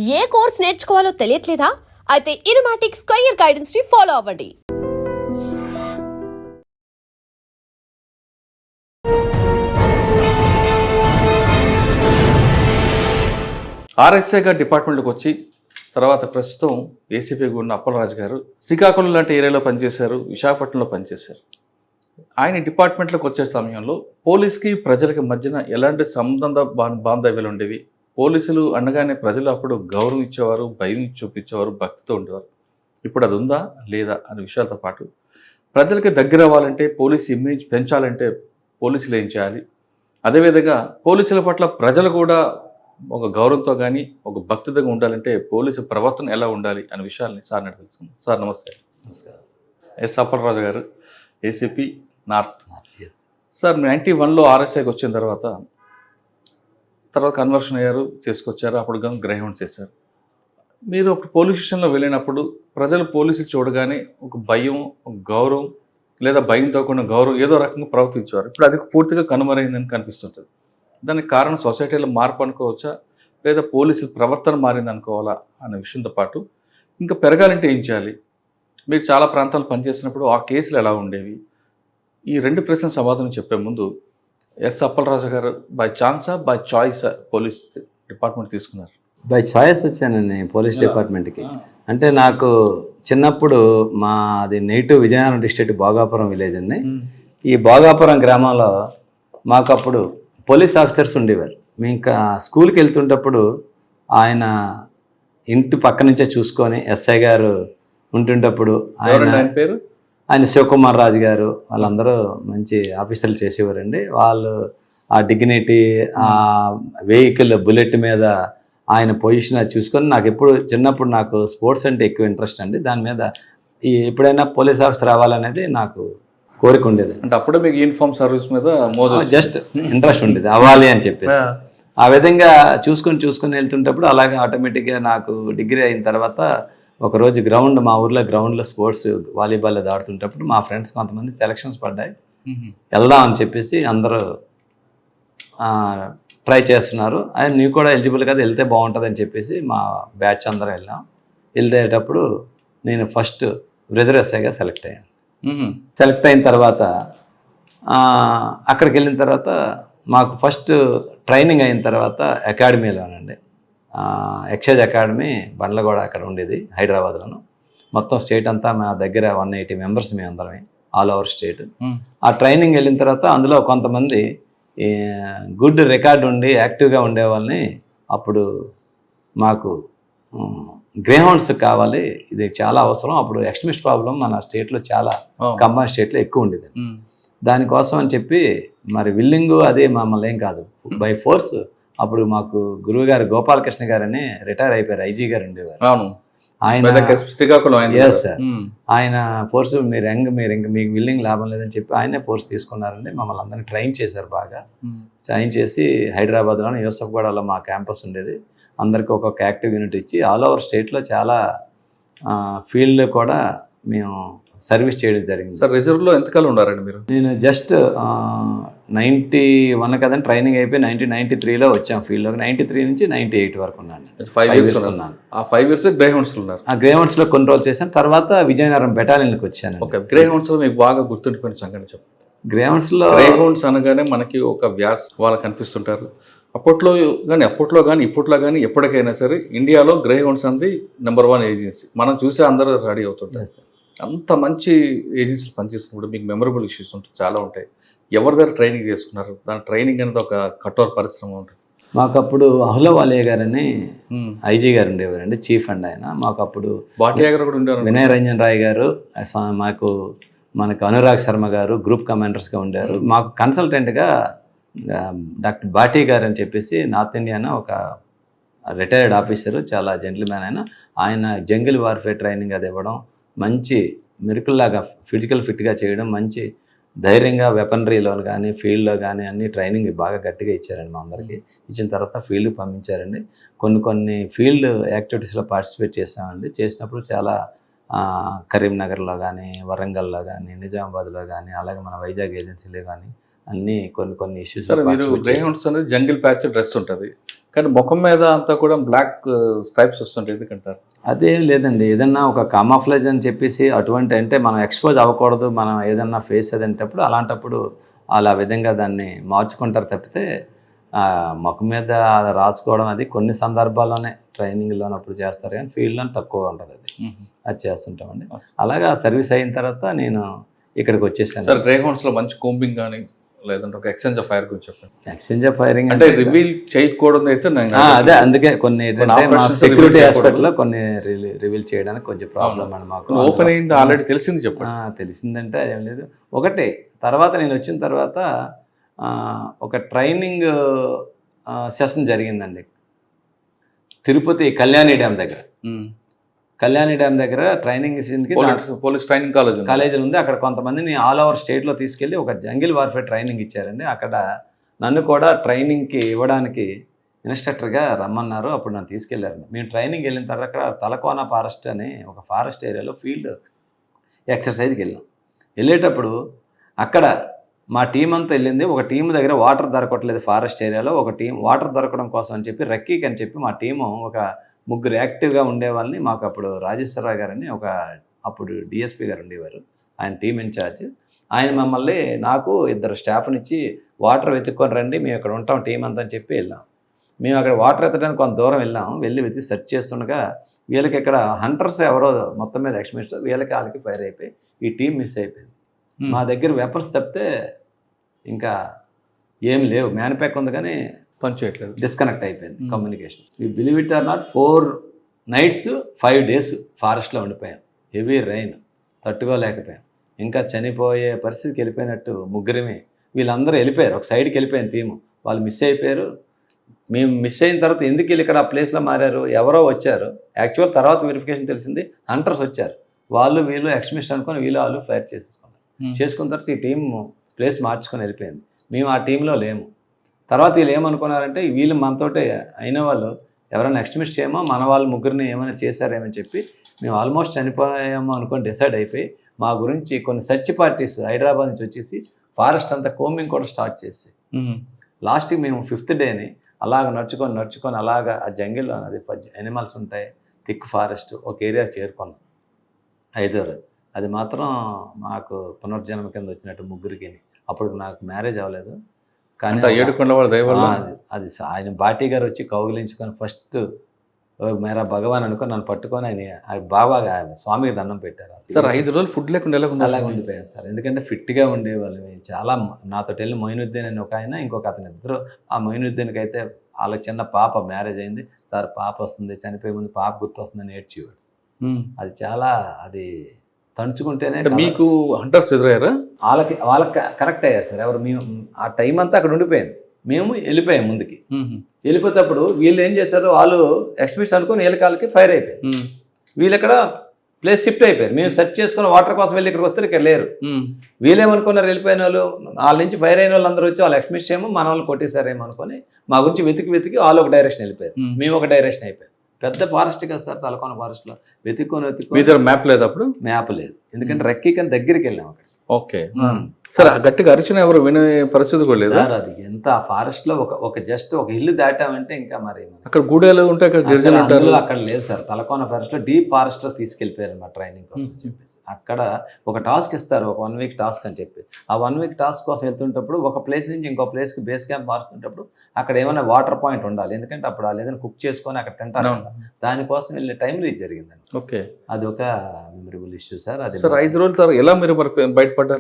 ఏ course నేర్చుకోవాలో తెలియట్లేదా? అయితే ఇనుమాటిక్స్ career guidance ని follow అవ్వండి. ఆర్ఎస్ఐగా డిపార్ట్మెంట్కి వచ్చి తర్వాత ప్రస్తుతం ఏసీపీగా ఉన్న అప్పలరాజు గారు శ్రీకాకుళం లాంటి ఏరియాలో పనిచేశారు, విశాఖపట్నంలో పనిచేశారు. ఆయన డిపార్ట్మెంట్లోకి వచ్చే సమయంలో పోలీస్కి ప్రజలకి మధ్యన ఎలాంటి సంబంధ బాంధవ్యాలు ఉండేవి? పోలీసులు అనగానే ప్రజలు అప్పుడు గౌరవం ఇచ్చేవారు, భయం చూపించేవారు, భక్తితో ఉండేవారు. ఇప్పుడు అది ఉందా లేదా అనే విషయాలతో పాటు ప్రజలకి దగ్గర అవ్వాలంటే, పోలీస్ ఇమేజ్ పెంచాలంటే పోలీసులు ఏం చేయాలి, అదేవిధంగా పోలీసుల పట్ల ప్రజలు కూడా ఒక గౌరవంతో కానీ ఒక భక్తితో ఉండాలంటే పోలీసు ప్రవర్తన ఎలా ఉండాలి అనే విషయాల్ని సార్ని తెలుసుకుందాం. సార్ నమస్తే. నమస్కారం. ఎస్ అప్పలరాజు గారు, ఏసీపీ నార్త్. సార్ 91లో ఆర్ఎస్ఐకి వచ్చిన తర్వాత కన్వర్షన్ అయ్యారు, చేసుకొచ్చారు, అప్పుడు కానీ గ్రహణం చేశారు. మీరు ఒక పోలీస్ స్టేషన్లో వెళ్ళినప్పుడు ప్రజలు పోలీసు చూడగానే ఒక భయం, ఒక గౌరవం, లేదా భయంతో కూడిన గౌరవం ఏదో రకంగా ప్రవర్తించేవారు. ఇప్పుడు అది పూర్తిగా కనుమరైందని కనిపిస్తుంటుంది. దానికి కారణం సొసైటీలో మార్పు అనుకోవచ్చా, లేదా పోలీసుల ప్రవర్తన మారింది అనుకోవాలా అనే విషయంతో పాటు ఇంకా పెరగాలంటే ఏం చేయాలి? మీరు చాలా ప్రాంతాలు పనిచేసినప్పుడు ఆ కేసులు ఎలా ఉండేవి? ఈ రెండు ప్రశ్నల సమాధానం చెప్పే ముందు ఎస్ అప్పలరాజు గారు బై ఛాన్సా బై చాయిసా పోలీస్ డిపార్ట్మెంట్ తీసుకున్నారు? బై చాయిస్ వచ్చానండి పోలీస్ డిపార్ట్మెంట్కి. అంటే నాకు చిన్నప్పుడు మాది native Vizianagaram district Bhogapuram village అండి. ఈ భోగాపురం గ్రామంలో మాకు అప్పుడు పోలీస్ ఆఫీసర్స్ ఉండేవారు. మేము ఇంకా స్కూల్కి వెళ్తుంటప్పుడు ఆయన ఇంటి పక్క నుంచే చూసుకొని ఎస్ఐ గారు ఉంటుంటప్పుడు ఆయన శివకుమార్ రాజు గారు వాళ్ళందరూ మంచి ఆఫీసర్లు చేసేవారండి. వాళ్ళు ఆ డిగ్నిటీ, ఆ వెహికల్ బుల్లెట్ మీద ఆయన పొజిషన్ అది చూసుకొని నాకు ఎప్పుడు చిన్నప్పుడు నాకు స్పోర్ట్స్ అంటే ఎక్కువ ఇంట్రెస్ట్ అండి. దాని మీద ఎప్పుడైనా పోలీస్ ఆఫీసర్ అవ్వాలనేది నాకు కోరిక ఉండేది. అంటే అప్పుడు మీకు యూనిఫామ్ సర్వీస్ మీద జస్ట్ ఇంట్రెస్ట్ ఉండేది, అవ్వాలి అని చెప్పేసి. ఆ విధంగా చూసుకొని వెళ్తుంటప్పుడు అలాగే ఆటోమేటిక్గా నాకు డిగ్రీ అయిన తర్వాత ఒకరోజు మా ఊర్లో గ్రౌండ్లో స్పోర్ట్స్ వాలీబాల్ అది ఆడుతుంటప్పుడు మా ఫ్రెండ్స్ కొంతమంది సెలక్షన్స్ పడ్డాయి, వెళ్దాం అని చెప్పేసి అందరూ ట్రై చేస్తున్నారు. ఆయన నీవు కూడా ఎలిజిబుల్ కదా, వెళ్తే బాగుంటుంది అని చెప్పేసి మా బ్యాచ్ అందరం వెళ్ళేటప్పుడు నేను ఫస్ట్ బ్రెదర్ ఎస్ఐగా సెలెక్ట్ అయ్యాను. సెలెక్ట్ అయిన తర్వాత అక్కడికి వెళ్ళిన తర్వాత మాకు ఫస్ట్ ట్రైనింగ్ అయిన తర్వాత అకాడమీలోనండి, ఎక్సైజ్ అకాడమీ బండ్లగూడ అక్కడ ఉండేది హైదరాబాద్లోను. మొత్తం స్టేట్ అంతా మా దగ్గర 180 మెంబర్స్ మేము అందరమే, ఆల్ ఓవర్ స్టేట్. ఆ ట్రైనింగ్ వెళ్ళిన తర్వాత అందులో కొంతమంది గుడ్ రికార్డు ఉండి యాక్టివ్గా ఉండే వాళ్ళని అప్పుడు మాకు గ్రేహౌండ్స్ కావాలి, ఇది చాలా అవసరం. అప్పుడు ఎక్స్ట్రీమిస్ట్ ప్రాబ్లం మన స్టేట్లో చాలా కంబైన్ స్టేట్లో ఎక్కువ ఉండేది. దానికోసం అని చెప్పి మరి విల్లింగ్ అది మమ్మల్ని ఏం కాదు, బై ఫోర్స్. అప్పుడు మాకు గురువు గారు గోపాలకృష్ణ గారని రిటైర్ అయిపోయారు, ఐజీ గారు ఉండేవారు. ఆయన ఫోర్స్ మీకు విల్లింగ్ లాభం లేదని చెప్పి ఆయనే ఫోర్స్ తీసుకున్నారండి. మమ్మల్ని అందరినీ ట్రైన్ చేశారు బాగా. ట్రైన్ చేసి హైదరాబాద్లోనే యూసఫ్గూడలో మా క్యాంపస్ ఉండేది. అందరికీ ఒక్కొక్క యాక్టివ్ యూనిట్ ఇచ్చి ఆల్ ఓవర్ స్టేట్లో చాలా ఫీల్డ్లో కూడా మేము సర్వీస్ చేయడం జరిగింది. సార్ రిజర్వ్లో ఎంతకాలం ఉన్నారండి మీరు? నేను జస్ట్ 91 కదండి ట్రైనింగ్ అయిపోయి 1993లో వచ్చాం ఫీల్డ్లోకి. 93 నుంచి 98 వరకు ఉన్నాను. 5 ఇయర్స్ ఉన్నాను. ఆ 5 ఇయర్స్ గ్రేహౌండ్స్లో ఉన్నారు. ఆ గ్రేహౌండ్స్లో కొన్ని రోజులు చేశాను. తర్వాత విజయనగరం బెటాలియన్కి వచ్చాను. ఓకే, గ్రేహౌండ్స్లో మీకు బాగా గుర్తుండిపోయిన సంగతి చెప్పండి. గ్రేహౌండ్స్ అనగానే మనకి ఒక వ్యాస్ వాళ్ళు కనిపిస్తుంటారు. అప్పట్లో కానీ ఇప్పట్లో కానీ ఎప్పటికైనా సరే ఇండియాలో గ్రేహౌండ్స్ అనేది నెంబర్ 1 ఏజెన్సీ. మనం చూసే అందరూ రెడీ అవుతుంటారు. అంత మంచి ఏజెన్సీలు పనిచేస్తున్నప్పుడు మీకు మెమరబుల్ ఇష్యూస్ ఉంటాయి, చాలా ఉంటాయి. ఎవరి దగ్గర ట్రైనింగ్ చేసుకున్నారు? దాని ట్రైనింగ్ అనేది ఒక కఠోర పరిశ్రమ ఉంటుంది. మాకు అప్పుడు అహ్లవాలియా గారని ఐజీ గారు ఉండేవారండి, చీఫ్ అండ్ ఆయన. మాకు అప్పుడు భాటియా గారు కూడా ఉండేవారు, వినయ్ రంజన్ రాయ్ గారు, మనకు అనురాగ్ శర్మ గారు గ్రూప్ కమాండర్స్గా ఉండారు. మాకు కన్సల్టెంట్గా డాక్టర్ భాటి గారు అని చెప్పేసి నార్త్ ఇండియాలో ఒక రిటైర్డ్ ఆఫీసరు, చాలా జెంటిల్మెన్. ఆయన జంగిల్ వార్ఫేర్ ట్రైనింగ్ అది ఇవ్వడం, మంచి మెరుకుల్లాగా ఫిట్గా చేయడం, మంచి ధైర్యంగా వెపనరీలో కానీ ఫీల్డ్లో కానీ అన్ని ట్రైనింగ్ బాగా గట్టిగా ఇచ్చారండి మా అందరికీ. ఇచ్చిన తర్వాత ఫీల్డ్కి పంపించారండి. కొన్ని ఫీల్డ్ యాక్టివిటీస్లో పార్టిసిపేట్ చేసామండి. చేసినప్పుడు చాలా కరీంనగర్లో కానీ, వరంగల్లో కానీ, నిజామాబాద్లో కానీ, అలాగే మన వైజాగ్ ఏజెన్సీలో కానీ అన్నీ కొన్ని ఇష్యూస్. సరే, మీరు గ్రే హౌండ్స్ అనేది జంగిల్ ప్యాచ్ డ్రెస్ ఉంటుంది, కానీ ముఖం మీద అంతా కూడా బ్లాక్ స్ట్రైప్స్ వస్తుంటాయి, ఎందుకంటారు? అదేం లేదండి, ఏదన్నా ఒక కామాఫ్లేజ్ అని చెప్పేసి అటువంటి అంటే మనం ఎక్స్పోజ్ అవ్వకూడదు, మనం ఏదన్నా ఫేస్ అదంటప్పుడు అలాంటప్పుడు అలా విధంగా దాన్ని మార్చుకుంటారు తప్పితే ముఖం మీద రాసుకోవడం అది కొన్ని సందర్భాల్లోనే ట్రైనింగ్లోనప్పుడు చేస్తారు, కానీ ఫీల్డ్లో తక్కువ ఉంటుంది, అది చేస్తుంటామండి. అలాగా సర్వీస్ అయిన తర్వాత నేను ఇక్కడికి వచ్చేసాను. సార్, గ్రే హౌండ్స్లో మంచి కోంబింగ్ కానీ లేదంటే ఒక ఎక్స్చేంజ్ ఆఫ్ ఫైర్ గురించి చెప్పండి. ఎక్స్చేంజ్ ఆఫ్ ఫైరింగ్ అంటే రివీల్ చేయకూడదు అయితే అదే, అందుకే కొన్ని ఏంటంటే మా సెక్యూరిటీ ఆస్పెక్ట్లో కొన్ని రివీల్ చేయడానికి కొంచెం ప్రాబ్లం అండి మాకు. ఓపెన్ అయింది ఆల్రెడీ తెలిసింది చెప్పండి. తెలిసిందంటే అదేం లేదు. ఒకటే తర్వాత నేను వచ్చిన తర్వాత ఒక ట్రైనింగ్ సెషన్ జరిగిందండి తిరుపతి కళ్యాణి డ్యామ్ దగ్గర. కళ్యాణి డ్యామ్ దగ్గర ట్రైనింగ్ పోలీస్ ట్రైనింగ్ కాలేజీలు ఉంది. అక్కడ కొంతమందిని ఆల్ ఓవర్ స్టేట్లో తీసుకెళ్ళి ఒక జంగిల్ వార్ఫేర్ ట్రైనింగ్ ఇచ్చారండి. అక్కడ నన్ను కూడా ట్రైనింగ్కి ఇవ్వడానికి ఇన్స్ట్రక్టర్గా రమ్మన్నారు. అప్పుడు నన్ను తీసుకెళ్లారు. మేము ట్రైనింగ్ వెళ్ళిన తర్వాత తలకోన ఫారెస్ట్ అని ఒక ఫారెస్ట్ ఏరియాలో ఫీల్డ్ ఎక్సర్సైజ్కి వెళ్ళాం. వెళ్ళేటప్పుడు అక్కడ మా టీం అంతా వెళ్ళింది. ఒక టీం దగ్గర వాటర్ దొరకట్లేదు ఫారెస్ట్ ఏరియాలో. ఒక టీం వాటర్ దొరకడం కోసం అని చెప్పి రెక్కీకి అని చెప్పి మా టీము ఒక 3 యాక్టివ్గా ఉండే వాళ్ళని, మాకు అప్పుడు రాజేశ్వరరావు గారని అప్పుడు డిఎస్పీ గారు ఉండేవారు, ఆయన టీం ఇన్ఛార్జ్. ఆయన మమ్మల్ని నాకు 2 స్టాఫ్నిచ్చి వాటర్ వెతుక్కొని రండి, మేము ఇక్కడ ఉంటాం టీం అంతా అని చెప్పి వెళ్ళాం. మేము అక్కడ వాటర్ ఎత్తడానికి కొంత దూరం వెళ్ళి వెతికి సెర్చ్ చేస్తుండగా వీళ్ళకి ఇక్కడ హంటర్స్ ఎవరో మొత్తం మీద ఎక్స్మిషన్ వీళ్ళకి వాళ్ళకి ఫైర్ అయిపోయి ఈ టీం మిస్ అయిపోయింది. మా దగ్గర వెపన్స్ తప్పితే ఇంకా ఏం లేవు. మ్యానుప్యాక్ ఉంది కానీ పనిచేయట్లేదు, డిస్కనెక్ట్ అయిపోయింది కమ్యూనికేషన్. ఈ believe it or not 4 nights 5 days ఫారెస్ట్లో ఉండిపోయాం. Heavy rain తట్టుకోలేకపోయాం. ఇంకా చనిపోయే పరిస్థితికి వెళ్ళిపోయినట్టు ముగ్గురమే. వీళ్ళందరూ వెళ్ళిపోయారు, ఒక సైడ్కి వెళ్ళిపోయిన టీము. వాళ్ళు మిస్ అయిపోయారు. మేము మిస్ అయిన తర్వాత ఎందుకు వీళ్ళు ఇక్కడ ఆ ప్లేస్లో మారారు, ఎవరో వచ్చారు. యాక్చువల్ తర్వాత వెరిఫికేషన్ తెలిసింది హంటర్స్ వచ్చారు. వీళ్ళు ఎక్స్మిషన్ అనుకొని వాళ్ళు ఫైర్ చేసుకున్న తర్వాత ఈ టీం ప్లేస్ మార్చుకొని వెళ్ళిపోయింది. మేము ఆ టీంలో లేము. తర్వాత వీళ్ళు ఏమనుకున్నారంటే వీళ్ళు మనతోటే అయిన వాళ్ళు ఎవరైనా ఎక్స్ట్రీమిస్ట్ చేయమో మన వాళ్ళు ముగ్గురిని ఏమైనా చేశారేమని చెప్పి మేము ఆల్మోస్ట్ చనిపోయామో అనుకొని డిసైడ్ అయిపోయి మా గురించి కొన్ని సెర్చ్ పార్టీస్ హైదరాబాద్ నుంచి వచ్చేసి ఫారెస్ట్ అంతా కోమింగ్ కూడా స్టార్ట్ చేసి లాస్ట్కి మేము 5th డేని అలాగ నడుచుకొని అలాగ ఆ జంగిల్లో అది యానిమల్స్ ఉంటాయి, థిక్ ఫారెస్ట్ ఒక ఏరియా చేరుకున్నాం 5వ రోజు. అది మాత్రం మాకు పునర్జన్మ కింద వచ్చినట్టు ముగ్గురికి. అప్పుడు నాకు మ్యారేజ్ అవ్వలేదు, కానీ అది ఆయన బాటీ గారు వచ్చి కౌగిలించుకొని ఫస్ట్ మేరా భగవాన్ అనుకొని నన్ను పట్టుకొని ఆయన బాబాగా స్వామికి దండం పెట్టారు. సార్ 5 రోజులు ఫుడ్ లేకుండా అలాగే ఉండిపోయాను సార్. ఎందుకంటే ఫిట్గా ఉండేవాళ్ళు. చాలా నాతో వెళ్ళి మొయినుద్దీన్ అని ఒక ఆయన, ఇంకొక అతను, ఇద్దరు. ఆ మొయినుద్దీన్కి అయితే వాళ్ళ చిన్న పాప మ్యారేజ్ అయింది. సార్ పాప వస్తుంది, చనిపోయే ముందు పాప గుర్తు వస్తుందని ఏడ్చేవాడు. అది చాలా అది తణుచుకుంటేనే. మీకు హంటర్స్ ఎదురయ్యారా? వాళ్ళకి కరెక్ట్ అయ్యారు సార్. ఎవరు మేము ఆ టైం అంతా అక్కడ ఉండిపోయింది. మేము వెళ్ళిపోయాం ముందుకి. వెళ్ళిపోతేప్పుడు వీళ్ళు ఏం చేశారు, వాళ్ళు ఎక్స్ప్రెస్ అనుకుని వీళ్ళ కాళ్ళకి ఫైర్ అయిపోయారు. వీళ్ళు ఇక్కడ ప్లేస్ షిఫ్ట్ అయిపోయారు. మేము సెర్చ్ చేసుకుని వాటర్ కోసం వెళ్ళి ఇక్కడికి వస్తే ఇక్కడ లేరు. వీళ్ళేమనుకున్నారు, వెళ్ళిపోయిన వాళ్ళు వాళ్ళ నుంచి ఫైర్ అయిన వాళ్ళు అందరూ వచ్చి వాళ్ళు ఎక్స్ప్రెస్ ఏమో మన వాళ్ళు కొట్టేశారేమో అనుకుని మా గురించి వెతికి వాళ్ళు ఒక డైరెక్షన్ వెళ్ళిపోయారు, మేము ఒక డైరెక్షన్ అయిపోయాం. పెద్ద ఫారెస్ట్ కదా సార్ తలకోన ఫారెస్ట్లో. వెతుక్కొని మ్యాప్ లేదు, అప్పుడు మ్యాప్ లేదు. ఎందుకంటే రెక్కీకని దగ్గరికి వెళ్ళాం అక్కడ. ఓకే సార్, గట్టిగా అరిచిన ఎవరు వినే పరిస్థితి కూడా లేదు సార్. అది ఎంత ఫారెస్ట్ లో ఒక జస్ట్ ఒక ఇల్లు దాటామంటే ఇంకా మరి అక్కడ గూడెలు ఉంటాయి, గిరిజనులు ఉంటారు. అక్కడ లేదు సార్. తలకోన ఫారెస్ట్ లో డీప్ ఫారెస్ట్ లో తీసుకెళ్లిపోయారు మా ట్రైనింగ్ కోసం చెప్పేసి. అక్కడ ఒక టాస్క్ ఇస్తారు, ఒక 1 week టాస్క్ అని చెప్పి. ఆ 1 week టాస్క్ కోసం వెళ్తుంటప్పుడు ఒక ప్లేస్ నుంచి ఇంకో ప్లేస్ కి బేస్ క్యాంప్ మారుతుంటప్పుడు అక్కడ ఏమైనా వాటర్ పాయింట్ ఉండాలి. ఎందుకంటే అప్పుడు వాళ్ళు ఏదైనా కుక్ చేసుకొని అక్కడ తింటారు. దానికోసం వెళ్ళే టైంలో ఇది జరిగిందండి. ఓకే, అది ఒక మెమరబుల్ ఇష్యూ సార్. అది 5 రోజుల తర్వాత ఎలా మీరు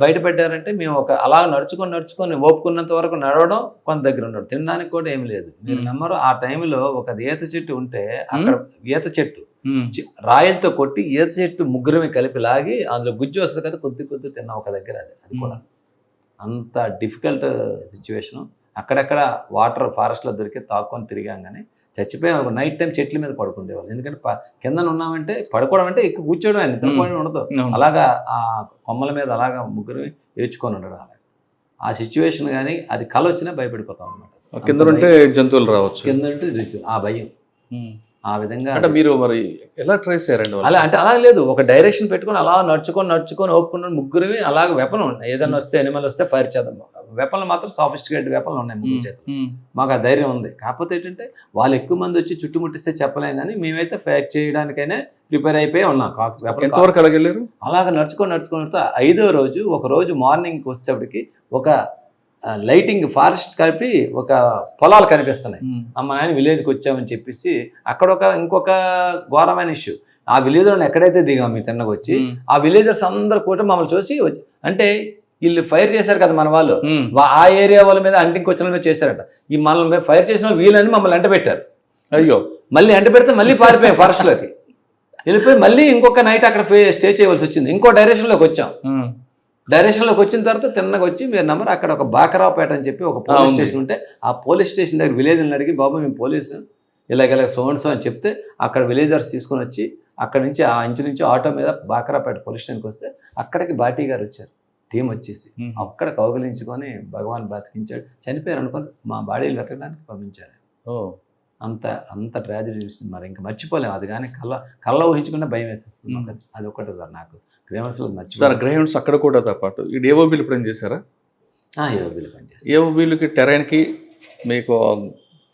బయటపడ్డారంటే మేము ఒక అలా నడుచుకొని ఓపుకున్నంత వరకు నడవడం, కొంత దగ్గర ఉండడం, తినడానికి కూడా ఏమి లేదు. మీరు నమ్మరు, ఆ టైంలో ఒక ఈత చెట్టు ఉంటే అక్కడ ఈత చెట్టు రాయలతో కొట్టి ఈత చెట్టు ముగ్గురమే కలిపి లాగి అందులో గుజ్జు వస్తుంది కదా, కొద్ది తిన్నాం ఒక దగ్గర. అది కూడా అంత డిఫికల్ట్ సిచ్యువేషను. అక్కడక్కడ వాటర్ ఫారెస్ట్లో దొరికి తాక్కొని తిరిగాం, కానీ చచ్చిపోయాం. నైట్ టైం చెట్ల మీద పడుకుండేవాళ్ళు. ఎందుకంటే కింద ఉన్నామంటే పడుకోవడం అంటే ఎక్కువ కూర్చోవడం, ఆయన నిద్రపోవడం ఉండదు. అలాగా ఆ కొమ్మల మీద అలాగా ముగ్గురు ఏడ్చుకొని ఉండడం. అలాగే ఆ సిచ్యువేషన్ కానీ అది కళ వచ్చినా భయపడిపోతాం అనమాట. కింద ఉంటే జంతువులు రావచ్చు, కింద ఉంటే ఆ భయం, ఆ విధంగా అంటే మీరు మరి ఎలా ట్రేస్ చేయారండి వాళ్ళు? అలా లేదు, ఒక డైరెక్షన్ పెట్టుకొని అలా నడుచుకొని ఓపుకున్న ముగ్గురివి అలాగ వెపన్ ఉన్నాయి. ఏదైనా వస్తే ఎనిమల్ వస్తే ఫైర్ చేద్దాం. వెపన్లు మాత్రం సాఫిస్టికేటెడ్ వెపన్లు ఉన్నాయి ముగ్గురు చేతులు. మాకు ఆ ధైర్యం ఉంది. కాకపోతే ఏంటంటే వాళ్ళు ఎక్కువ మంది వచ్చి చుట్టుముట్టిస్తే చెప్పలేం, కానీ మేమైతే ఫైట్ చేయడానికైనా ప్రిపేర్ అయిపోయి ఉన్నాం. ఎంతవరకు అలాగెళ్ళారు? అలాగ నడుచుకొని 5వ రోజు ఒక రోజు మార్నింగ్కి వచ్చేప్పటికి ఒక లైటింగ్ ఫారెస్ట్ కలిపి ఒక పొలాలు కనిపిస్తున్నాయి. అమ్మ నాయన విలేజ్కి వచ్చామని చెప్పేసి అక్కడ ఇంకొక ఘోరమైన ఇష్యూ. ఆ విలేజ్లో ఎక్కడైతే దిగాం మీ తిన్నగా వచ్చి, ఆ విలేజర్స్ అందరు కూడా మమ్మల్ని చూసి అంటే వీళ్ళు ఫైర్ చేశారు కదా మన వాళ్ళు, ఆ ఏరియా వాళ్ళ మీద అంటింగ్ వచ్చిన మీద చేశారట. ఈ మనల్ని ఫైర్ చేసిన వాళ్ళు వీళ్ళని మమ్మల్ని ఎంట పెట్టారు. అయ్యో, మళ్ళీ ఎంట పెడితే మళ్ళీ పారిపోయాం ఫారెస్ట్లోకి వెళ్ళిపోయి మళ్ళీ ఇంకొక నైట్ అక్కడ స్టే చేయవలసి వచ్చింది. ఇంకో డైరెక్షన్లోకి వచ్చాం. డైరెక్షన్లోకి వచ్చిన తర్వాత తిన్నగా వచ్చి మీరు నమ్మరు, అక్కడ ఒక బాకరావుపేట అని చెప్పి ఒక పోలీస్ స్టేషన్ ఉంటే, ఆ పోలీస్ స్టేషన్ దగ్గర విలేజ్ని అడిగి బాబు మేము పోలీసు ఇలాగ సో అని చెప్తే అక్కడ విలేజర్స్ తీసుకొని వచ్చి అక్కడ నుంచి ఆ ఇంచు నుంచి ఆటో మీద బాకరావుపేట పోలీస్ స్టేషన్కి వస్తే అక్కడికి బాటీ గారు వచ్చారు, టీం వచ్చేసి అక్కడ కౌగిలించుకొని భగవాన్ బతికించాడు. చనిపోయారు అనుకొని మా బాడీలు వెతకడానికి పంపించారు. అంత ట్రాజడీ మరి ఇంకా మర్చిపోలేము. అది కానీ కళ్ళ ఊహించుకున్న భయం వేసేస్తుంది. అది ఒకటే సార్ నాకు గ్రేవెన్స్లో సార్. గ్రేవెన్స్ అక్కడ కూడా పాటు ఈ ఏఓబీలు ఇప్పుడు ఏం చేశారా? ఏఓబీలు పనిచేస్తారు. ఏఓబీలకి టెరైన్కి మీకు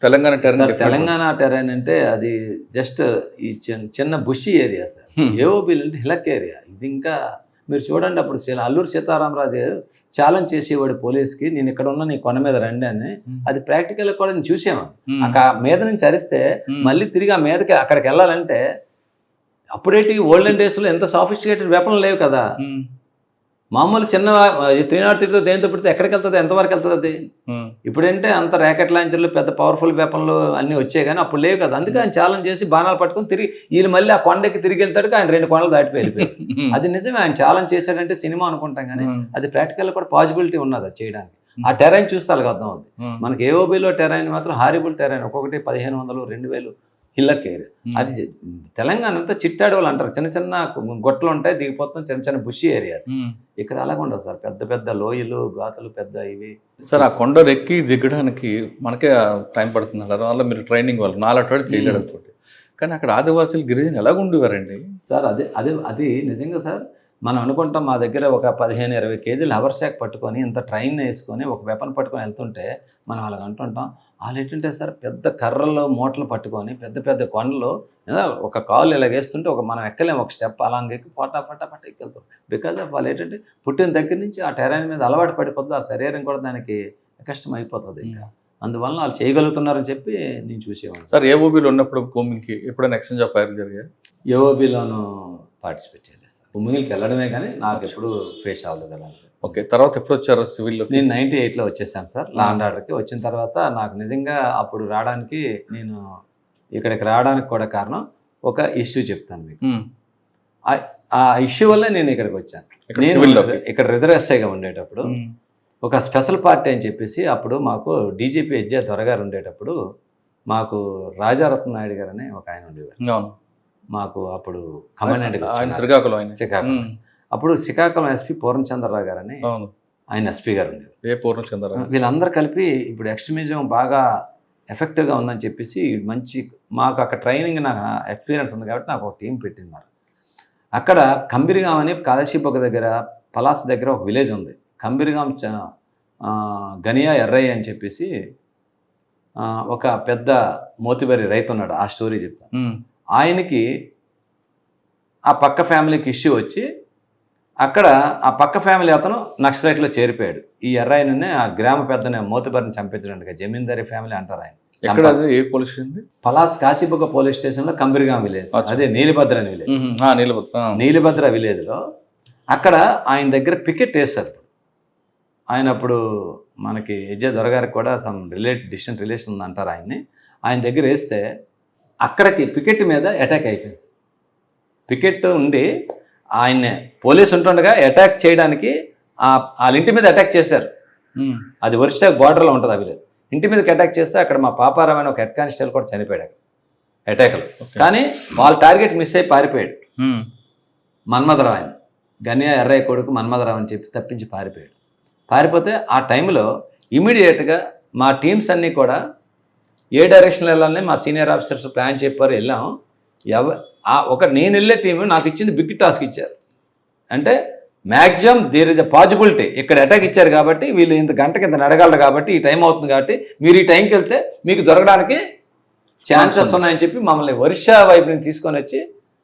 తెలంగాణ టెరైన్ అంటే అది జస్ట్ ఈ చిన్న బుషి ఏరియా సార్. ఏఓబీలు అంటే హిలక్ ఏరియా. ఇది ఇంకా మీరు చూడండి, అప్పుడు అల్లూరు సీతారామరాజు ఛాలెంజ్ చేసేవాడు పోలీస్కి, నేను ఇక్కడ ఉన్న నీ కొండ మీద రండి అని. అది ప్రాక్టికల్ కూడా నేను చూసాము. ఆ మీద నుంచి అరిస్తే మళ్ళీ తిరిగి ఆ మీదకి అక్కడికి వెళ్ళాలంటే అప్పుడేటి ఓల్డెన్ డేస్లో ఎంత సాఫిస్టికేటెడ్ వెపన్లు లేవు కదా. మామూలు చిన్న 303 దేంతో పెడితే ఎక్కడికి వెళ్తుంది, ఎంతవరకు వెళ్తుంది అది. ఇప్పుడంటే అంత ర్యాకెట్ లాంచర్లు పెద్ద పవర్ఫుల్ వెపన్లు అన్నీ వచ్చాయి, కానీ అప్పుడు లేవు కదా. అందుకే ఆయన ఛాలెంజ్ చేసి బాణాలు పట్టుకొని తిరిగి వీళ్ళు మళ్ళీ ఆ కొండకి తిరిగి వెళ్తాడు. ఆయన 2 కొండలు దాటిపోయి వెళ్ళిపోయాడు. అది నిజమే, ఆయన ఛాలెంజ్ చేశాడంటే సినిమా అనుకుంటాం, కానీ అది ప్రాక్టికల్ కూడా పాసిబిలిటీ ఉన్నది అది చేయడానికి. ఆ టెరైన్ చూస్తే అలాగ అర్థం అవుతుంది. మనకి ఏఓబీలో టెరైన్ మాత్రం హారిబుల్ టెరైన్. ఒక్కొక్కటి 1500, 2000 హిల్లక్ ఏరియా. అది తెలంగాణ అంతా చిట్టాడు వాళ్ళు అంటారు. చిన్న చిన్న గొట్టలు ఉంటాయి, దిగిపోతాం, చిన్న చిన్న బుషి ఏరియా. ఇక్కడ అలాగ ఉండదు సార్, పెద్ద పెద్ద లోయలు గాతులు పెద్ద ఇవి. సార్ ఆ కొండలు ఎక్కి దిగడానికి మనకే టైం పడుతుంది. దానివల్ల మీరు ట్రైనింగ్ వాళ్ళు నాలుగు చేయలేడు అనుకోండి. కానీ అక్కడ ఆదివాసులు గిరిజనులు ఎలాగ ఉండేవారండి సార్? అది నిజంగా సార్. మనం అనుకుంటాం మా దగ్గర ఒక 15-20 కేజీలు హవర్ శాక్ పట్టుకొని ఇంత ట్రైన్ వేసుకొని ఒక వెపన్ పట్టుకొని వెళ్తుంటే మనం అలాగ అంటుంటాం. వాళ్ళు ఏంటంటే సార్ పెద్ద కర్రల్లో మూటలు పట్టుకొని పెద్ద పెద్ద కొండలు ఒక కాలు ఇలా వేస్తుంటే మనం ఎక్కలేము, ఒక స్టెప్ అలాగే పటా ఎక్కెళ్తాం. బికాజ్ ఆఫ్ వాళ్ళు ఏంటంటే పుట్టిన దగ్గర నుంచి ఆ టెరైన్ మీద అలవాటు పడిపోతుంది. ఆ శరీరం కూడా దానికి కష్టం అయిపోతుంది. ఇంకా అందువల్ల వాళ్ళు చేయగలుగుతున్నారని చెప్పి నేను చూసేవాడిని సార్. ఏఓబీలో ఉన్నప్పుడు భూమికి ఎప్పుడైనా ఎక్స్చేంజ్ ఆఫ్ ఫైర్ జరిగాయి? ఏఓబీలోనూ పార్టిసిపేట్ చేయలేదు సార్. భూమికి వెళ్ళడమే కానీ నాకు ఎప్పుడు ఫేస్ అవ్వలేదు అలా. ఓకే, తర్వాత ఎప్పుడు వచ్చారు సివిల్లో? నేను 98లో వచ్చేసాను సార్ లా అండ్ ఆర్డర్కి. వచ్చిన తర్వాత నాకు నిజంగా అప్పుడు రావడానికి, నేను ఇక్కడికి రావడానికి కూడా కారణం ఒక ఇష్యూ చెప్తాను మీకు. ఆ ఇష్యూ వల్ల నేను ఇక్కడికి వచ్చాను. నేను ఇక్కడ రిజర్వ్ ఎస్ఐగా ఉండేటప్పుడు ఒక స్పెషల్ పార్టీ అని చెప్పేసి అప్పుడు మాకు డీజీపీ ఎస్జే దొరగారు ఉండేటప్పుడు మాకు రాజారత్న నాయుడు గారు అని ఒక ఆయన ఉండేవారు. మాకు అప్పుడు కమాండెంట్ శ్రీకాకుళం. అప్పుడు శ్రీకాకుళం ఎస్పీ పూర్ణచంద్రరావు గారు అని ఆయన ఎస్పీ గారు ఉండేవారు. వీళ్ళందరూ కలిపి ఇప్పుడు ఎక్స్ట్రీమిజం బాగా ఎఫెక్టివ్గా ఉందని చెప్పేసి మంచి మాకు అక్కడ ట్రైనింగ్ నాకు ఎక్స్పీరియన్స్ ఉంది కాబట్టి నాకు ఒక టీం పెట్టినారు. అక్కడ కంబిరిగాం అని కాళేశ్వరం దగ్గర పలాస దగ్గర ఒక విలేజ్ ఉంది. కంబిరిగాం గనియా ఎర్రయ్య అని చెప్పేసి ఒక పెద్ద మోతిబరి రైతు ఉన్నాడు. ఆ స్టోరీ చెప్తాను. ఆయనకి ఆ పక్క ఫ్యామిలీకి ఇష్యూ వచ్చి అక్కడ ఆ పక్క ఫ్యామిలీ అతను నక్సలైట్లో చేరిపోయాడు. ఈ ఎర్రాయననే ఆ గ్రామ పెద్దనే మోతిబరిని చంపించడానికి జమీందారీ ఫ్యామిలీ అంటారు ఆయన. పలాస్ కాశీబుగ్గ పోలీస్ స్టేషన్లో కంబిరిగాం విలేజ్, అదే నీలిభద్ర అని విలేజ్. నీలిభద్ర విలేజ్లో అక్కడ ఆయన దగ్గర పికెట్ వేశారు. ఆయన అప్పుడు మనకి ఎస్జే దొరగారికి కూడా సమ్ డిస్టెంట్ రిలేషన్ ఉందంటారు ఆయన్ని. ఆయన దగ్గర వేస్తే అక్కడికి పికెట్ మీద అటాక్ అయిపోయింది. పికెట్ ఉండి ఆయన్ని పోలీసు ఉంటుండగా అటాక్ చేయడానికి వాళ్ళ ఇంటి మీద అటాక్ చేశారు. అది ఒరిస్సా బార్డర్లో ఉంటుంది. అవి లేదు, ఇంటి మీదకి అటాక్ చేస్తే అక్కడ మా పాపారావు అని ఒక హెడ్ కానిస్టేబుల్ కూడా చనిపోయాడు అటాక్లో. కానీ వాళ్ళ టార్గెట్ మిస్ అయి పారిపోయాడు. మన్మథరావు ఆయన గనియా ఎర్రయ్య కొడుకు మన్మథరావు అని చెప్పి తప్పించి పారిపోయాడు. పారిపోతే ఆ టైంలో ఇమీడియట్గా మా టీమ్స్ అన్నీ కూడా ఏ డైరెక్షన్లో వెళ్ళాలని మా సీనియర్ ఆఫీసర్స్ ప్లాన్ చెప్పారు, వెళ్ళాం. నేను వెళ్ళే టీం నాకు ఇచ్చింది బిగ్ టాస్క్ ఇచ్చారు. అంటే maximum there is a possibility, ఇక్కడ అటాక్ ఇచ్చారు కాబట్టి వీళ్ళు ఇంత గంటకి ఇంత నడగలరు కాబట్టి ఈ టైం అవుతుంది కాబట్టి మీరు ఈ టైంకి వెళ్తే మీకు దొరకడానికి ఛాన్సెస్ ఉన్నాయని చెప్పి మమ్మల్ని ఒరిస్సా వైపు నుంచి తీసుకొని వచ్చి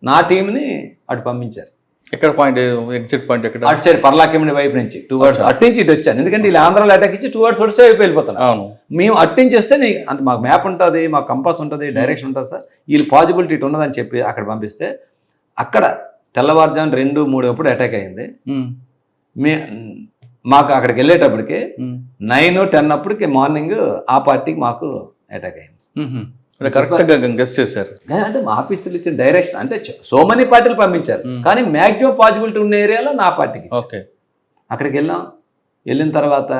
నా టీంని అటు పంపించారు. ఎక్కడ పాయింట్, ఎగ్జిట్ పాయింట్ ఎక్కడ? అటు సైడ్ పర్లాకిమిడి వైపు నుంచి టువర్డ్స్ అటు నుంచి ఇటు వచ్చాను. ఎందుకంటే వీళ్ళు ఆంధ్రాలో అటాక్ ఇచ్చి టువర్డ్స్ ఒరిస్సా వైపు వెళ్ళిపోతాను. అవును, మేము అటు నుంచి వస్తే అంటే మాకు మ్యాప్ ఉంటుంది, మాకు కంపాస్ ఉంటుంది, డైరెక్షన్ ఉంటుంది సార్. వీళ్ళు పాజిబిలిటీ ఇటు ఉన్నదని చెప్పి అక్కడ పంపిస్తే అక్కడ తెల్లవారుజాము 2-3 అప్పుడు అటాక్ అయింది. మాకు అక్కడికి వెళ్ళేటప్పటికి 9-10 అప్పటికి మార్నింగ్ ఆ పార్టీకి మాకు అటాక్ అయింది. కరెక్ట్గా గెస్ చేశారు. అంటే మా ఆఫీసులు ఇచ్చిన డైరెక్షన్ అంటే సో మెనీ పార్టీలు పంపించారు, కానీ మ్యాక్సిమం పాజిబిలిటీ ఉన్న ఏరియాలో నా పార్టీకి. ఓకే, అక్కడికి వెళ్ళిన తర్వాత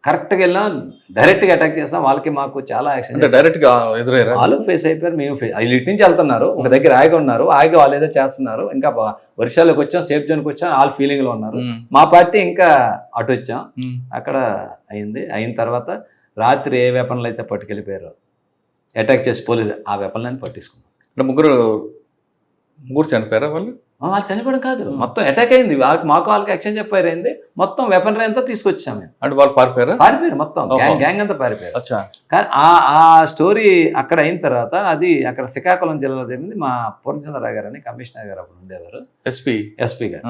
కరెక్ట్గా వెళ్ళాం, డైరెక్ట్గా అటాక్ చేస్తాం. వాళ్ళకి మాకు చాలా యాక్షన్, డైరెక్ట్గా ఎదురయ్యారు. వాళ్ళు ఫేస్ అయిపోయారు, మేము వీళ్ళు ఇటు నుంచి వెళ్తున్నారు, ఒక దగ్గర ఆగి ఉన్నారు, ఆగి వాళ్ళు ఏదో చేస్తున్నారు. ఇంకా వర్షాలకు వచ్చాం, సేఫ్ జోన్కి వచ్చాం, వాళ్ళు ఫీలింగ్లో ఉన్నారు. మా పార్టీ ఇంకా అటు వచ్చాం, అక్కడ అయింది. అయిన తర్వాత రాత్రి ఏ వెపన్లు అయితే పట్టుకెళ్ళిపోయారో అటాక్ చేసి పోలీసు ఆ వెపన్లని పట్టించుకున్నాం. అంటే ముగ్గురు చనిపోయారా వాళ్ళు? వాళ్ళు చనిపోవడం కాదు, మొత్తం అటాక్ అయింది. మాకు వాళ్ళకి ఎక్స్చేంజ్ ఆఫ్ ఫైర్ అయింది. మొత్తం వెపనరీ అంతా తీసుకొచ్చాం మేము. అంటే వాళ్ళు పారిపోయారు మొత్తం గ్యాంగ్ అంతా పారిపోయారు. కానీ ఆ స్టోరీ అక్కడ అయిన తర్వాత అది అక్కడ శ్రీకాకుళం జిల్లాలో జరిగింది. మా పూర్ణచంద్రరావు గారు అని కమిషనర్ గారు అప్పుడు ఉండేవారు, ఎస్పీ గారు.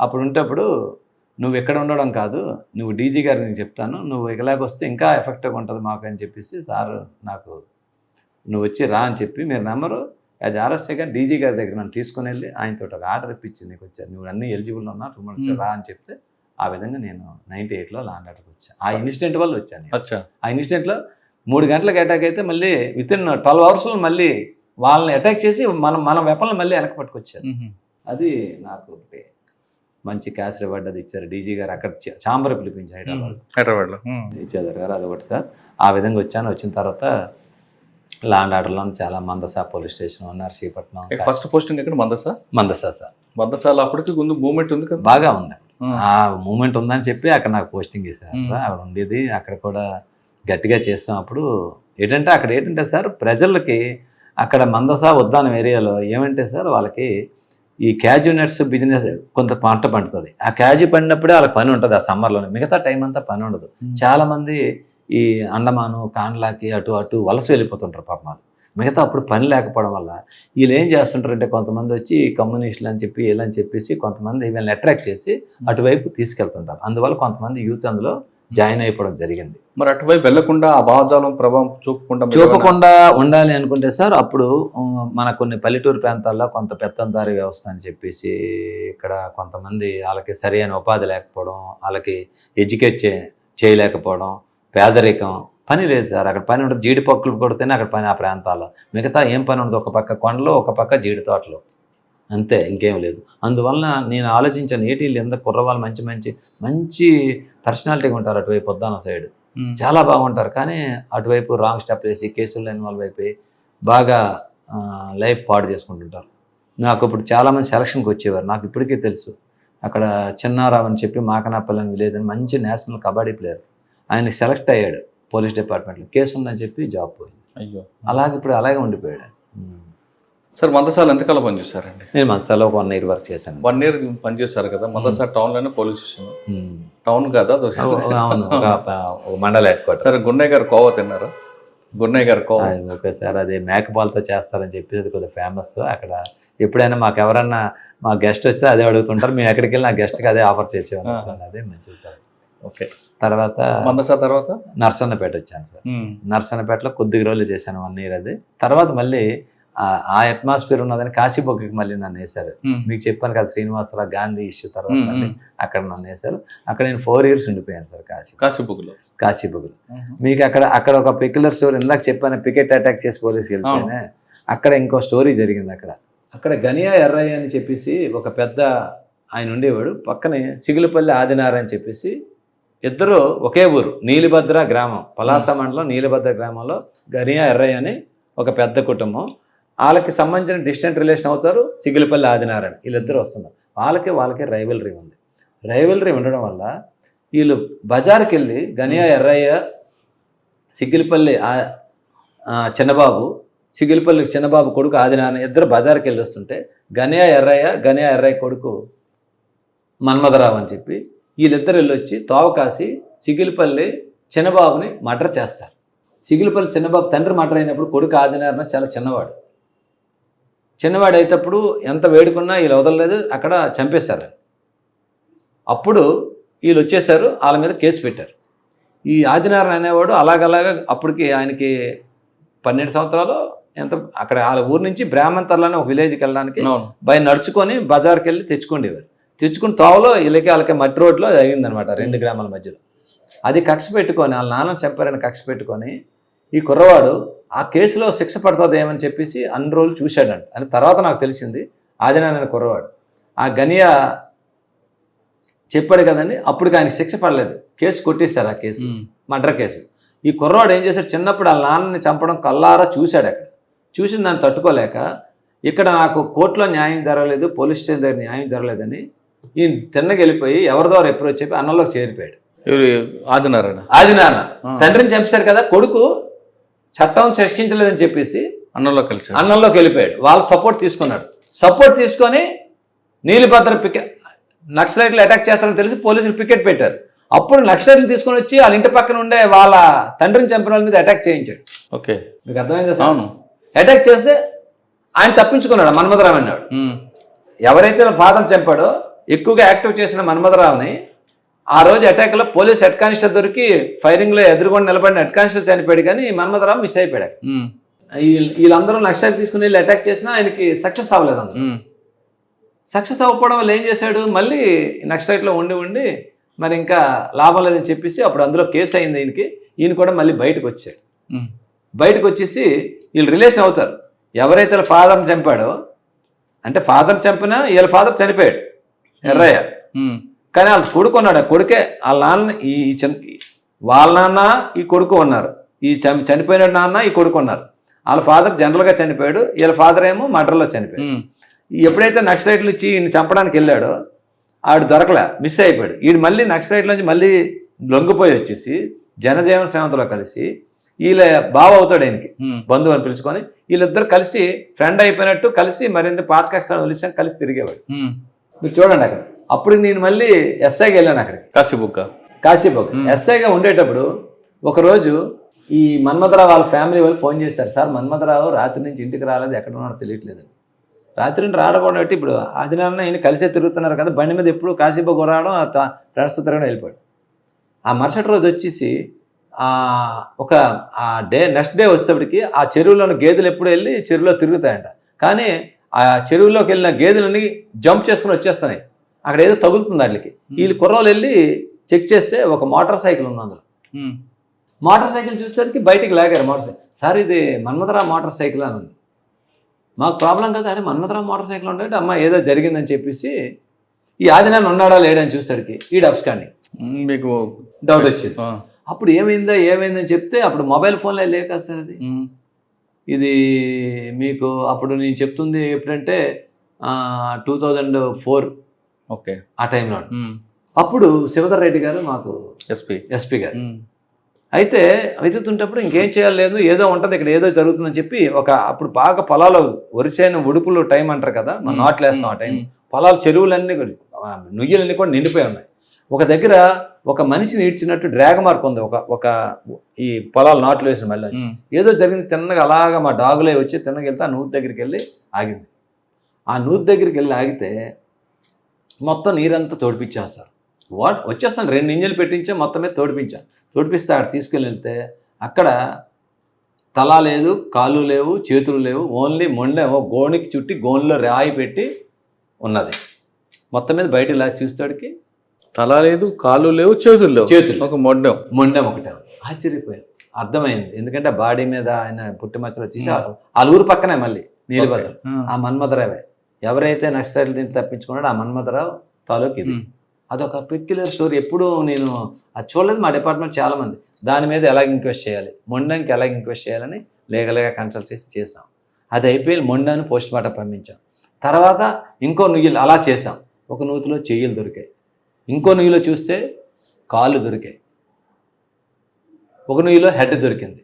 అప్పుడు ఉంటేప్పుడు నువ్వు ఎక్కడ ఉండడం కాదు, నువ్వు డీజీ గారు నేను చెప్తాను, నువ్వు ఇలాగొస్తే ఇంకా ఎఫెక్టివ్గా ఉంటుంది మాకు అని చెప్పేసి సార్ నాకు నువ్వు వచ్చి రా అని చెప్పి మీరు నెంబరు అది ఆర్ఎస్ఐ గారు డీజీ గారి దగ్గర నన్ను తీసుకుని వెళ్ళి ఆయనతో ఒక ఆర్డర్ ఇప్పించి నీకు వచ్చాను, నువ్వు అన్నీ ఎలిజిబుల్ ఉన్నా 2 months రా అని చెప్తే ఆ విధంగా నేను 98లో లాండ్ ఆర్డర్కి వచ్చాను. ఆ ఇన్సిడెంట్ వల్ల వచ్చాను. ఆ ఇన్సిడెంట్లో 3 గంటలకు అటాక్ అయితే మళ్ళీ వితిన్ 12 అవర్స్లో మళ్ళీ వాళ్ళని అటాక్ చేసి మన వెపన్లు మళ్ళీ వెనక పట్టుకొచ్చారు. అది నాకు మంచి క్యాష్ రివార్డ్ అది ఇచ్చారు డీజీ గారు. అక్కడ చాంబర్ పిలిపించి హైదరాబాద్లో ఇచ్చేదారు గారు. అదొకటి సార్. ఆ విధంగా వచ్చాను. వచ్చిన తర్వాత లాండ్ ఆర్డర్లో చాలా Mandasa police station, Narsipatnam. First posting ఎక్కడ? మందసా సార్. మందసాలో అప్పటికి ముందు మూవ్మెంట్ ఉంది కదా? బాగా ఉంది. ఆ మూవ్మెంట్ ఉందని చెప్పి అక్కడ నాకు పోస్టింగ్ చేశారు. అక్కడ ఉండేది, అక్కడ కూడా గట్టిగా చేస్తాం. అప్పుడు ఏంటంటే సార్ ప్రజలకి అక్కడ మందసా ఉద్దానం ఏరియాలో ఏమంటే సార్ వాళ్ళకి ఈ క్యాజు నట్స్ బిజినెస్ కొంత పంట పండుతుంది. ఆ క్యాజు పండినప్పుడే వాళ్ళకి పని ఉంటుంది ఆ సమ్మర్లోనే, మిగతా టైం అంతా పని ఉండదు. చాలామంది ఈ అండమాను కాండ్లాకి అటు వలస వెళ్ళిపోతుంటారు పాపం వాళ్ళు. మిగతా అప్పుడు పని లేకపోవడం వల్ల వీళ్ళు ఏం చేస్తుంటారంటే కొంతమంది వచ్చి కమ్యూనిస్టులు అని చెప్పి వీళ్ళని చెప్పేసి కొంతమంది వీళ్ళని అట్రాక్ట్ చేసి అటువైపు తీసుకెళ్తుంటారు. అందువల్ల కొంతమంది యూత్ అందులో జాయిన్ అయిపోవడం జరిగింది. మరి అటువైపు వెళ్లకుండా ఆ భావజాలం ప్రభావం చూపకుండా ఉండాలి అనుకుంటే సార్ అప్పుడు మన కొన్ని పల్లెటూరు ప్రాంతాల్లో కొంత పెత్తందారి వ్యవస్థ అని చెప్పేసి ఇక్కడ కొంతమంది వాళ్ళకి సరైన ఉపాధి లేకపోవడం, వాళ్ళకి ఎడ్యుకేట్ చేయలేకపోవడం, పేదరికం, పని లేదు సార్. అక్కడ పని ఉండదు, జీడిపక్కలు కొడితేనే అక్కడ పని ఆ ప్రాంతాల్లో. మిగతా ఏం పని ఉండదు, ఒక పక్క కొండలు ఒక పక్క జీడి తోటలు, అంతే, ఇంకేం లేదు. అందువలన నేను ఆలోచించాను ఏటీలు ఎంత కుర్రవాళ్ళు మంచి పర్సనాలిటీగా ఉంటారు అటువైపు పొద్దాన సైడ్, చాలా బాగుంటారు. కానీ అటువైపు రాంగ్ స్టెప్ వేసి కేసుల్లో ఇన్వాల్వ్ అయిపోయి బాగా లైఫ్ పాడు చేసుకుంటుంటారు. నాకు ఇప్పుడు చాలామంది సెలక్షన్కి వచ్చేవారు, నాకు ఇప్పటికీ తెలుసు. అక్కడ చిన్నారావు అని చెప్పి మాకనాపల్లి అని విలేజ్ అని మంచి నేషనల్ కబడ్డీ ప్లేయర్, ఆయన సెలెక్ట్ అయ్యాడు పోలీస్ డిపార్ట్మెంట్లో, కేసు ఉందని చెప్పి జాబ్ పోయింది. అయ్యో, అలాగే ఉండిపోయాడు. సార్ మందసాల ఎంతకాలం పనిచేస్తారండి? నేను మందసాలో 1 year వర్క్ చేశాను. 1 year పనిచేస్తారు కదా. మందసాల టౌన్లోనే పోలీస్ స్టేషన్, టౌన్ కదా, మండల హెడ్ క్వార్టర్. సరే, గున్నయ్య గారు కోవా తిన్నారా? గున్నయ్య గారు కోవా ఓకే సార్, అది మేకపాలతో చేస్తారని చెప్పి అది కొద్దిగా ఫేమస్. అక్కడ ఎప్పుడైనా మాకు ఎవరన్నా మా గెస్ట్ వస్తే అదే అడుగుతుంటారు, మేము ఎక్కడికి వెళ్ళి నా గెస్ట్కి అదే ఆఫర్ చేసేవాళ్ళం. అదే మంచిది సార్. ఓకే, తర్వాత మందసా తర్వాత నర్సన్నపేట వచ్చాను సార్. నర్సన్నపేటలో కొద్ది రోజులు చేశాను 1 year. అది తర్వాత మళ్ళీ ఆ అట్మాస్ఫియర్ ఉన్నదని కాశీబొగ్గకి మళ్ళీ నన్ను వేశారు. మీకు చెప్పాను కదా శ్రీనివాసరావు గాంధీ ఇష్యూ తర్వాత మళ్ళీ అక్కడ నన్ను వేశారు. అక్కడ నేను 4 years ఉండిపోయాను సార్ కాశీబొగ్గలో. మీకు అక్కడ ఒక పెక్యులర్ స్టోరీ, ఇందాక చెప్పాను పికెట్ అటాక్ చేసి పోలీసుకి వెళ్తేనే అక్కడ ఇంకో స్టోరీ జరిగింది. అక్కడ గనియా ఎర్రయ్య అని చెప్పేసి ఒక పెద్ద ఆయన ఉండేవాడు, పక్కనే సిగులపల్లి ఆదినారాయణ అని చెప్పేసి ఇద్దరు ఒకే ఊరు, నీలిభద్ర గ్రామం, పలాస మండలం నీలిభద్ర గ్రామంలో గనియా ఎర్రయ్య అని ఒక పెద్ద కుటుంబం. వాళ్ళకి సంబంధించిన డిస్టెంట్ రిలేషన్ అవుతారు సిగులపల్లి ఆదినారాయణ, వీళ్ళిద్దరు వస్తున్నారు. వాళ్ళకి రైవలరీ ఉంది. రైవలరీ ఉండడం వల్ల వీళ్ళు బజార్కి వెళ్ళి గనియా ఎర్రయ్య సిగిలిపల్లి చిన్నబాబు, సిగిలిపల్లి చిన్నబాబు కొడుకు ఆదినారాయణ ఇద్దరు బజార్కి వెళ్ళి వస్తుంటే గనియా ఎర్రయ్య కొడుకు మన్మథరావు అని చెప్పి వీళ్ళిద్దరు వెళ్ళొచ్చి తోవ కాసి సిగిలిపల్లి చిన్నబాబుని మర్డర్ చేస్తారు. సిగిలిపల్లి చిన్నబాబు తండ్రి మర్డర్ అయినప్పుడు కొడుకు ఆదినారాయణ చాలా చిన్నవాడు అయినప్పుడు ఎంత వేడుకున్నా వీళ్ళు వదలలేదు, అక్కడ చంపేశారు. అప్పుడు వీళ్ళు వచ్చేసారు, వాళ్ళ మీద కేసు పెట్టారు. ఈ ఆదినారాయణ అనేవాడు అలాగలాగా అప్పటికి ఆయనకి 12 సంవత్సరాలు ఎంత, అక్కడ వాళ్ళ ఊరు నుంచి బ్రాహ్మణతర్లని ఒక విలేజ్కి వెళ్ళడానికి నడుచుకొని బజార్కి వెళ్ళి తెచ్చుకుని తోవలో వాళ్ళకి మట్టి రోడ్లో అయిందనమాట 2 గ్రామాల మధ్యలో. అది కక్ష పెట్టుకొని వాళ్ళ నాన్న చంపారని కక్ష పెట్టుకొని ఈ కుర్రవాడు ఆ కేసులో శిక్ష పడుతుంది ఏమని చెప్పేసి అన్ని రోజులు చూశాడంట. అని తర్వాత నాకు తెలిసింది ఆదినారాయణ కుర్రవాడు ఆ గనియా చెప్పాడు కదండి, అప్పటికి ఆయనకి శిక్ష పడలేదు, కేసు కొట్టేశారు. ఆ కేసు మర్డర్ కేసు. ఈ కుర్రవాడు ఏం చేశాడు, చిన్నప్పుడు వాళ్ళ నాన్నని చంపడం కల్లారా చూశాడు. అక్కడ చూసిన దాన్ని తట్టుకోలేక ఇక్కడ నాకు కోర్టులో న్యాయం జరగలేదు, పోలీస్ స్టేషన్ దగ్గర న్యాయం జరగలేదని ఈయన తిన్నకి వెళ్ళిపోయి ఎవరి ద్వారా ఎప్పుడో చెప్పి అన్నంలోకి చేరిపోయాడు. ఆదినారాయణ తండ్రిని చంపారు కదా, కొడుకు చట్టం శిక్షించలేదని చెప్పేసి అన్నంలోకి వెళ్ళిపోయాడు. వాళ్ళు సపోర్ట్ తీసుకొని నీలిభద్ర నక్సలైట్లు అటాక్ చేస్తారని తెలిసి పోలీసులు పికెట్ పెట్టారు. అప్పుడు నక్సలైట్లు తీసుకొని వచ్చి వాళ్ళ ఇంటి పక్కన ఉండే వాళ్ళ తండ్రిని చంపిన వాళ్ళ మీద అటాక్ చేయించాడు. ఓకే, మీకు అర్థమైందా? అవును. అటాక్ చేస్తే ఆయన తప్పించుకున్నాడు. మన్మథరావు అన్నాడు. ఎవరైతే ఫాదర్ చంపాడో ఎక్కువగా యాక్టివ్ చేసిన మన్మథరావుని ఆ రోజు అటాక్లో పోలీస్ హెడ్ కానిస్టేబుల్ దొరికి ఫైరింగ్లో ఎదురుకొని నిలబడిన హెడ్ కానిస్టేబుల్ చనిపోయాడు, కానీ మన్మథరావు మిస్ అయిపోయాడు. వీళ్ళందరూ నక్సలైట్ తీసుకుని వెళ్ళి అటాక్ చేసినా ఆయనకి సక్సెస్ అవ్వలేదు. అందులో సక్సెస్ అవ్వకపోవడం వల్ల ఏం చేశాడు, మళ్ళీ నక్సలైట్లో ఉండి మరి ఇంకా లాభం లేదని చెప్పేసి అప్పుడు అందులో కేసు అయింది ఈయనకి. ఈయన కూడా మళ్ళీ బయటకు వచ్చాడు. బయటకు వచ్చేసి వీళ్ళు రిలేషన్ అవుతారు. ఎవరైతే ఫాదర్ని చంపాడో, అంటే ఫాదర్ని చంపినా వీళ్ళ ఫాదర్ చనిపోయాడు ఎర్రయ్య, కానీ వాళ్ళ కొడుకు ఉన్నాడు. ఆ కొడుకే వాళ్ళ నాన్న, వాళ్ళ నాన్న ఈ కొడుకు ఉన్నారు, ఈ చనిపోయిన నాన్న ఈ కొడుకు ఉన్నారు. వాళ్ళ ఫాదర్ జనరల్గా చనిపోయాడు, వీళ్ళ ఫాదర్ ఏమో మర్డర్లో చనిపోయాడు. ఎప్పుడైతే నక్సలైట్లు ఇచ్చి ఈయన చంపడానికి వెళ్ళాడో ఆడు దొరకలే, మిస్ అయిపోయాడు. ఈడు మళ్ళీ నక్సలైట్ల నుంచి మళ్ళీ లొంగిపోయి వచ్చేసి జనజీవన శ్రమంతో కలిసి వీళ్ళ బావ అవుతాడు ఆయనకి, బంధువు అని పిలుచుకొని వీళ్ళిద్దరు కలిసి ఫ్రెండ్ అయిపోయినట్టు కలిసి మరింత పాచకక్షలు వదిలిసాం, కలిసి తిరిగేవాడు. మీరు చూడండి అక్కడ. అప్పుడు నేను మళ్ళీ ఎస్ఐకి వెళ్ళాను అక్కడికి, కాశీబుక్ ఎస్ఐగా ఉండేటప్పుడు ఒకరోజు ఈ మన్మథరావు వాళ్ళ ఫ్యామిలీ వాళ్ళు ఫోన్ చేశారు, సార్ మన్మథరావు రాత్రి నుంచి ఇంటికి రాలేదు, ఎక్కడ ఉన్నాడో తెలియట్లేదు. రాత్రి నుండి రావడం ఇప్పుడు ఆదినారాయణ ఈయన కలిసే తిరుగుతున్నారు కదా, బండి మీద ఎప్పుడు కాశీబుక్ రావడం ఫ్రెండ్స్తో తిరగడం వెళ్ళిపోయాడు. ఆ మరుసటి రోజు వచ్చేసి నెక్స్ట్ డే వచ్చేప్పటికి ఆ చెరువులోని గేదెలు ఎప్పుడు వెళ్ళి చెరువులో తిరుగుతాయంట, కానీ ఆ చెరువులోకి వెళ్ళిన గేదెలని జంప్ చేసుకుని వచ్చేస్తున్నాయి. అక్కడ ఏదో తగులుతుంది వాటికి. వీళ్ళు కుర్రోలు వెళ్ళి చెక్ చేస్తే ఒక మోటార్ సైకిల్ ఉంది అందులో. మోటార్ సైకిల్ చూసేసరికి బయటికి లాగారు మోటార్ సైకిల్. సార్ ఇది మన్మథరావు మోటార్ సైకిల్ అని ఉంది. మాకు ప్రాబ్లం కదా, అరే మన్మథరావు మోటార్ సైకిల్ ఉంటే అమ్మ ఏదో జరిగిందని చెప్పేసి ఈ ఆదినారాయణ ఉన్నాడా లేడని చూస్తాడికి ఈడు అబ్స్కాండింగ్. మీకు డౌట్ వచ్చింది. అప్పుడు ఏమైందని చెప్తే అప్పుడు మొబైల్ ఫోన్లో లేక సార్ అది. ఇది మీకు అప్పుడు నేను చెప్తుంది ఎప్పుడంటే 2004. ఓకే, ఆ టైంలో. అప్పుడు శివధర్ రెడ్డి గారు మాకు ఎస్పీ గారు. అయితే వెతుకుతుంటప్పుడు ఇంకేం చేయాలి లేదు, ఏదో ఉంటుంది ఇక్కడ, ఏదో జరుగుతుందని చెప్పి అప్పుడు బాగా పొలాలు వరిసైన ఉడుపులు టైం అంటారు కదా, మనం నాట్లు వేస్తాం ఆ టైం. పొలాలు చెరువులన్నీ నుయ్యలన్నీ కూడా నిండిపోయి ఉన్నాయి. ఒక దగ్గర ఒక మనిషిని ఈడ్చినట్టు డ్రాగ్ మార్క్ ఉంది ఒక ఈ పొలాలు నాట్లు వేసిన మళ్ళీ. ఏదో జరిగింది. తిన్నగా అలాగా మా డాగులే వచ్చి తిన్నగా వెళ్తే ఆ నూతి దగ్గరికి వెళ్ళి ఆగింది. ఆ నూతి దగ్గరికి వెళ్ళి ఆగితే మొత్తం నీరంతా తోడిపించేస్తారు. వచ్చేస్తాను 2 ఇంజన్లు పెట్టించా, మొత్తం మీద తోడిపిస్తే అక్కడ తీసుకెళ్ళి వెళ్తే అక్కడ తల లేదు, కాళ్ళు లేవు, చేతులు లేవు, ఓన్లీ మొండేమో గోనికి చుట్టి గోన్లో రాయి పెట్టి ఉన్నది. మొత్తం మీద బయట ఇలా చూస్తాడికి తల లేదు, కాళ్ళు లేవు, చేతులు ఒక మొండెం ఒకటే. ఆశ్చర్యపోయాం, అర్థమైంది. ఎందుకంటే బాడీ మీద ఆయన పుట్టిమచ్చలు వచ్చేసి వాళ్ళ ఊరు పక్కనే మళ్ళీ నీలిభద్ర, ఆ మన్మథరావే. ఎవరైతే నక్సలైట్లు తింటే తప్పించుకున్నాడో ఆ మన్మథరావు తాలూకు ఇది. అదొక పెక్యులర్ స్టోరీ. ఎప్పుడు నేను అది చూడలేదు. మా డిపార్ట్మెంట్ చాలామంది దాని మీద ఎలా ఇంక్వెస్ట్ చేయాలి, మొండంకి ఎలా ఇంక్వెస్ట్ చేయాలని లీగల్గా కన్సల్ట్ చేసాం. అది అయిపోయి మొండాన్ని పోస్ట్ మార్టం పంపించాం. తర్వాత ఇంకో నుయ్యలు అలా చేసాం. ఒక నూతిలో చెయ్యలు దొరికాయి, ఇంకో నుయ్యిలో చూస్తే కాళ్ళు దొరికాయి, ఒక నుయ్యిలో హెడ్ దొరికింది.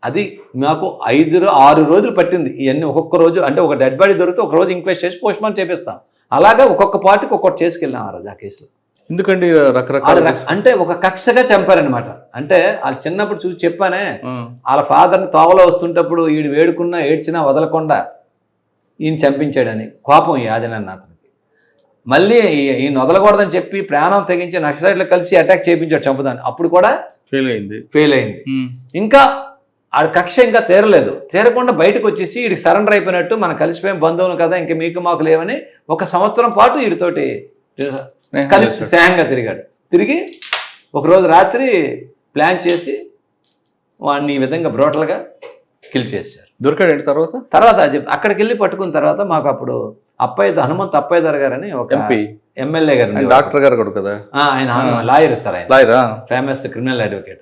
అది మాకు 5-6 రోజులు పట్టింది ఇవన్నీ. ఒక్కొక్క రోజు అంటే ఒక డెడ్ బాడీ దొరికితే ఒక రోజు ఇంక్వెస్ట్ చేసి పోస్ట్ మార్టం చేపిస్తాం. అలాగా ఒక్కొక్క పార్టీకి ఒక్కొక్కటి చేసుకెళ్ళాం ఆ రోజు ఆ కేసులో. ఎందుకండి రకరకాల అంటే ఒక కక్షగా చంపారనమాట. అంటే వాళ్ళు చిన్నప్పుడు చూసి చెప్పానే, వాళ్ళ ఫాదర్ని తోవలో వస్తుంటప్పుడు ఈడు వేడుకున్నా ఏడ్చినా వదలకుండా ఈయన చంపించాడని కోపం ఈ ఆదినారాయణ అతనికి. మళ్ళీ ఈయన వదలకూడదని చెప్పి ప్రాణం తెగించి నక్సలైట్లు కలిసి అటాక్ చేయించాడు చంపుదాన్ని. అప్పుడు కూడా ఫెయిల్ అయింది. ఇంకా ఆడ కక్ష ఇంకా తీరలేదు. తీరకుండా బయటకు వచ్చేసి వీడికి సరెండర్ అయిపోయినట్టు మనం కలిసిపోయాం బంధువులు కదా ఇంక మీకు మాకు లేవని 1 సంవత్సరం పాటు వీడితోటి కలిసి స్నేహంగా తిరిగాడు. తిరిగి ఒకరోజు రాత్రి ప్లాన్ చేసి వాడిని ఈ విధంగా బ్రోటల్గా కిల్ చేశారు. దొరికాడండి తర్వాత అక్కడికి వెళ్ళి పట్టుకున్న తర్వాత మాకు అప్పుడు హనుమంత్ అప్పయ్యదర్ గారని ఒక ఎంపీ ఎమ్మెల్యే గారు, డాక్టర్ గారు కూడా కదా ఆయన లాయర్ సార్, ఆయన ఫేమస్ క్రిమినల్ అడ్వకేట్.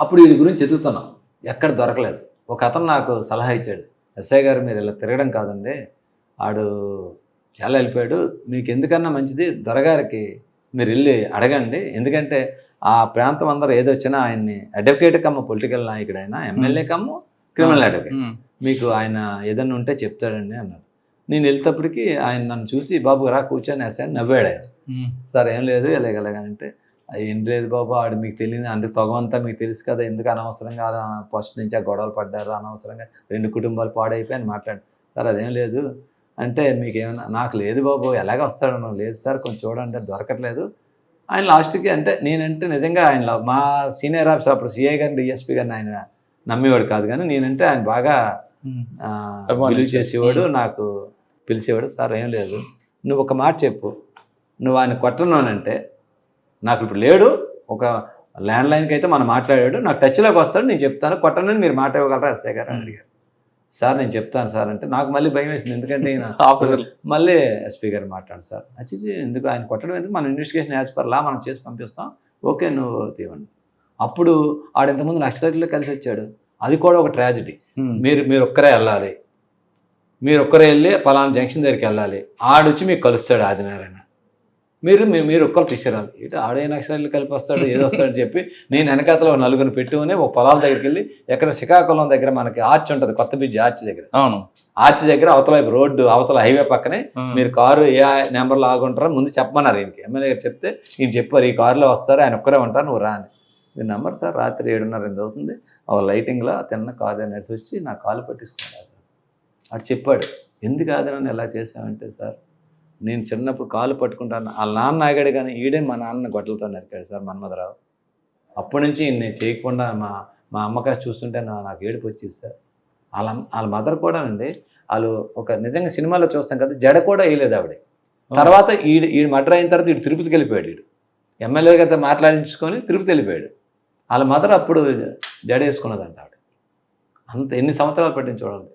అప్పుడు వీడి గురించి ఎదుగుతున్నాం, ఎక్కడ దొరకలేదు. ఒక అతను నాకు సలహా ఇచ్చాడు, ఎస్ఐ గారు మీరు ఇలా తిరగడం కాదండి, ఆడు చాలా వెళ్ళిపోయాడు, మీకు ఎందుకన్నా మంచిది దొరగారికి మీరు వెళ్ళి అడగండి, ఎందుకంటే ఆ ప్రాంతం అందరూ ఏదొచ్చినా ఆయన్ని అడ్వకేట్ కమ్మ పొలిటికల్ నాయకుడు, ఆయన ఎమ్మెల్యే కమ్మ క్రిమినల్ అడ్వకేట్, మీకు ఆయన ఏదన్నా ఉంటే చెప్తాడండి అన్నాడు. నేను వెళ్తేప్పటికి ఆయన నన్ను చూసి బాబు రా కూర్చొని వేసాను, నవ్వాడు ఆయన. సార్ ఏం లేదు ఎలాగంటే ఏం లేదు బాబు, ఆడు మీకు తెలియదు, అందుకు తొగమంతా మీకు తెలుసు కదా, ఎందుకు అనవసరంగా ఫస్ట్ నుంచి ఆ గొడవలు పడ్డారు, అనవసరంగా 2 కుటుంబాలు పాడైపోయి అని మాట్లాడు. సార్ అదేం లేదు అంటే మీకేమన్నా, నాకు లేదు బాబు ఎలాగ వస్తాడు, లేదు సార్ కొంచెం చూడండి దొరకట్లేదు. ఆయన లాస్ట్కి అంటే నేనంటే నిజంగా ఆయన మా సీనియర్ ఆఫీసర్ అప్పుడు సిఐ గారిని డిఎస్పీ గారిని ఆయన నమ్మేవాడు కాదు, కానీ నేనంటే ఆయన బాగా విలువ చేసేవాడు, నాకు పిలిచేవాడు. సార్ ఏం లేదు, నువ్వు ఒక మాట చెప్పు, నువ్వు ఆయన కొట్టనునంటే నాకు ఇప్పుడు లేడు, ఒక ల్యాండ్లైన్కి అయితే మనం మాట్లాడాడు, నాకు టచ్లోకి వస్తాడు, నేను చెప్తాను, కొట్టనని మీరు మాట ఇవ్వగలరా ఎస్ఐ గారు అని అడిగారు. సార్ నేను చెప్తాను సార్ అంటే నాకు మళ్ళీ భయం వేసింది, ఎందుకంటే ఈయన మళ్ళీ ఎస్పీ గారు మాట్లాడు సార్ వచ్చి ఎందుకు ఆయన కొట్టడం ఎందుకు, మన ఇన్వెస్టిగేషన్ యాజ్ పర్ లా మనం చేసి పంపిస్తాం, ఓకే నువ్వు తీవండి. అప్పుడు ఆడ ఇంతకుముందు నక్సలైట్లో కలిసి వచ్చాడు, అది కూడా ఒక ట్రాజడీ. మీరు ఒక్కరే వెళ్ళాలి, మీరు ఒక్కరే వెళ్ళి పలానా జంక్షన్ దగ్గరికి వెళ్ళాలి, ఆడొచ్చి మీకు కలుస్తాడు ఆదినారాయణ, మీరు ఒక్కరు తీసుకురాలి. ఇటు ఆడే నక్సలైట్లు కలిపి వస్తాడు ఏదో వస్తాడని చెప్పి నేను వెనకాతలో 4 పెట్టుకుని ఒక పొలాల దగ్గరికి వెళ్ళి, ఎక్కడ శ్రీకాకుళం దగ్గర మనకి ఆర్చ్ ఉంటుంది, కొత్త బ్రిడ్జ్ ఆర్చ్ దగ్గర, ఆర్చ్ దగ్గర అవతల రోడ్డు అవతల హైవే పక్కనే మీరు కారు ఏ నెంబర్లో ఆగుంటారో ముందు చెప్పమన్నారు ఈయనకి. ఎమ్మెల్యే గారు చెప్తే ఈయన చెప్పారు ఈ కారులో వస్తారు, ఆయన ఒక్కరే ఉంటారు, నువ్వు రా అని. మీరు నెంబర్ సార్ రాత్రి 7:30 అవుతుంది, ఆ లైటింగ్లో తిన్న కారు నడిచి వచ్చి నా కాలు పట్టించుకున్నాడు. అది చెప్పాడు, ఎందుకు ఆదరణ ఎలా చేసామంటే సార్ నేను చిన్నప్పుడు కాలు పట్టుకుంటాను, వాళ్ళ నాన్న ఆగాడు కానీ ఈడే మా నాన్న గొడ్డలతో నరికాడు సార్ మన్మధరావు. అప్పటి నుంచి నేను చేయకుండా మా అమ్మకాయ చూస్తుంటే నాకు ఏడుపు వచ్చేది సార్. వాళ్ళ మదర్ కూడా అండి, వాళ్ళు ఒక నిజంగా సినిమాలో చూస్తాం కదా, జడ కూడా వేయలేదు ఆవిడ. తర్వాత ఈడు మర్డర్ అయిన తర్వాత ఈడు తిరుపతికి వెళ్ళిపోయాడు, ఈడు ఎమ్మెల్యే గారితో మాట్లాడించుకొని తిరుపతి వెళ్ళిపోయాడు. వాళ్ళ మదర్ అప్పుడు జడ వేసుకున్నదంట ఆవిడ. అంత ఎన్ని సంవత్సరాలు పట్టింది చూడండి,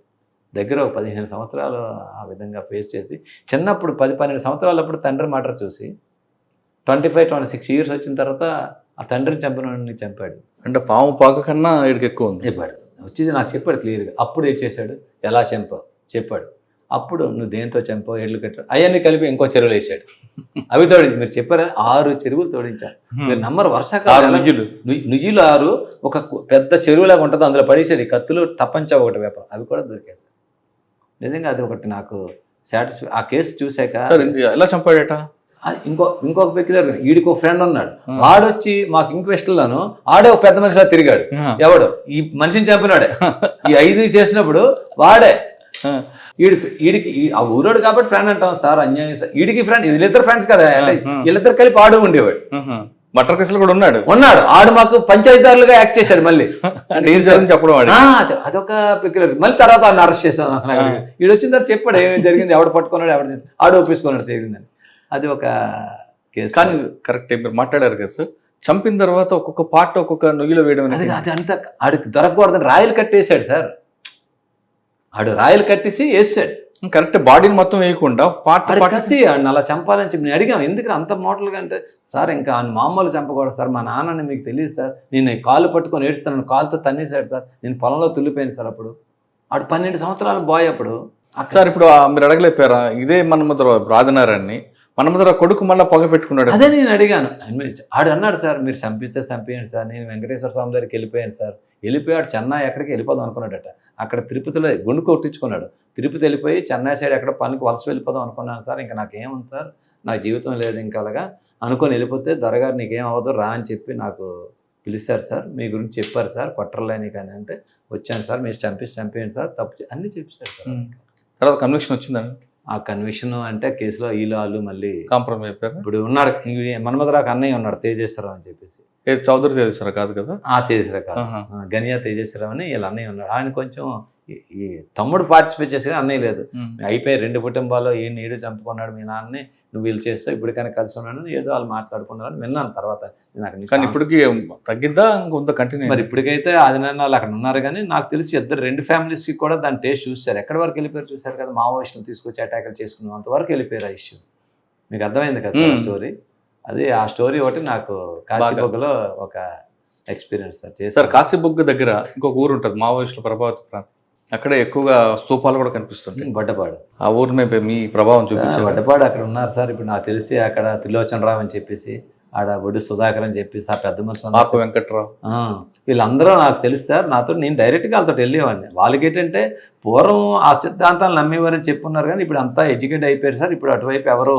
దగ్గర ఒక 15 సంవత్సరాలు ఆ విధంగా ఫేస్ చేసి, చిన్నప్పుడు 10-12 సంవత్సరాలప్పుడు తండ్రి మర్డర్ చూసి 25-26 ఇయర్స్ వచ్చిన తర్వాత ఆ తండ్రిని చంపినవాడిని చంపాడు. అంటే పాము పాక కన్నా వీడికి ఎక్కువ ఉంది. చెప్పాడు, వచ్చేది నాకు చెప్పాడు క్లియర్గా. అప్పుడు ఏం చేశాడు, ఎలా చంపావు చెప్పాడు. అప్పుడు నువ్వు దేంతో చంపావు, ఎడ్లు కట్టాడు, అవన్నీ కలిపి ఇంకో చెరువులు వేసాడు, అవి తోడించి. మీరు చెప్పారా 6 చెరువులు తోడించారు, మీరు నమ్మరు. వర్షాకాలం నుయ్యులు 6 ఒక పెద్ద చెరువులాగా ఉంటుంది, అందులో పడేసాడు. కత్తులు తప్పంచా ఒకటి వ్యాపారం, అవి కూడా దొరికేసాయి. నిజంగా అది ఒకటి నాకు సాటిస్ఫై. ఆ కేసు చూశాక ఎలా చంపాడట, ఇంకొక పెక్యులర్ వీడికి ఒక ఫ్రెండ్ ఉన్నాడు, వాడొచ్చి మాకు ఇంక్వెస్ట్లను ఆడే ఒక పెద్ద మనిషిలా తిరిగాడు. ఎవడు ఈ మనిషిని చంపినాడే, ఈ 5 చేసినప్పుడు వాడే వీడికి ఆ ఊరోడు కాబట్టి ఫ్రెండ్ అంటాం సార్, అన్యాయం సార్. వీడికి ఫ్రెండ్, వీళ్ళిద్దరు ఫ్రెండ్స్ కదా, వీళ్ళిద్దరు కలిపి ఆడు ఉండేవాడు. మటర్ కేసులు కూడా ఉన్నాడు ఆడు మాకు పంచాయతీదారులుగా యాక్ట్ చేశాడు. మళ్ళీ చెప్పడం అదొక పెక్యులర్. మళ్ళీ తర్వాత ఆయన అరెస్ట్ చేసాం. వీడు వచ్చిన తర్వాత చెప్పాడు ఏమేమి జరిగింది, ఎవడు పట్టుకున్నాడు, ఎవడు ఆడు ఒప్పించుకున్నాడు జరిగిందని. అది ఒక కేసు. కానీ కరెక్ట్ మీరు మాట్లాడారు కదా సార్, చంపిన తర్వాత ఒక్కొక్క పార్ట్ ఒక్కొక్క నుయ్యిలో వేయడం, అది అంతా ఆడికి దొరకకూడదని రాయలు కట్టేశాడు సార్. ఆడు రాయలు కట్టేసి వేసాడు, కరెక్ట్ బాడీని మొత్తం వేయకుండా పార్ట్ కసి అలా చంపాలని చెప్పి నేను అడిగాను, ఎందుకు అంత మోటలుగా అంటే, సార్ ఇంకా ఆయన మామూలు చంపకూడదు సార్, మా నాన్నని మీకు తెలియదు సార్, నేను కాలు పట్టుకొని ఏడుస్తాను, కాలుతో తన్నేశాడు సార్, నేను పొలంలో తుల్లిపోయాను సార్. అప్పుడు ఆడు 12 సంవత్సరాల బాయ్. అప్పుడు సార్ ఇప్పుడు మీరు అడగలేపారా, ఇదే మన్మధరావు ఆదినారాయణని మన్మధరావు కొడుకు మళ్ళీ పొగ పెట్టుకున్నాడు. అదే నేను అడిగాను. ఆడు అన్నాడు సార్, మీరు చంపిస్తే చంపేయండి సార్, నేను వెంకటేశ్వర స్వామి దగ్గరికి వెళ్ళిపోయాను సార్, వెళ్ళిపోయాడు చెన్నై ఎక్కడికి వెళ్ళిపోదాం అనుకున్నాడట. అక్కడ తిరుపతిలో గుండు కొట్టించుకున్నాడు. తిరుపతి వెళ్ళిపోయి చెన్నై సైడ్ ఎక్కడ పనికి వలస వెళ్ళిపోదాం అనుకున్నాను సార్, ఇంకా నాకేముంది సార్, నాకు జీవితం లేదు ఇంకా అలాగా అనుకొని వెళ్ళిపోతే దొరగారు నీకేం అవ్వదు రా అని చెప్పి నాకు పిలిచారు సార్, మీ గురించి చెప్పారు సార్, కొట్టర్లేని కానీ అంటే వచ్చాను సార్, మీరు చంపేయండి సార్, తప్పు అన్నీ చెప్పారు సార్. తర్వాత కన్విక్షన్ వచ్చిందండి. ఆ కన్విక్షన్ అంటే కేసులో వీళ్ళు మళ్ళీ కాంప్రమైజ్ అయిపోయారు. ఇప్పుడు ఉన్నాడు మన్మధరావు అన్నయ్య ఉన్నాడు తేజేశ్వరరావు అని చెప్పేసి. చౌదరి తేజేశ్వర కాదు కదా, తేజేశ్వరరావు కాదు, గనియా తేజేశ్వరరావు అని వీళ్ళ అన్నయ్య ఉన్నాడు. ఆయన కొంచెం ఈ తమ్ముడు పార్టిసిపేట్ చేసి అన్నయ్య లేదు, అయిపోయి 2 కుటుంబాలు ఈడు చంపుకున్నాడు మీ నాన్నని, నువ్వు వీళ్ళు చేస్తావు ఇప్పటికైనా కలిసి ఉన్నాడు ఏదో వాళ్ళు మాట్లాడుకున్నారని విన్నాను. తర్వాత నాకు కానీ ఇప్పటికి తగ్గిద్దా ఇంకొంత కంటిన్యూ? మరి ఇప్పటికైతే 10 నెలలు అక్కడ ఉన్నారు కానీ నాకు తెలిసి 2 ఫ్యామిలీస్కి కూడా దాని టేస్ట్ చూశారు. ఎక్కడి వరకు వెళ్ళిపోయారు చూశారు కదా, మావోయిస్టులు తీసుకొచ్చి అటాకులు చేసుకున్నాం అంతవరకు వెళ్ళిపోయారు. ఆ ఇష్యూ మీకు అర్థమైంది కదా సార్ స్టోరీ. అది ఆ స్టోరీ ఒకటి నాకు కాశీబొగ్గలో ఒక ఎక్స్పీరియన్స్ సార్ చేశారు. కాశీబొగ్గ దగ్గర ఇంకొక ఊరు ఉంటుంది మావోయిస్టుల ప్రభావిత ప్రాంతం, అక్కడ ఎక్కువగా స్తూపాలు కూడా కనిపిస్తుంటాయి. బొడ్డపాడు ఆ ఊరి మీద మీ ప్రభావం చూపించారు. బొడ్డపాడు అక్కడ ఉన్నారు సార్. ఇప్పుడు నాకు తెలిసి అక్కడ త్రిలోచనరావు అని చెప్పేసి, ఆడ బొడ్డు సుధాకర్ అని చెప్పేసి, ఆ పెద్ద మనుషులు ఆకు వెంకట్రావు, వీళ్ళందరూ నాకు తెలుసు సార్. నాతో నేను డైరెక్ట్గా వాళ్ళతో వెళ్ళేవాడిని. వాళ్ళకి ఏంటంటే పూర్వం ఆ సిద్ధాంతాలు నమ్మేవారని చెప్పున్నారు కానీ ఇప్పుడు అంతా ఎడ్యుకేట్ అయిపోయారు సార్. ఇప్పుడు అటువైపు ఎవరు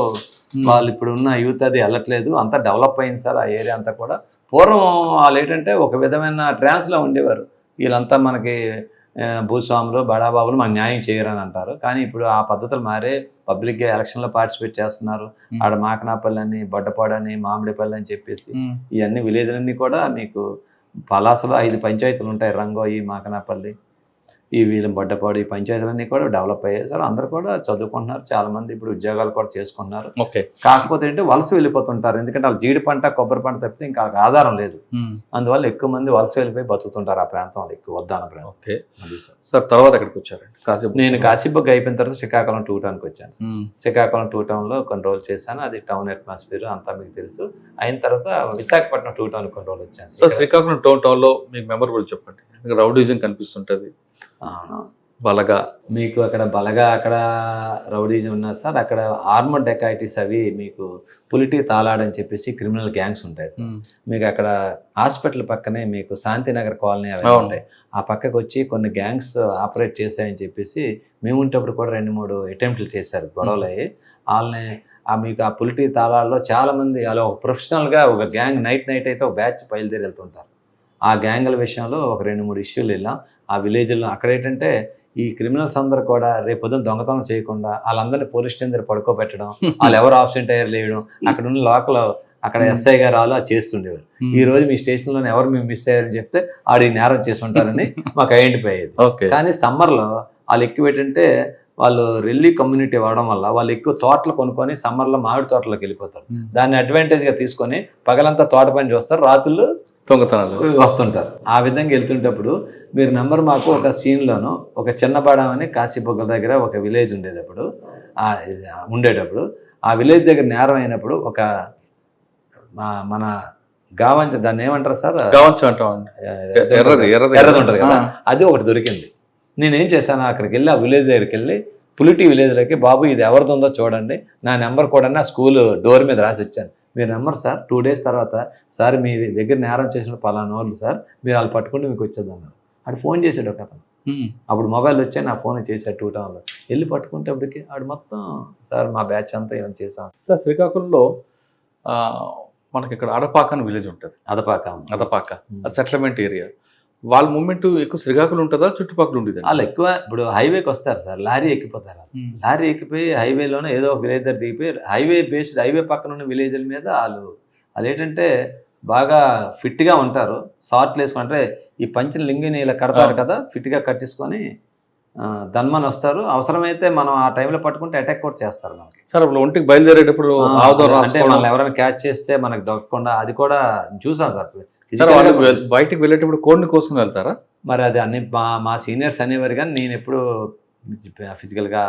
వాళ్ళు ఇప్పుడు ఉన్న యూత్ అది వెళ్ళట్లేదు, అంతా డెవలప్ అయింది సార్ ఆ ఏరియా అంతా కూడా. పూర్వం వాళ్ళు ఏంటంటే ఒక విధమైన ట్రాన్స్లో ఉండేవారు, వీళ్ళంతా మనకి భూస్వాములు బడాబాబులు మన న్యాయం చేయరని అంటారు. కానీ ఇప్పుడు ఆ పద్ధతులు మారే, పబ్లిక్గా ఎలక్షన్లో పార్టిసిపేట్ చేస్తున్నారు. ఆడ మాకనాపల్లి అని, బొడ్డపాడు అని, మామిడిపల్లి అని చెప్పేసి ఇవన్నీ విలేజ్లన్నీ కూడా మీకు పలాసలో 5 పంచాయతీలు ఉంటాయి, రంగోయి, మాకనాపల్లి, ఈ వీళ్ళ బొడ్డపాడు, ఈ పంచాయతీలన్నీ కూడా డెవలప్ అయ్యాయి సార్. అందరూ కూడా చదువుకుంటున్నారు, చాలా మంది ఇప్పుడు ఉద్యోగాలు కూడా చేసుకుంటున్నారు. కాకపోతే ఏంటంటే వలస వెళ్ళిపోతుంటారు, ఎందుకంటే వాళ్ళు జీడి పంట కొబ్బరి పంట తప్పితే ఇంకా ఆధారం లేదు. అందువల్ల ఎక్కువ మంది వలస వెళ్ళిపోయి బతుకుతుంటారు ఆ ప్రాంతంలో, ఎక్కువ వద్దాన ప్రాంతం. సార్ తర్వాత ఎక్కడికి వచ్చారండి? నేను కాశీబొగ్గ అయిపోయిన తర్వాత శ్రీకాకుళం 2 టౌన్కి వచ్చాను. శ్రీకాకుళం 2 టౌన్లో కొన్ని రోజులు చేశాను. అది టౌన్ అట్మాస్ఫియర్ అంతా మీకు తెలుసు. అయిన తర్వాత విశాఖపట్నం 2 టౌన్ కొన్ని రోజులు వచ్చాను. సార్ శ్రీకాకుళం టౌన్లో మీకు మెమరబుల్ చెప్పండి. రౌడీజం కనిపిస్తుంటుంది, బలగా మీకు అక్కడ బలగా అక్కడ రౌడీజం ఉన్నారు సార్. అక్కడ ఆర్మర్ డెకాయిటీస్ అవి మీకు పులిటి తాలాడని చెప్పేసి క్రిమినల్ గ్యాంగ్స్ ఉంటాయి సార్. మీకు అక్కడ హాస్పిటల్ పక్కనే మీకు శాంతినగర్ కాలనీ అవి ఉంటాయి. ఆ పక్కకు వచ్చి కొన్ని గ్యాంగ్స్ ఆపరేట్ చేశాయని చెప్పేసి మేము ఉంటప్పుడు కూడా 2-3 అటెంప్ట్లు చేశారు, గొడవలు అయ్యి. వాళ్ళని మీకు ఆ పులిటి తాళాల్లో చాలామంది అలా ఒక ప్రొఫెషనల్గా ఒక గ్యాంగ్ నైట్ అయితే ఒక బ్యాచ్ బయలుదేరి వెళ్తుంటారు. ఆ గ్యాంగుల విషయంలో ఒక 2-3 ఇష్యూలు వెళ్ళాం ఆ విలేజ్లో. అక్కడ ఏంటంటే ఈ క్రిమినల్స్ అందరూ కూడా రేపొద్దున దొంగతనం చేయకుండా వాళ్ళందరినీ పోలీస్ స్టేషన్ దగ్గర పడుకోబెట్టడం, వాళ్ళు ఎవరు ఆబ్సెంట్ అయ్యారు లేయడం, అక్కడ ఉన్న లోకల్ అక్కడ ఎస్ఐ గారు వాళ్ళు అది చేస్తుండేవారు. ఈ రోజు మీ స్టేషన్లో ఎవరు మేము మిస్ అయ్యారని చెప్తే ఆడి నేరం చేసి ఉంటారని మాకు ఐడెంటిఫై అయ్యేది. కానీ సమ్మర్లో వాళ్ళు ఎక్కువ ఏంటంటే వాళ్ళు రెల్లీ కమ్యూనిటీ అవ్వడం వల్ల వాళ్ళు ఎక్కువ తోటలు కొనుక్కొని సమ్మర్లో మామిడి తోటలోకి వెళ్ళిపోతారు. దాన్ని అడ్వాంటేజ్గా తీసుకొని పగలంతా తోట పని చూస్తారు, రాత్రులు దొంగతనాలు వస్తుంటారు. ఆ విధంగా వెళ్తుంటప్పుడు మీరు నెంబర్ మాకు ఒక సీన్లోను ఒక చిన్నబాడం అని కాశీబొగ్గల దగ్గర ఒక విలేజ్ ఉండేటప్పుడు ఆ విలేజ్ దగ్గర నేరం అయినప్పుడు ఒక మన గావంచ దాన్ని ఏమంటారు సార్, ఎర్రది ఉంటుంది కదా, అది ఒకటి దొరికింది. నేనేం చేశాను, అక్కడికి వెళ్ళి ఆ విలేజ్ దగ్గరికి వెళ్ళి పులిటి విలేజ్లోకి, బాబు ఇది ఎవరిది ఉందో చూడండి, నా నెంబర్ కూడా నా స్కూల్ డోర్ మీద రాసి వచ్చాను, మీరు నెంబర్ సార్ 2 days తర్వాత సార్ మీ దగ్గర నేరం చేసిన పలానా వాళ్ళు సార్, మీరు వాళ్ళు పట్టుకుంటే మీకు వచ్చేది అన్నారు. ఆడు ఫోన్ చేశాడు ఒక అతను, అప్పుడు మొబైల్ వచ్చాయి నా ఫోన్ చేశాడు 2 townలో వెళ్ళి పట్టుకుంటే అప్పటికి ఆడు మొత్తం సార్ మా బ్యాచ్ అంతా ఏమైనా చేసాం సార్. శ్రీకాకుళంలో మనకి ఇక్కడ అడపాక అని విలేజ్ ఉంటుంది, అదపాక అది సెటిల్మెంట్ ఏరియా. వాళ్ళ మూమెంట్ ఎక్కువ శ్రీకాకుళం ఉంటుందా చుట్టుపక్కల ఉండేది? వాళ్ళు ఎక్కువ ఇప్పుడు హైవేకి వస్తారు సార్, లారీ ఎక్కిపోతారు. లారీ ఎక్కిపోయి హైవేలోనే ఏదో ఒక విలేజ్ దగ్గర దిగిపోయి హైవే పక్కన ఉన్న విలేజ్ల మీద వాళ్ళు ఏంటంటే బాగా ఫిట్గా ఉంటారు, షార్ట్లు వేసుకుంటే ఈ పంచిన లింగిని ఇలా కడతారు కదా, ఫిట్గా కట్టించుకొని ధన్మని వస్తారు. అవసరమైతే మనం ఆ టైంలో పట్టుకుంటే అటాక్ కూడా చేస్తారు మనకి. సార్ అప్పుడు ఒంటికి బయలుదేరేటప్పుడు అంటే మనం ఎవరైనా క్యాచ్ చేస్తే మనకు దొరకకుండా అది కూడా చూసాం సార్. బయటికి వెళ్ళేటప్పుడు కోడ్ని కోసం వెళ్తారా? మరి అది అన్ని మా సీనియర్స్ అనేవారు కానీ నేను ఎప్పుడు ఫిజికల్గా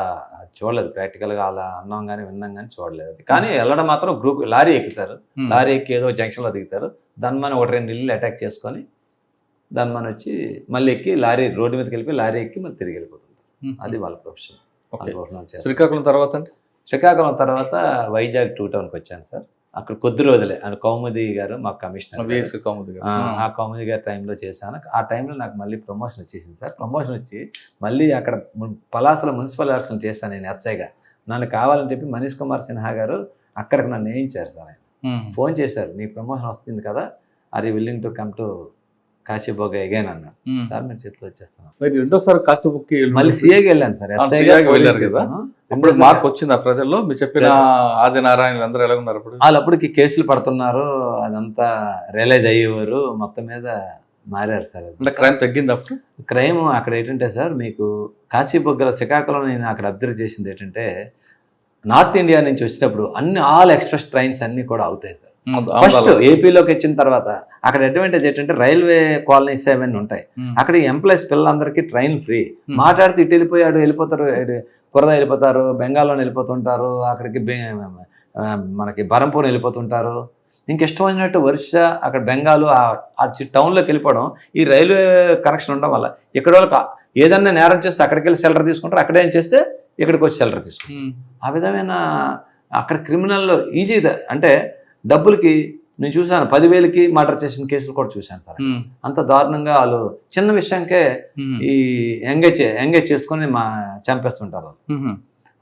చూడలేదు, ప్రాక్టికల్గా అలా అన్నాం కానీ విన్నాం కానీ చూడలేదు. కానీ వెళ్ళడం మాత్రం గ్రూప్ లారీ ఎక్కుతారు, లారీ ఎక్కి ఏదో జంక్షన్లో దిగుతారు, ధన్మని 1-2 ఇల్లు అటాక్ చేసుకొని ధన్మని వచ్చి మళ్ళీ ఎక్కి లారీ రోడ్డు మీదకి వెళ్ళిపోయి లారీ ఎక్కి మళ్ళీ తిరిగి వెళ్ళిపోతుంది. అది వాళ్ళ ప్రొఫెషన్. శ్రీకాకుళం తర్వాత శ్రీకాకుళం తర్వాత వైజాగ్ 2 టౌన్కి వచ్చాను సార్. అక్కడ కొద్ది రోజులే అది కౌముది గారు మాకు కమిషనర్ గారు. వేసు కౌముది గారు. ఆ కౌముది గారి టైంలో చేశాను. ఆ టైంలో నాకు మళ్ళీ ప్రమోషన్ వచ్చేసింది సార్. ప్రమోషన్ వచ్చి మళ్ళీ అక్కడ పలాసలో మున్సిపల్ ఎలక్షన్ చేశాను నేను ఎస్ఐగా. నన్ను కావాలని చెప్పి మనీష్ కుమార్ సిన్హా గారు అక్కడికి నన్ను వేయించారు సార్. ఆయన ఫోన్ చేశారు, నీ ప్రమోషన్ వస్తుంది కదా, are you willing to come to Kasibugga again అన్నారు. సార్ మీరు చెప్తూ వచ్చేస్తున్నాను. మీరు రెండోసారి కాశీబుక్కి మళ్ళీ సీఏకి వెళ్ళాను సార్. సీఏకి వెళ్ళారు కదా. ఇప్పుడు మార్పు వచ్చింది ఆ ప్రజల్లో. మీరు చెప్పిన ఆది నారాయణ అందరూ ఎలా ఉన్నారు అప్పుడు? వాళ్ళు అప్పటికి కేసులు పడుతున్నారు, అదంతా రియలైజ్ అయ్యేవారు, మొత్తం మీద మారారు సార్. అంటే క్రైమ్ తగ్గింది అప్పుడు? క్రైమ్ అక్కడ ఏంటంటే సార్, మీకు కాశీబొగ్గర శ్రీకాకుళం నేను అక్కడ అబ్జర్వ్ చేసింది ఏంటంటే, నార్త్ ఇండియా నుంచి వచ్చేటప్పుడు ఆల్ ఎక్స్ప్రెస్ ట్రైన్స్ అన్ని కూడా అవుతాయి సార్. ఫస్ట్ ఏపీలోకి వచ్చిన తర్వాత అక్కడ అడ్వాంటేజ్ ఏంటంటే రైల్వే కాలనీస్ అవన్నీ ఉంటాయి. అక్కడ ఈ ఎంప్లాయీస్ పిల్లలందరికీ ట్రైన్ ఫ్రీ. మాట్లాడితే ఇటు వెళ్ళిపోయాడు వెళ్ళిపోతారు, కురద వెళ్ళిపోతారు, బెంగాల్లో వెళ్ళిపోతుంటారు, అక్కడికి మనకి బరంపూర్ వెళ్ళిపోతుంటారు. ఇంకిష్టమైనట్టు వరుస అక్కడ బెంగాల్ ఆ టౌన్లోకి వెళ్ళిపోవడం. ఈ రైల్వే కనెక్షన్ ఉండడం వల్ల ఇక్కడ వాళ్ళకి ఏదన్నా నేరం చేస్తే అక్కడికి వెళ్ళి సెలర్ తీసుకుంటారు, అక్కడ ఏం చేస్తే ఇక్కడికి వచ్చి సెలర్ తీసుకుంటారు. ఆ విధమైన అక్కడ క్రిమినల్ ఈజీ. అంటే డబ్బులకి నేను చూశాను, 10,000కి మర్డర్ చేసిన కేసులు కూడా చూశాను సార్. అంత దారుణంగా వాళ్ళు చిన్న విషయంకే ఈ ఎంగేజ్ చేసుకొని చంపేస్తుంటారు.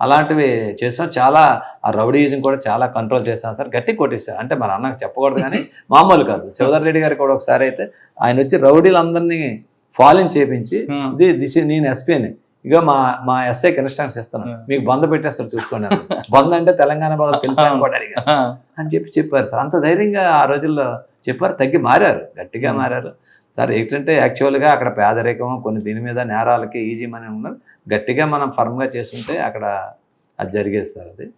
అలాంటివి చేస్తాం. చాలా ఆ రౌడీయిజం కూడా చాలా కంట్రోల్ చేస్తాను సార్. గట్టి కొట్టేస్తారు. అంటే మన అన్నకు చెప్పకూడదు కానీ మామూలు కాదు. శివధర్ రెడ్డి గారు కూడా ఒకసారి అయితే ఆయన వచ్చి రౌడీలందరినీ ఫాలోయింగ్ చేయించి నేను ఎస్పీని, ఇక మా ఎస్ఐకి ఇన్స్ట్రక్షన్స్ ఇస్తాను, మీకు బంద పెట్టేస్తారు చూసుకోండి. బంద్ అంటే తెలంగాణ బాధలు తెలుసాను కూడా అడిగా అని చెప్పారు సార్. అంత ధైర్యంగా ఆ రోజుల్లో చెప్పారు. తగ్గి మారారు, గట్టిగా మారారు సార్. ఏంటంటే యాక్చువల్గా అక్కడ పేదరికం, కొన్ని దీని మీద నేరాలకి ఈజీ మనీ ఉన్నారు. గట్టిగా మనం ఫర్మ్గా చేస్తుంటే అక్కడ అది జరిగేది సార్. అది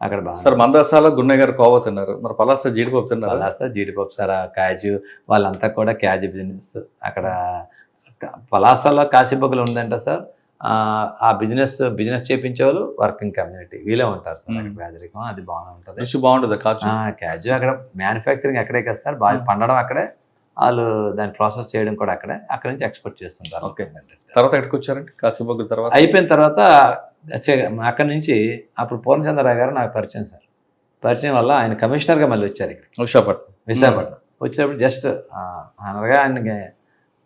అక్కడ బాగా సార్. మందసాల గున్నయ్య గారు కోవ తిన్నారు, మరి పలాస జీడిపప్పు తిన్నారు. పలాస జీడిపప్పు సార్, క్యాజు వాళ్ళంతా కూడా క్యాజు బిజినెస్. అక్కడ పలాసలో కాశీబొగ్గలు ఉందంట సార్. ఆ బిజినెస్ చేయించే వాళ్ళు వర్కింగ్ కమ్యూనిటీ వీళ్ళే ఉంటారు సార్. పేదరికం అది బాగానే ఉంటుంది, రుచి బాగుంటుంది. క్యాజు అక్కడ మ్యానుఫ్యాక్చరింగ్ అక్కడే కదా సార్, బాగా పండడం అక్కడే, వాళ్ళు దాన్ని ప్రాసెస్ చేయడం కూడా అక్కడ నుంచి ఎక్స్పోర్ట్ చేస్తుంటారు. ఓకే. తర్వాత ఎక్కడికి వచ్చారండి కాశీబొగ్గల తర్వాత? అయిపోయిన తర్వాత అక్కడ నుంచి అప్పుడు పూర్ణచంద్రరావు గారు నాకు పరిచయం సార్. పరిచయం వల్ల ఆయన కమిషనర్గా మళ్ళీ వచ్చారు ఇక్కడ విశాఖపట్నం. వచ్చినప్పుడు జస్ట్ అనగా ఆయనకి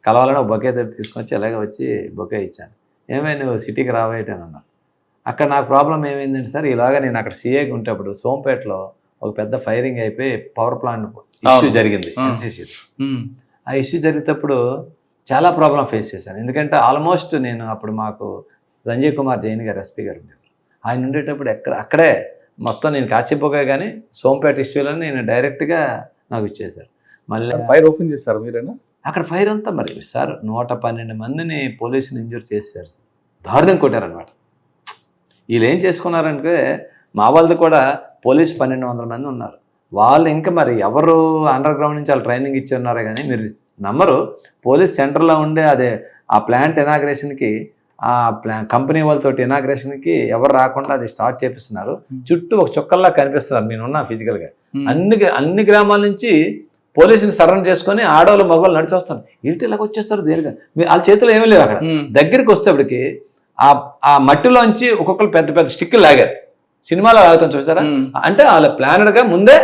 కలవాలని ఒక బొకే తీసుకొచ్చి ఇలాగే వచ్చి బొకే ఇచ్చాను. ఏమైనా నువ్వు సిటీకి రావేయటని అన్నారు. అక్కడ నాకు ప్రాబ్లం ఏమైందంటే సార్, ఇలాగా నేను అక్కడ సీఏకి ఉంటేప్పుడు సోంపేటలో ఒక పెద్ద ఫైరింగ్ అయిపోయి పవర్ ప్లాంట్ ఇష్యూ జరిగింది ఎన్సీసీ. ఆ ఇష్యూ జరిగేటప్పుడు చాలా ప్రాబ్లం ఫేస్ చేశాను. ఎందుకంటే ఆల్మోస్ట్ నేను అప్పుడు మాకు సంజయ్ కుమార్ జైన్ గారు ఎస్పీ గారు ఉండేవారు. ఆయన ఉండేటప్పుడు అక్కడే మొత్తం నేను కాచిపోగా కానీ సోంపేట ఇష్యూలో నేను డైరెక్ట్గా నాకు ఇచ్చేశారు. మళ్ళీ ఫైర్ ఓపెన్ చేశారు మీరేనా? అక్కడ ఫైర్ అంతా మరి సార్ 112 మందిని పోలీసులు ఇంజూర్ చేశారు సార్. దారుణం కొట్టారనమాట. వీళ్ళు ఏం చేసుకున్నారంటే మా వాళ్ళది కూడా పోలీసు 1,200 మంది ఉన్నారు. వాళ్ళు ఇంకా మరి ఎవరు అండర్ గ్రౌండ్ నుంచి వాళ్ళు ట్రైనింగ్ ఇచ్చి ఉన్నారో కానీ మీరు నమ్మరు, పోలీస్ సెంటర్లో ఉండే అదే ఆ ప్లాంట్ ఇనాగ్రేషన్కి ఆ కంపెనీ వాళ్ళతో ఇనాగ్రేషన్కి ఎవరు రాకుండా అది స్టార్ట్ చేపిస్తున్నారు. చుట్టూ ఒక చుక్కల్లా కనిపిస్తున్నారు నేనున్నా ఫిజికల్గా. అన్ని గ్రామాల నుంచి పోలీసుని సరెండర్ చేసుకొని ఆడవాళ్ళు మగవాళ్ళు నడిచి వస్తాను. ఇంటి ఇలాగ వచ్చేస్తారు దేనిగా, వాళ్ళ చేతిలో ఏమీ లేవు. అక్కడ దగ్గరికి వచ్చేప్పటికి ఆ మట్టిలోంచి ఒక్కొక్కరు పెద్ద పెద్ద స్టిక్లు లాగారు. సినిమాలో లాగుతాం చూసారా, అంటే వాళ్ళ ప్లానర్గా ముందే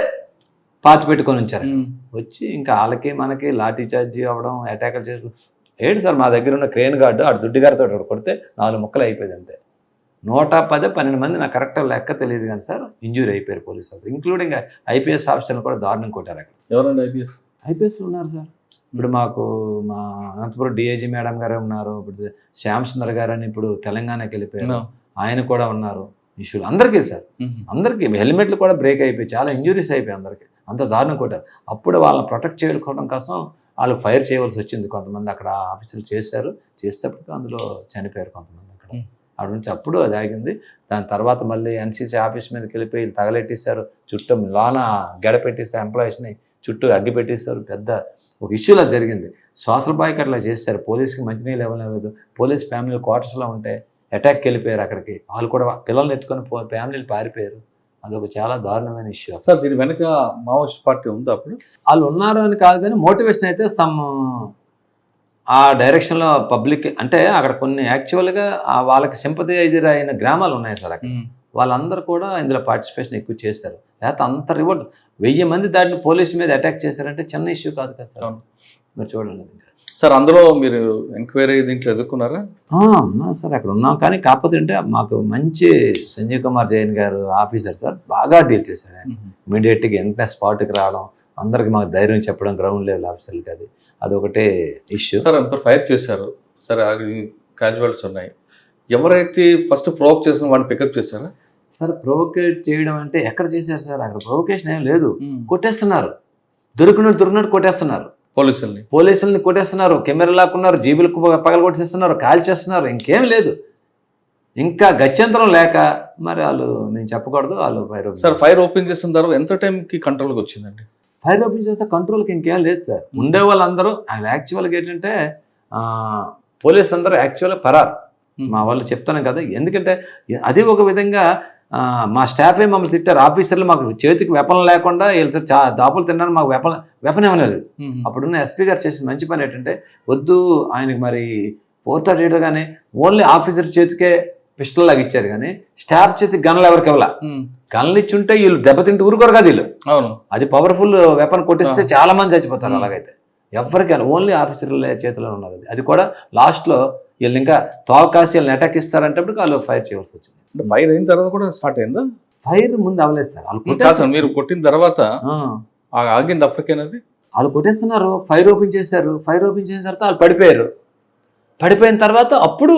పాతి పెట్టుకొని ఉంచారు. వచ్చి ఇంకా వాళ్ళకి మనకి లాఠీ చార్జీ అవ్వడం, అటాకులు చేసుకోవడం. ఏంటి సార్, మా దగ్గర ఉన్న క్రేన్ గార్డు ఆడు దుడ్డి గారితో కొడితే 4 ముక్కలు అయిపోయింది అంతే. 112 మంది నాకు కరెక్ట్గా లెక్క తెలియదు కానీ సార్ ఇంజూరీ అయిపోయారు పోలీసు వాళ్ళు, ఇంక్లూడింగ్ ఐపీఎస్ ఆఫీసర్లు కూడా దారుణం కొట్టారు అక్కడ. ఎవరండి ఐపీఎస్లు ఉన్నారు సార్. ఇప్పుడు మాకు మా అనంతపురం డిఐజీ మేడం గారే ఉన్నారు. ఇప్పుడు శ్యామ్ సుందర్ గారు అని ఇప్పుడు తెలంగాణకి వెళ్ళిపోయారు, ఆయన కూడా ఉన్నారు. ఇష్యూలు అందరికీ సార్, అందరికీ హెల్మెట్లు కూడా బ్రేక్ అయిపోయి చాలా ఇంజురీస్ అయిపోయి అందరికీ, అంత దారుణం కొట్టారు. అప్పుడు వాళ్ళని ప్రొటెక్ట్ చేసుకోవడం కోసం వాళ్ళు ఫైర్ చేయవలసి వచ్చింది. కొంతమంది అక్కడ ఆఫీసులు చేసేటప్పటికి అందులో చనిపోయారు కొంతమంది అక్కడ. అక్కడ నుంచి అప్పుడు అది ఆగింది. దాని తర్వాత మళ్ళీ ఎన్సీసీ ఆఫీస్ మీదకి వెళ్ళిపోయి తగలెట్టేశారు, చుట్టూ లోన గడపెట్టేస్తారు, ఎంప్లాయీస్ని చుట్టూ అగ్గి పెట్టేస్తారు. పెద్ద ఒక ఇష్యూలా జరిగింది. సోషల్ బాయ్కి అట్లా చేశారు. పోలీస్కి మంచినీళ్ళు ఇవ్వలేదు, పోలీస్ ఫ్యామిలీ క్వార్టర్స్లో ఉంటే అటాక్కి వెళ్ళిపోయారు అక్కడికి. వాళ్ళు కూడా పిల్లల్ని ఎత్తుకొని ఫ్యామిలీలు పారిపోయారు. అదొక చాలా దారుణమైన ఇష్యూ. సార్ దీని వెనక మావోయిస్ట్ పార్టీ ఉందా అప్పుడు? వాళ్ళు ఉన్నారు అని కాదు కానీ మోటివేషన్ అయితే ఆ డైరెక్షన్లో పబ్లిక్ అంటే అక్కడ కొన్ని యాక్చువల్గా వాళ్ళకి సింపథైజర్ అయిన గ్రామాలు ఉన్నాయి సార్ అక్కడ. వాళ్ళందరూ కూడా ఇందులో పార్టిసిపేషన్ ఎక్కువ చేశారు. లేకపోతే అంత రివార్డ్ 1000 మంది దాటిని పోలీసు మీద అటాక్ చేశారంటే చిన్న ఇష్యూ కాదు కదా సార్. మీరు చూడండి సార్, అందులో మీరు ఎంక్వైరీ దీంట్లో ఎదుర్కొన్నారా? ఉన్నాం సార్, అక్కడ ఉన్నాం. కానీ కాకపోతే అంటే మాకు మంచి సంజయ్ కుమార్ జైన్ గారు ఆఫీసర్ సార్ బాగా డీల్ చేశారు. ఆయన ఇమీడియట్గా వెంటనే స్పాట్కి రావడం, అందరికి మాకు ధైర్యం చెప్పడం గ్రౌండ్ లెవెల్ ఆఫీసర్లకి, అదొకటే ఇష్యూ. సార్ అంత ఫైర్ చేశారు, సరే క్యాజువల్స్ ఉన్నాయి, ఎవరైతే ఫస్ట్ ప్రొవోక్ చేసిన వాడిని పికప్ చేశారా? సార్ ప్రొవోకేట్ చేయడం అంటే ఎక్కడ చేశారు సార్? అక్కడ ప్రొవోకేషన్ ఏం లేదు, కొట్టేస్తున్నారు, దొరికినట్టు కొట్టేస్తున్నారు, పోలీసుల్ని కొట్టేస్తున్నారు, కెమెరా లాక్కున్నారు, జీబులకు పగల కొట్టేస్తున్నారు, కాల్ చేస్తున్నారు, ఇంకేం లేదు. ఇంకా గత్యంతరం లేక మరి వాళ్ళు, నేను చెప్పకూడదు, వాళ్ళు ఫైర్ ఓపెన్ చేసిన తర్వాత ఎంత టైంకి కంట్రోల్కి వచ్చిందండి? ఫైర్ ఓపెన్ చేస్తే కంట్రోల్కి ఇంకేం లేదు సార్. ఉండే వాళ్ళందరూ యాక్చువల్గా ఏంటంటే పోలీసు అందరూ యాక్చువల్గా పరారు. మా వాళ్ళు చెప్తాను కదా, ఎందుకంటే అది ఒక విధంగా మా స్టాఫే మమ్మల్ని తిట్టారు. ఆఫీసర్లు మాకు చేతికి వెపన్ లేకుండా వీళ్ళతో దాపులు తిన్నారు, మాకు వెపన్ ఇవ్వలేదు. అప్పుడున్న ఎస్పీ గారు చేసిన మంచి పని ఏంటంటే, వద్దు ఆయనకి మరి 438 కానీ ఓన్లీ ఆఫీసర్ చేతికే పిస్టల్ లాగా ఇచ్చారు, కానీ స్టాఫ్ చేతికి గన్లు ఎవరికి ఇవ్వాల. గన్లు ఇచ్చుంటే వీళ్ళు దెబ్బతింటూ ఊరుకోరు కదా వీళ్ళు. అవును, అది పవర్ఫుల్ వెపన్ కొట్టిస్తే చాలా మంది చచ్చిపోతారు. అలాగైతే ఎవరికి ఓన్లీ ఆఫీసర్ల చేతిలో ఉన్నది. అది కూడా లాస్ట్లో వీళ్ళు ఇంకా తోకాసి వీళ్ళని అటాక్ ఇస్తారంటే వాళ్ళు ఫైర్ చేయవలసి వచ్చింది. ఫైర్ అయిన తర్వాత కూడా స్టార్ట్ అయిందా? ఫైర్ ముందు అవ్వలేదు సార్, మీరు కొట్టిన తర్వాత ఆగింది అప్పటికేనది. వాళ్ళు కొట్టేస్తున్నారు, ఫైర్ ఓపెన్ చేశారు. ఫైర్ ఓపెన్ చేసిన తర్వాత వాళ్ళు పడిపోయారు. పడిపోయిన తర్వాత అప్పుడు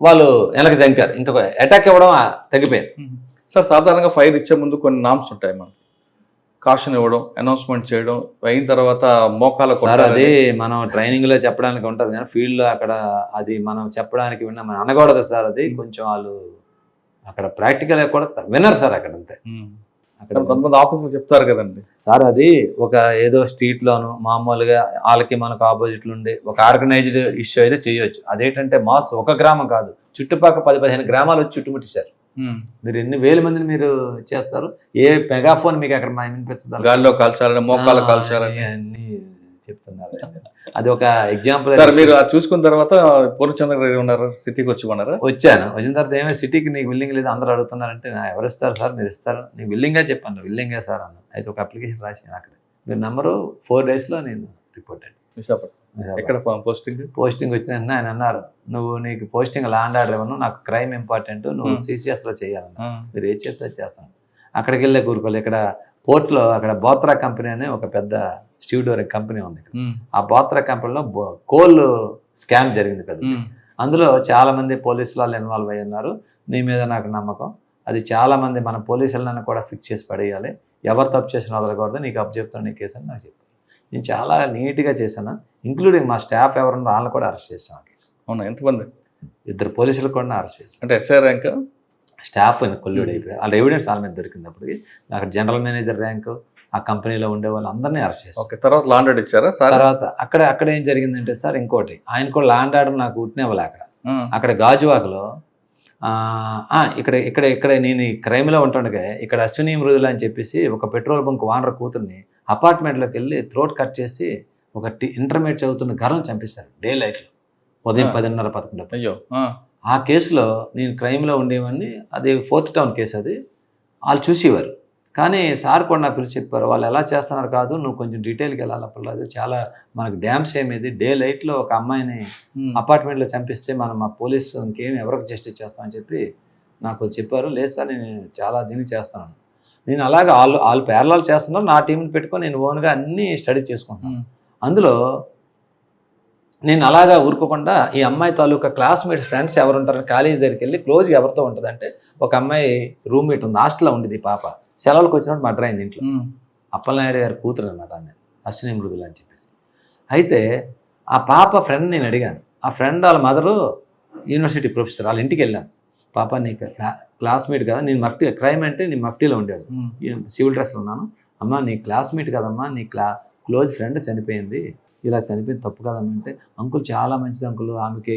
వాళ్ళు వెనక్కి జంకారు, ఇంకా అటాక్ ఇవ్వడం తగ్గిపోయింది. సార్ సాధారణంగా ఫైర్ ఇచ్చే ముందు కొన్ని నామ్స్ ఉంటాయి, మనం కాషన్ ఇవ్వడం, అనౌన్స్మెంట్ చేయడం, అయిన తర్వాత మోకాల సార్ అది మనం ట్రైనింగ్ లో చెప్పడానికి ఉంటుంది, కానీ ఫీల్డ్ లో అక్కడ అది మనం చెప్పడానికి మనం అనకూడదు సార్. అది కొంచెం వాళ్ళు అక్కడ ప్రాక్టికల్ కూడా వినరు సార్ అక్కడ. అంతే, అక్కడ కొంతమంది ఆఫీసులు చెప్తారు కదండి సార్. అది ఒక ఏదో స్ట్రీట్ లోను మామూలుగా వాళ్ళకి మనకు ఆపోజిట్లు ఉండి ఒక ఆర్గనైజ్డ్ ఇష్యూ అయితే చేయొచ్చు. అదేంటంటే మాస్ ఒక గ్రామం కాదు, చుట్టుపక్కల 10-15 గ్రామాలు వచ్చి చుట్టుముట్టిస్తారు. మీరు ఎన్ని వేల మందిని మీరు చేస్తారు, ఏ మెగాఫోన్ మీకు అక్కడ వినిపిస్తుంది, గాల్లో కాల్చాలని, మోకాలు కాల్చాలని అన్ని చెప్తున్నారు. అది ఒక ఎగ్జాంపుల్. మీరు చూసుకున్న తర్వాత పూర్ణచంద్ర గారు ఉన్నారు, సిటీకి వచ్చాను. వచ్చిన తర్వాత ఏమైనా సిటీకి నీకు బిల్డింగ్ లేదు అందరూ అడుగుతున్నారంటే, ఎవరు ఇస్తారు సార్, మీరు ఇస్తారు, నీకు బిల్డింగ్గా చెప్పాను, బిల్డింగే సార్ అన్న. అయితే ఒక అప్లికేషన్ రాసాను అక్కడ, మీరు నెంబరు 4 daysలో నేను రిపోర్ట్ అయ్యాను. ఎక్కడ పోస్టింగ్ వచ్చిన ఆయన అన్నారు, నువ్వు నీకు పోస్టింగ్ ల్యాండ్ ఆర్డర్ ఇవ్వను, నాకు క్రైమ్ ఇంపార్టెంట్, నువ్వు CCSలో చేయాలన్నా, మీరు ఏ చేస్తే చేస్తాను. అక్కడికి వెళ్ళే కూరుకోవాలి. ఇక్కడ పోర్ట్లో అక్కడ బోత్రా కంపెనీ అనే ఒక పెద్ద స్టీవ్డోర్ కంపెనీ ఉంది. ఆ బోత్రా కంపెనీలో కోల్ స్కామ్ జరిగింది పెద్ద. అందులో చాలా మంది పోలీసులు వాళ్ళు ఇన్వాల్వ్ అయ్యి ఉన్నారు. నీ మీద నాకు నమ్మకం, అది చాలా మంది మన పోలీసులను కూడా ఫిక్స్ చేసి పడేయాలి, ఎవరు తప్పు చేసిన వదలకూడదు, నీకు అప్ చెప్తాను నీ కేసు అని నాకు చెప్పాను. నేను చాలా నీట్గా చేశాను, ఇంక్లూడింగ్ మా స్టాఫ్ ఎవరున్నా వాళ్ళని కూడా అరెస్ట్ చేసాం ఆ కేసు. అవునా, ఎంతమంది? 2 పోలీసులు కూడా అరెస్ట్ చేశాను. అంటే SI ర్యాంక్ స్టాఫ్ కొల్లుడు అయిపోయారు. వాళ్ళ ఎవిడెన్స్ వాళ్ళ మీద దొరికినప్పటికి అక్కడ జనరల్ మేనేజర్ ర్యాంకు ఆ కంపెనీలో ఉండే వాళ్ళు అందరినీ అరెస్ట్ చేశారు. తర్వాత ల్యాండ్ ఆర్డర్ ఇచ్చారా? తర్వాత అక్కడ ఏం జరిగిందంటే సార్, ఇంకోటి ఆయన కూడా ల్యాండ్ ఆర్డర్ నాకు ఉట్నేవాళ్ళు అక్కడ గాజువాకలో ఇక్కడ నేను ఈ క్రైమ్లో ఉంటుండగా ఇక్కడ అశ్విని మృదుల అని చెప్పేసి ఒక పెట్రోల్ బంక్ ఓనర్ కూతుర్ని అపార్ట్మెంట్లోకి వెళ్ళి థ్రోట్ కట్ చేసి ఒక ఇంటర్మీడియట్ చదువుతున్న గర్ల్ని చంపేశారు డే లైట్లో, ఉదయం 10:30-11. అయ్యో, ఆ కేసులో నేను క్రైమ్లో ఉండేవాడిని, అది 4th టౌన్ కేసు. అది వాళ్ళు చూసేవారు, కానీ సార్ కూడా నాకు పిలిచి చెప్పారు, వాళ్ళు ఎలా చేస్తున్నారు కాదు, నువ్వు కొంచెం డీటెయిల్కి వెళ్ళాలప్పలేదు, చాలా మనకు డ్యామ్స్ ఏమేది, డే లైట్లో ఒక అమ్మాయిని అపార్ట్మెంట్లో చంపిస్తే మనం మా పోలీసు ఇంకేమి ఎవరికి జస్టిస్ చేస్తామని చెప్పి నాకు చెప్పారు. లేదు సార్, నేను చాలా దీన్ని చేస్తాను. నేను అలాగే వాళ్ళు ప్యారలాల్ చేస్తున్నారు, నా టీంని పెట్టుకొని నేను ఓన్గా అన్నీ స్టడీ చేసుకుంటున్నాను. అందులో నేను అలాగా ఊరుకోకుండా ఈ అమ్మాయి తాలూకా క్లాస్మేట్స్ ఫ్రెండ్స్ ఎవరు ఉంటారని కాలేజీ దగ్గరికి వెళ్ళి క్లోజ్గా ఎవరితో ఉంటుందంటే, ఒక అమ్మాయి రూమ్మేట్ ఉంది, హాస్టల్లో ఉండేది. పాప సెలవులకు వచ్చినప్పుడు మర్డర్ అయింది ఇంట్లో. అప్పలనాయుడు గారి కూతురు అనమాట ఆమె, అశ్విని మృదుల అని చెప్పేసి. అయితే ఆ పాప ఫ్రెండ్ నేను అడిగాను, ఆ ఫ్రెండ్ వాళ్ళ మదరు యూనివర్సిటీ ప్రొఫెసర్, వాళ్ళ ఇంటికి వెళ్ళాను. పాప నీకు క్లాస్మేట్ కదా, నేను మఫ్టీ క్రైమ్ అంటే నేను మఫ్టీలో ఉండేది, సివిల్ డ్రెస్లో ఉన్నాను. అమ్మ నీ క్లాస్మేట్ కదమ్మా, నీ క్లోజ్ ఫ్రెండ్ చనిపోయింది, ఇలా చనిపోయింది తప్పు కదమ్మా అంటే, అంకుల్ చాలా మంచిది అంకుల్, ఆమెకి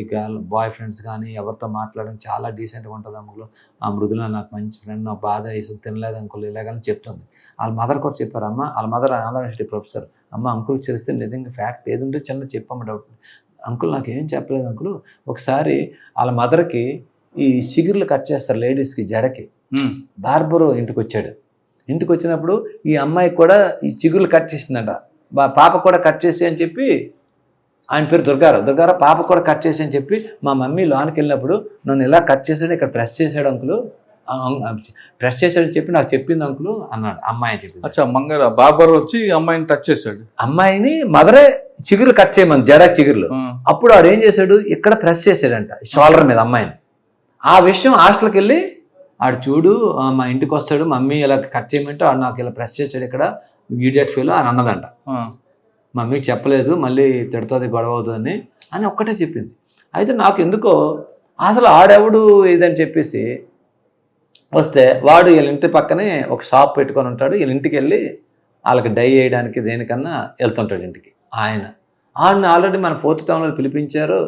బాయ్ ఫ్రెండ్స్ కానీ ఎవరితో మాట్లాడడం చాలా డీసెంట్గా ఉంటుంది అంకుల్, ఆ మృదుల నాకు మంచి ఫ్రెండ్, నాకు బాధ వేసి తినలేదు అంకుల్ ఇలాగని చెప్తుంది. వాళ్ళ మదర్ కూడా చెప్పారు, అమ్మ వాళ్ళ మదర్ ఆంధ్ర యూనివర్సిటీ ప్రొఫెసర్, అమ్మ అంకుల్కి తెలిస్తే నిజంగా ఫ్యాక్ట్ ఏది ఉంటే చిన్న చెప్పమ్మ డౌట్. అంకుల్ నాకు ఏం చెప్పలేదు అంకుల్, ఒకసారి వాళ్ళ మదర్కి ఈ చిగుర్లు కట్ చేస్తారు లేడీస్కి జడకి, బార్బరు ఇంటికి వచ్చాడు. ఇంటికి వచ్చినప్పుడు ఈ అమ్మాయికి కూడా ఈ చిగుర్లు కట్ చేసిందంట. పాప కూడా కట్ చేసి అని చెప్పి, ఆయన పేరు దుర్గారావు పాప కూడా కట్ చేసి అని చెప్పి, మా మమ్మీ లోనికి వెళ్ళినప్పుడు నన్ను ఇలా కట్ చేసాడు, ఇక్కడ ప్రెస్ చేశాడు అంకులు, ప్రెస్ చేశాడని చెప్పి నాకు చెప్పింది అంకులు అన్నాడు. అమ్మాయి చెప్పింది. అచ్చా, బార్బర్ వచ్చి అమ్మాయిని టచ్ చేశాడు. అమ్మాయిని మదరే చిగురు కట్ చేయమని, జడా చిగురులు. అప్పుడు ఆడు ఏం చేశాడు, ఇక్కడ ప్రెస్ చేశాడంట షోల్డర్ మీద అమ్మాయిని. ఆ విషయం హాస్టల్కి వెళ్ళి ఆడు చూడు మా ఇంటికి వస్తాడు, మమ్మీ ఇలా కట్ చేయమంటే ఆడు నాకు ఇలా ప్రెస్ చేశాడు ఇక్కడ, ఈడియట్ ఫీల్ అని అన్నదంట. మమ్మీ చెప్పలేదు, మళ్ళీ తిడుతుంది, గొడవ అవుతుంది అని ఒక్కటే చెప్పింది. అయితే నాకు ఎందుకో అసలు ఆడెవడు ఇదని చెప్పేసి వస్తే, వాడు వీళ్ళ ఇంటి పక్కనే ఒక షాప్ పెట్టుకొని ఉంటాడు. వీళ్ళ ఇంటికి వెళ్ళి వాళ్ళకి డై వేయడానికి దేనికన్నా వెళ్తుంటాడు ఇంటికి. ఆడిని ఆల్రెడీ మన 4th టౌన్లో పిలిపించారు,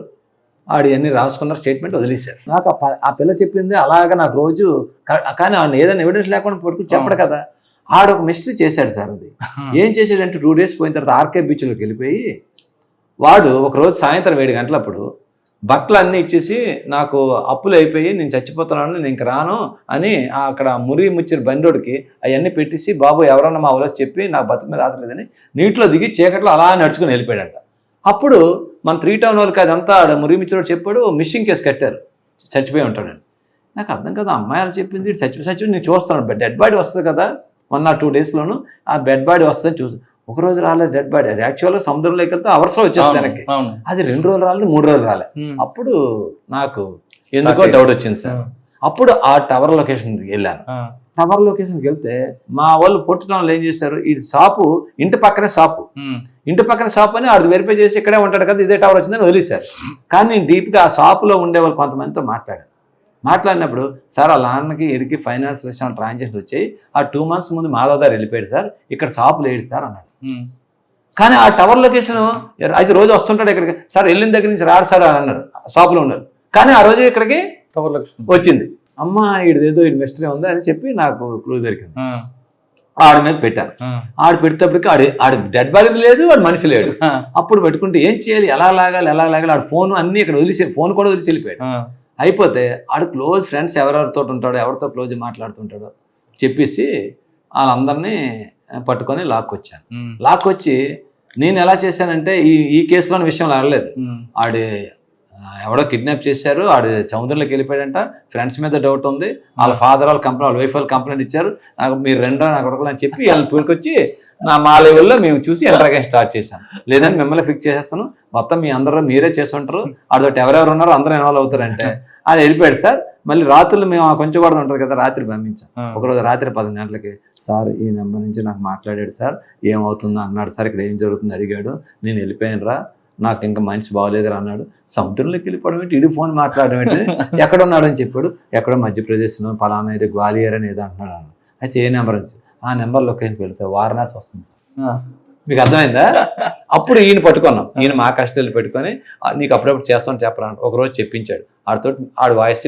ఆడు అన్నీ రాసుకున్నారు, స్టేట్మెంట్ వదిలేశారు. నాకు ఆ పిల్ల చెప్పింది అలాగా నాకు రోజు, కానీ ఆడిని ఏదైనా ఎవిడెన్స్ లేకుండా పట్టుకుని చెప్పడు కదా. ఆడు ఒక మిస్టరీ చేశాడు సార్. అది ఏం చేశాడంటే 2 days పోయిన తర్వాత ఆర్కే బీచ్లోకి వెళ్ళిపోయి, వాడు ఒకరోజు సాయంత్రం 7 గంటలప్పుడు బట్టలు అన్నీ ఇచ్చేసి, నాకు అప్పులు అయిపోయి నేను చచ్చిపోతున్నాను, నేను ఇంక రాను అని అక్కడ ముచ్చిరి బండోడికి అవన్నీ పెట్టేసి, బాబు ఎవరన్నా మా ఊళ్ళో చెప్పి నాకు బతుకు మీద ఆదలేదని నీటిలో దిగి చీకట్లో అలా నడుచుకుని వెళ్ళిపోయాడంట. అప్పుడు మన 3 town వాళ్ళకి అదంతా ముచ్చిరోడు చెప్పాడు, మిస్సింగ్ కేసు కట్టారు, చచ్చిపోయి ఉంటాడని. నాకు అర్థం కదా, అమ్మాయిలు చెప్పింది చచ్చిపోయి నేను చూస్తున్నాడు, డెడ్ బాడీ వస్తుంది కదా 1 or 2 daysలోను, ఆ డెడ్ బాడీ వస్తుందని చూసి, ఒకరోజు రాలేదు డెడ్ బాడీ. అది యాక్చువల్గా సముద్రంలోకి వెళ్తే అవర్స్లో వచ్చేస్తుంది వెనక్కి. అది 2 రోజులు రాలేదు, 3 రోజులు రాలే. అప్పుడు నాకు ఎందుకో డౌట్ వచ్చింది సార్. అప్పుడు ఆ టవర్ లొకేషన్కి వెళ్ళాను. టవర్ లొకేషన్కి వెళ్తే మా వాళ్ళు పొట్టుటంలో ఏం చేశారు, ఈ షాపు ఇంటి పక్కనే షాపు, ఇంటి పక్కన షాప్ అని ఆడు వెరిఫై చేసి ఇక్కడే ఉంటాడు కదా, ఇదే టవర్ వచ్చిందని వదిలేశారు. కానీ నేను డీప్గా ఆ షాపులో ఉండేవాళ్ళు కొంతమందితో మాట్లాడినప్పుడు, సార్ ఆ నాన్నకి ఎడికి ఫైనాన్షియల్ ట్రాన్సాక్షన్ వచ్చాయి, ఆ 2 months ముందు మాధవదారు వెళ్ళిపోయాడు సార్, ఇక్కడ షాప్ లేడు సార్ అన్నాడు. కానీ ఆ టవర్ లొకేషన్ అయితే రోజు వస్తుంటాడు ఇక్కడికి, సార్ వెళ్ళిన దగ్గర నుంచి రాడు సార్ అని అన్నాడు, షాప్లో ఉన్నారు. కానీ ఆ రోజు ఇక్కడికి టవర్ లొకేషన్ వచ్చింది. అమ్మ ఈడేదో మిస్టరీ ఉంది అని చెప్పి నాకు క్లూ దొరికింది. ఆడి మీద పెట్టాను. ఆడు పెడితేప్పటికి ఆడు డెడ్ బాడీ లేదు, వాడు మనిషి లేడు. అప్పుడు పెట్టుకుంటే ఏం చేయాలి, ఎలా లాగాలి ఆడు ఫోన్ అన్ని ఇక్కడ వదిలేసి, ఫోన్ కూడా వదిలేసి వెళ్ళిపోయాడు. అయిపోతే ఆడు క్లోజ్ ఫ్రెండ్స్ ఎవరెవరితో ఉంటాడో, ఎవరితో క్లోజ్ మాట్లాడుతుంటాడో చెప్పేసి వాళ్ళందరినీ పట్టుకొని లాక్కొచ్చి నేను ఎలా చేశానంటే, ఈ కేసులోని విషయంలో అడలేదు. ఆడు ఎవడో కిడ్నాప్ చేశారు, ఆడు సముద్రంలోకి వెళ్ళిపోయాడంట, ఫ్రెండ్స్ మీద డౌట్ ఉంది, వాళ్ళ ఫాదర్ వాళ్ళ కంపెనీ, వాళ్ళ వైఫ్ వాళ్ళు కంప్లైంట్ ఇచ్చారు, నాకు మీరు రెండో నాకు కొడుకులు అని చెప్పి వాళ్ళని పూరుకొచ్చి మా లెవెల్లో మేము చూసి ఎంటర్గా స్టార్ట్ చేశాం. లేదని మిమ్మల్ని ఫిక్స్ చేసేస్తాను, మొత్తం మీ అందరూ మీరే చేస్తుంటారు, ఆడతోటి ఎవరెవరు ఉన్నారో అందరూ ఇన్వాల్వ్ అవుతారంటే అది వెళ్ళిపోయాడు సార్. మళ్ళీ రాత్రులు మేము కొంచెం కూడా ఉంటుంది కదా, రాత్రి పంపించాం. ఒకరోజు రాత్రి 10 గంటలకి, సార్ ఈ నెంబర్ నుంచి నాకు మాట్లాడాడు సార్, ఏమవుతుందో అన్నాడు సార్, ఇక్కడ ఏం జరుగుతుందో అడిగాడు, నేను వెళ్ళిపోయాను రా, నాకు ఇంకా మనిషి బాగోలేదురా అన్నాడు. సముద్రంలోకి వెళ్ళిపోవడం ఏంటి, ఇడి ఫోన్ మాట్లాడడం ఏంటి, ఎక్కడ ఉన్నాడు అని చెప్పాడు. ఎక్కడో మధ్యప్రదేశ్లో పలానా అయితే గ్వాలియర్ అని ఏదో అంటున్నాడు. అయితే ఏ నెంబర్ అని, ఆ నెంబర్ లొకేషన్కి వెళ్తే వారణాసి వస్తుంది. మీకు అర్థమైందా? అప్పుడు ఈయన పట్టుకున్నాం, ఈయన మా కస్టడీలో పెట్టుకొని నీకు అప్పుడప్పుడు చేస్తాను చెప్పరా ఒకరోజు చెప్పించాడు. ఆడు వాయిస్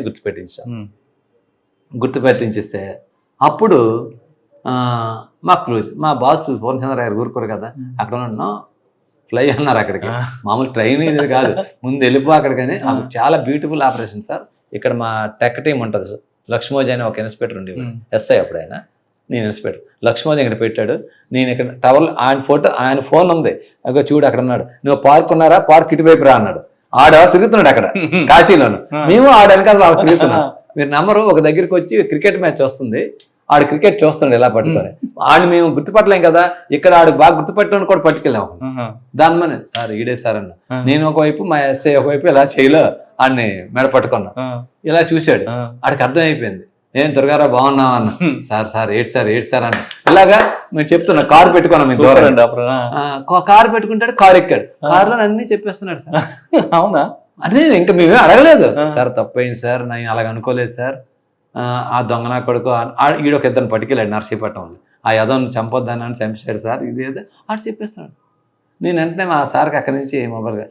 గుర్తుపెట్టించిస్తే అప్పుడు మా క్లోజ్, మా బాస్ పూర్ణచంద్ర గారు ఊరుకోరు కదా, అక్కడ ఉన్నాం, ఫ్లై అన్నారు అక్కడికి. మామూలు ట్రైన్ ఇది కాదు, ముందు వెళ్ళిపో అక్కడికని. చాలా బ్యూటిఫుల్ ఆపరేషన్ సార్. ఇక్కడ మా టెక్ టీం ఉంటుంది, లక్ష్మోజీ అని ఒక ఇన్స్పెక్టర్ ఉండేవాడు, ఎస్ఐ అప్పుడు ఆయన, నేను ఇన్స్పెక్టర్. లక్ష్మోజీ ఇక్కడ పెట్టాడు, నేను ఇక్కడ టవర్ ఆయన ఫోన్ ఉంది, అక్కడ చూడు అక్కడ ఉన్నాడు, నువ్వు పార్క్ ఉన్నారా, పార్క్ ఇటువైపు రా అన్నాడు. ఆడ తిరుగుతున్నాడు అక్కడ కాశీలోను, మేము ఆడ వెనకాల తిరుగుతున్నాం. మీరు నమ్మరు, ఒక దగ్గరికి వచ్చి క్రికెట్ మ్యాచ్ వస్తుంది, ఆడు క్రికెట్ చూస్తున్నాడు ఇలా పట్టుకొని, ఆడు మేము గుర్తుపట్టలేం కదా, ఇక్కడ ఆడు బాగా గుర్తుపట్టడానికి కూడా పట్టుకెళ్ళాము. దాని మన సార్ ఈడే సార్ అన్న, నేను ఒకవైపు మా ఎస్ఐ ఒకవైపు ఇలా చేయలో ఆడిని మెడ పట్టుకున్నా, ఇలా చూశాడు, ఆడికి అర్థం అయిపోయింది, ఏం దుర్గారావు బాగున్నావా అన్న. సార్ ఏడు సార్ అన్న, ఇలాగా మేము చెప్తున్నా, కారు పెట్టుకున్నాం మేము దూరం, కారు పెట్టుకుంటాడు, కారు ఎక్కాడు, కారులో అన్ని చెప్పేస్తున్నాడు సార్. అవునా అంటే ఇంకా మేమే అడగలేదు, సార్ తప్పైంది సార్, నేను అలాగ అనుకోలేదు సార్, ఆ దొంగ నా కొడుకు ఈడొక ఇద్దరిని పట్టుకెళ్ళాడు నర్సీపట్నంలో, ఆ యదోని చంపొద్దానని చంపేశాడు సార్, ఇది ఏదో ఆడు చెప్పేస్తాడు. నేను వెంటనే మా సార్కి అక్కడి నుంచి మొబైల్గా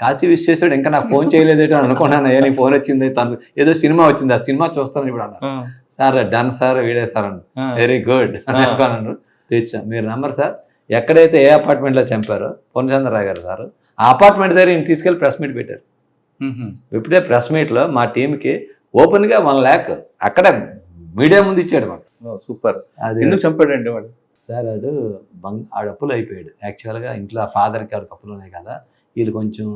కాశీ విశ్వేశ్వరుడు ఇంకా నాకు ఫోన్ చేయలేదేటో అనుకున్నాను, నీ ఫోన్ వచ్చింది, తను ఏదో సినిమా వచ్చింది, ఆ సినిమా చూస్తాను ఇప్పుడు అన్నారు. సార్ డన్ సార్, వీడే సార్ అన్న, వెరీ గుడ్ అని అనుకున్నాను. తెచ్చాం మీరు నంబర్ సార్, ఎక్కడైతే ఏ అపార్ట్మెంట్లో చంపారో పూర్ణచంద్రరావు గారు సార్, ఆ అపార్ట్మెంట్ దగ్గర ఈయన తీసుకెళ్ళి ప్రెస్ మీట్ పెట్టారు. ఇప్పుడే ప్రెస్ మీట్లో మా టీంకి ఓపెన్గా 1 lakh అక్కడే మీడియా ముందు ఇచ్చాడు మాకు. సూపర్. అది ఎందుకు చంపాడండి వాడు? సార్ వాడు ఆడు అప్పులు అయిపోయాడు. యాక్చువల్గా ఇంట్లో ఫాదర్కి ఆవిడకి అప్పులు ఉన్నాయి కదా, వీళ్ళు కొంచెం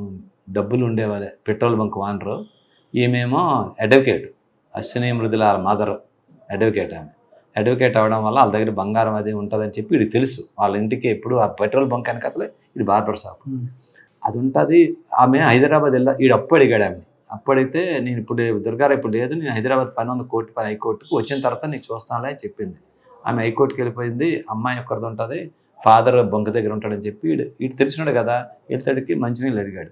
డబ్బులు ఉండేవాళ్ళే. పెట్రోల్ బంక్ వానరు, ఈమెమో advocate. Ashwini Mrudula mother advocate. ఆమె అడ్వకేట్ అవ్వడం వల్ల వాళ్ళ దగ్గర బంగారం అది ఉంటుందని చెప్పి వీడికి తెలుసు. వాళ్ళ ఇంటికి ఎప్పుడు ఆ పెట్రోల్ బంక్ వెనకతలే ఇది బార్బర్ షాప్ అది ఉంటుంది. ఆమె హైదరాబాద్ వీడు అప్పు అడిగాడు ఆమె. అప్పుడైతే నేను ఇప్పుడు దుర్గారావు ఇప్పుడు లేదు, నేను హైదరాబాద్ పని ఉంది కోర్టు పని, హైకోర్టుకు వచ్చిన తర్వాత నీకు చూస్తానులే అని చెప్పింది. ఆమె హైకోర్టుకి వెళ్ళిపోయింది. అమ్మాయి ఒక్కరిది ఉంటుంది, ఫాదర్ బంక్ దగ్గర ఉంటాడని చెప్పి వీడు తెలిసినాడు కదా. వెళ్తాడికి మంచినీళ్ళు అడిగాడు.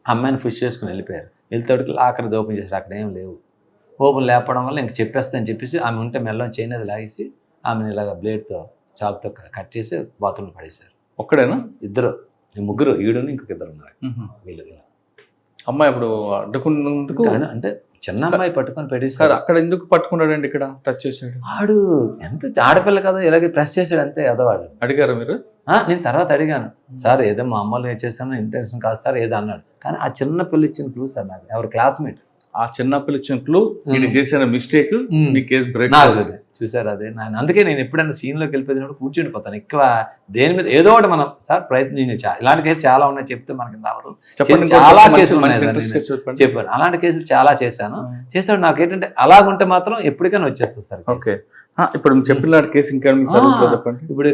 అమ్మాయిని పుష్ చేసుకుని వెళ్ళిపోయారు. వెళ్తాడికి ఆఖరి ఓపెన్ చేశారు, అక్కడ ఏం లేవు. ఓపెన్ లేపడం వల్ల ఇంక చెప్పేస్తా అని చెప్పేసి ఆమె ఉంటే మెల్లం చైన్ అది లాగేసి ఆమెను ఇలాగ బ్లేడ్తో చాకుతో కట్ చేసి బాత్రూంలో పడేశారు. ఒక్కడేనా? ఇద్దరు, ముగ్గురు, ఈడుని ఇంకొక ఇద్దరు ఉన్నారు. వీళ్ళు అమ్మాయి ఇప్పుడు అడ్డుకున్నందుకు అంటే చిన్న అమ్మాయి పట్టుకొని సార్ పెట్టేసారు. అక్కడ ఎందుకు పట్టుకున్నాడండి? ఇక్కడ టచ్ చేశాడు. ఆడు ఎంత ఆడపిల్ల కదా, ఇలాగే ప్రెస్ చేశాడు అంతే అదవాడు. అడిగారా మీరు? నేను తర్వాత అడిగాను, సార్ ఏదో మా అమ్మలు చేశాను ఇంటెన్షన్ కాదు సార్ ఏదో అన్నాడు. కానీ ఆ చిన్న పిల్ల ఇచ్చిన క్లూ సార్ నాకు, ఎవరు క్లాస్మేట్. ఆ చిన్నపిల్ల ఇచ్చిన క్లూ ఇది చేసిన మిస్టేక్ మీ కేసు బ్రేక్ చూసారు. అదే నేను అందుకే నేను ఎప్పుడైనా సీన్లోకి వెళ్ళిపోయినప్పుడు కూర్చుండిపోతాను. ఎక్కువ దేని మీద ఏదో ఒకటి మనం సార్ ప్రయత్నం ఇలాంటి కేసులు చాలా ఉన్నాయి, చెప్తే మనకి అవ్వదు. చాలా కేసులు ఉన్నాయి చెప్పాను, అలాంటి కేసులు చాలా చేశాను. చేస్తాడు నాకు ఏంటంటే అలాగుంటే మాత్రం ఎప్పటికైనా వచ్చేస్తుంది సార్. ఓకే, ఇప్పుడు చెప్పిన కేసు ఇంకా చెప్పండి. ఇప్పుడు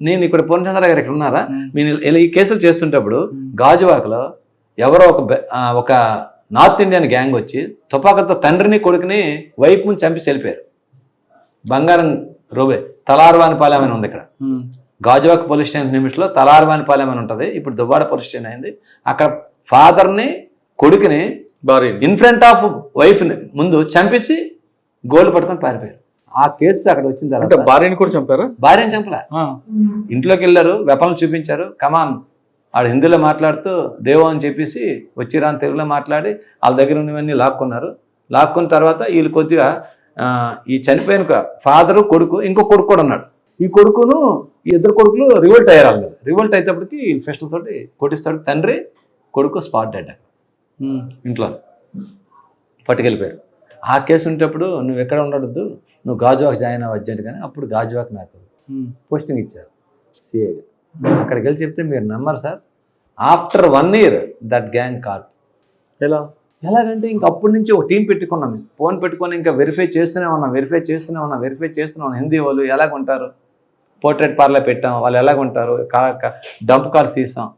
నేను ఇక్కడ పూర్ణచంద్ర గారు ఇక్కడ ఉన్నారా, నేను ఈ కేసులు చేస్తుంటప్పుడు గాజువాకలో ఎవరో ఒక నార్త్ ఇండియన్ గ్యాంగ్ వచ్చి తుపాకులతో తండ్రిని కొడుకుని వైపు నుంచి చంపి వెళ్ళిపోయారు. బంగారం రోబే తలార్వానిపాలెం అని ఉంది ఇక్కడ. గాజువాక పోలీస్ స్టేషన్ లిమిట్స్లో తలార్వానిపాలెం అని ఉంటుంది, ఇప్పుడు దువ్వాడ పోలీస్ స్టేషన్ అయింది. అక్కడ ఫాదర్ని కొడుకుని ఇన్ ఫ్రంట్ ఆఫ్ వైఫ్ని ముందు చంపేసి గోల్డ్ పట్టుకొని పారిపోయారు. ఆ కేసు అక్కడ వచ్చిన తర్వాత భార్యని కూడా చంపారు. భార్యని చంపలే, ఇంట్లోకి వెళ్ళారు, వెపన్లు చూపించారు. కమాన్ ఆడు హిందీలో మాట్లాడుతూ దేవో అని చెప్పేసి వచ్చిరాని తెలుగులో మాట్లాడి వాళ్ళ దగ్గర ఉన్నవన్నీ లాక్కున్నారు. లాక్కున్న తర్వాత వీళ్ళు కొద్దిగా ఈ చనిపోయిన ఫాదరు కొడుకు ఇంకో కొడుకు కూడా ఉన్నాడు. ఈ కొడుకును ఈ ఇద్దరు కొడుకులు రివోల్ట్ అయ్యారు. వాళ్ళు రివోల్ట్ అయినప్పటికీ ఫెస్టల్ తోటి కొట్టిస్తాడు. తండ్రి కొడుకు స్పాట్ డెడ్ ఇంట్లో పట్టుకెళ్ళిపోయారు. ఆ కేసు ఉండేటప్పుడు నువ్వు ఎక్కడ ఉండద్దు, నువ్వు గాజువాక్ జాయిన్ అవ్వ అర్జెంట్. కానీ అప్పుడు గాజువాక్ నాకు పోస్టింగ్ ఇచ్చారు సిఐగా. అక్కడికి వెళ్ళి చెప్తే మీరు నమ్మరు sir, after 1 year that gang call. ఎలాగంటే ఇంక అప్పటి నుంచి ఒక టీం పెట్టుకున్నాం, మేము ఫోన్ పెట్టుకొని ఇంకా వెరిఫై చేస్తూనే ఉన్నాం. హిందీ వాళ్ళు ఎలాగుంటారు, పోర్ట్రేట్ పార్లర్ పెట్టాం, వాళ్ళు ఎలాగుంటారు, డంప్ కార్ తీసాం,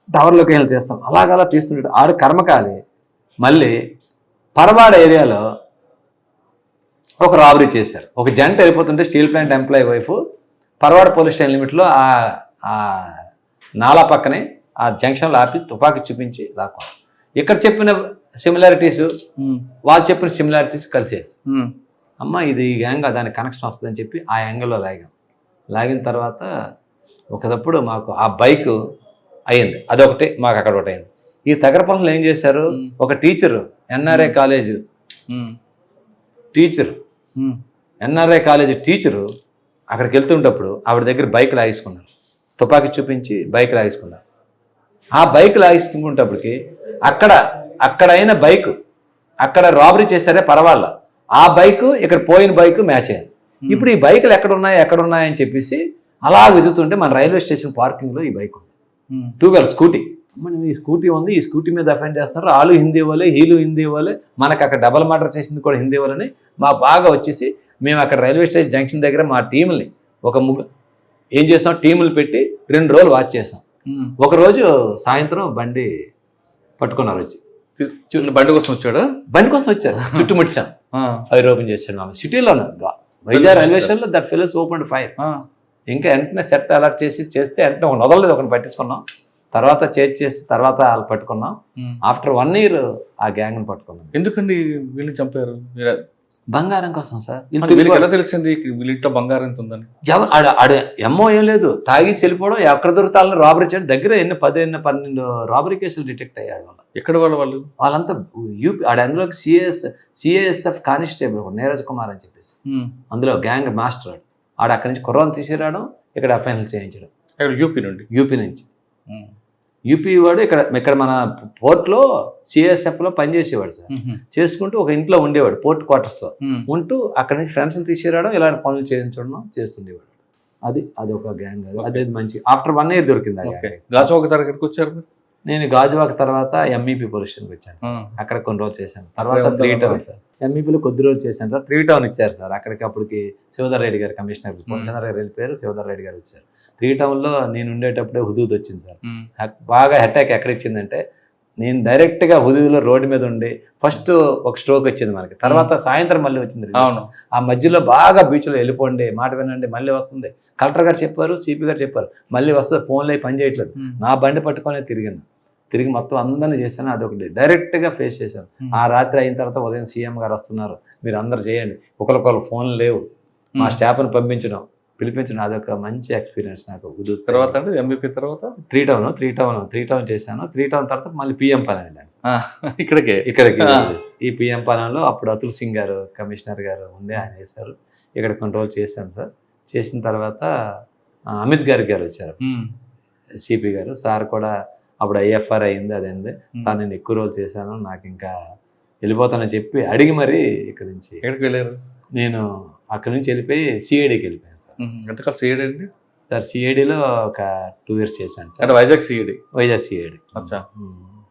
టవర్లోకి వెళ్ళి తీస్తాం, అలాగలా తీస్తుంటాడు. ఆడు కర్మకాలి. మళ్ళీ పరవాడ ఏరియాలో ఒక రాబరీ చేశారు. ఒక జంట వెళ్ళిపోతుంటే steel plant employee wife Paravada police station లిమిట్లో ఆ నాలా పక్కనే ఆ జంక్షన్లో ఆపి తుపాకీ చూపించి లాక్కున్నారు. ఇక్కడ చెప్పిన సిమిలారిటీస్ వాళ్ళు చెప్పిన సిమిలారిటీస్ కలిసేసి అమ్మ ఇది ఈ గ్యాంగ్ దానికి కనెక్షన్ వస్తుందని చెప్పి ఆ యాంగిల్లో లాగిన తర్వాత ఒకప్పుడు మాకు ఆ బైక్ అయ్యింది. అదొకటి మాకు అక్కడ ఒకటి అయింది. ఈ తగరపల్లిలో ఏం చేశారు, ఒక టీచరు ఎన్ఆర్ఐ కాలేజ్ టీచరు అక్కడికి వెళ్తుంటప్పుడు ఆవిడ దగ్గర బైక్ లాగేసుకున్నారు. తుపాకీ చూపించి బైక్ లాగేసుకున్నారు. ఆ బైక్ లాగేసుకుంటప్పటికి అక్కడైన బైక్ అక్కడ రాబరీ చేశారే పర్వాలా, ఆ బైక్ ఇక్కడ పోయిన బైక్ మ్యాచ్ అయ్యింది. ఇప్పుడు ఈ బైకులు ఎక్కడున్నాయని చెప్పేసి అలా వెతుకుతుంటే మన రైల్వే స్టేషన్ పార్కింగ్లో ఈ బైక్ ఉంది, 2 wheeler స్కూటీ. ఈ స్కూటీ ఉంది, ఈ స్కూటీ మీద అఫెండ్ చేస్తారు. వాళ్ళు హిందీ వాళ్ళే, వీళ్ళు హిందీ వాళ్ళే, మనకు అక్కడ డబల్ మర్డర్ చేసింది కూడా హిందీ వాళ్ళని. మా బాగా వచ్చేసి మేము అక్కడ రైల్వే స్టేషన్ జంక్షన్ దగ్గర మా టీంని ఏం చేసాం, టీములు పెట్టి 2 రోజులు వాచ్ చేసాం. ఒకరోజు సాయంత్రం బండి పట్టుకున్నారు. వచ్చి బండి కోసం వచ్చారు, చుట్టుముట్టాం. ఫైర్ ఓపెన్ చేశాడు. మా సిటీలో వైజాగ్ రైల్వే స్టేషన్లో దట్ ఫెలోస్ ఓపెన్ ఫైర్. ఇంకా వెంటనే సెట్ అలర్ట్ చేస్తే వెంటనే ఒక వదలలేదు, ఒకరిని పట్టించుకున్నాం. తర్వాత చేసి తర్వాత వాళ్ళు పట్టుకున్నాం. ఆఫ్టర్ 1 year ఆ గ్యాంగ్ని పట్టుకున్నాం. ఎందుకండి వీళ్ళని చంపారు? బంగారం కోసం సార్. ఎలా తెలిసింది వీళ్ళ ఇంట్లో బంగారం ఎంత ఉందని? ఎమ్మో ఏం లేదు, తాగేసి వెళ్ళిపోవడం, ఎక్కడ దొరుకుతాలని రాబరీ చేయడం. దగ్గర 10-12 రాబరీ కేసులు డిటెక్ట్ అయ్యాడు. ఎక్కడ వాళ్ళంతా యూపీ. అందులోకి సిఐఎస్ఎఫ్ కానిస్టేబుల్ నీరజ్ కుమార్ అని చెప్పేసి అందులో గ్యాంగ్ మాస్టర్. అక్కడి నుంచి కుర్రాన్ని తీసిరావడం, ఇక్కడ ఎఫ్ఐఎల్ చేయించడం. యూపీ నుంచి యూపీ వాడు ఇక్కడ మన పోర్ట్లో సిఎస్ఎఫ్లో పనిచేసేవాడు సార్. చేసుకుంటూ ఒక ఇంట్లో ఉండేవాడు పోర్ట్ క్వార్టర్స్లో ఉంటూ అక్కడి నుంచి ఫ్రెండ్స్ని తీసుకురావడం ఇలాంటి పనులు చేయించడం చేస్తుండేవాడు. అది ఒక గ్యాంగ్. అదే మంచి ఆఫ్టర్ 1 year దొరికింది ఆ గ్యాంగ్. గాజువాక దగ్గరికి వచ్చారు నేను గాజువాక తర్వాత ఎంఈపీ పోలీస్ స్టేషన్కి వచ్చాను సార్. అక్కడ కొన్ని రోజులు చేశాను. తర్వాత 3 Town సార్. ఎంఈపీలో కొద్ది రోజులు చేశాను సార్. 3 Town ఇచ్చారు సార్. అప్పటికి శివధర్ రెడ్డి గారు కమిషనర్, పొంచంద్ర గారు వెళ్ళిపోయారు, శివధర్ రెడ్డి గారు వచ్చారు. 3 Townలో నేను ఉండేటప్పుడే హుదూద్ వచ్చింది సార్. బాగా అటాక్ ఎక్కడ ఇచ్చిందంటే నేను డైరెక్ట్గా హుదూద్లో రోడ్డు మీద ఉండి ఫస్ట్ ఒక స్ట్రోక్ వచ్చింది మనకి, తర్వాత సాయంత్రం మళ్ళీ వచ్చింది. ఆ మధ్యలో బాగా బీచ్లో వెళ్ళిపోండి, మాట వినండి, మళ్ళీ వస్తుంది. కలెక్టర్ గారు చెప్పారు, సిపి గారు చెప్పారు, మళ్ళీ వస్తుంది, ఫోన్లో పని చేయట్లేదు. నా బండి పట్టుకొని తిరిగి మొత్తం అందరినీ చేశాను. అదొకటి డైరెక్ట్గా ఫేస్ చేశాను. ఆ రాత్రి అయిన తర్వాత ఉదయం సీఎం గారు వస్తున్నారు, మీరు అందరు చేయండి, ఒకరికొకరు ఫోన్లు లేవు, మా స్టాఫ్ని పిలిపించడం అదొక మంచి ఎక్స్పీరియన్స్ నాకు. తర్వాత అంటే ఎంబీపీ తర్వాత 3 Town చేశాను. 3 Town తర్వాత మళ్ళీ పిఎం పాలెం వెళ్ళాను. ఇక్కడికి ఈ పిఎం పాలెంలో అప్పుడు అతుల్ సింగ్ గారు కమిషనర్ గారు ఉండే, ఆయన వేశారు. ఇక్కడ కొన్ని రోజులు చేశాను సార్. చేసిన తర్వాత అమిత్ గారు వచ్చారు, సిపి గారు. సార్ కూడా అప్పుడు ఐఎఫ్ఆర్ అయింది, అదైంది. సార్ నేను ఎక్కువ రోజులు చేశాను, నాకు ఇంకా వెళ్ళిపోతానని చెప్పి అడిగి మరి ఇక్కడి నుంచి ఎక్కడికి వెళ్ళారు? నేను అక్కడి నుంచి వెళ్ళిపోయి సిఐడికి వెళ్ళిపోయాను సార్. ఎంతకాలం సిఐడి అండి? సార్ సిఐడిలో ఒక 2 years చేశాను సార్. అంటే వైజాగ్ సిఐడి.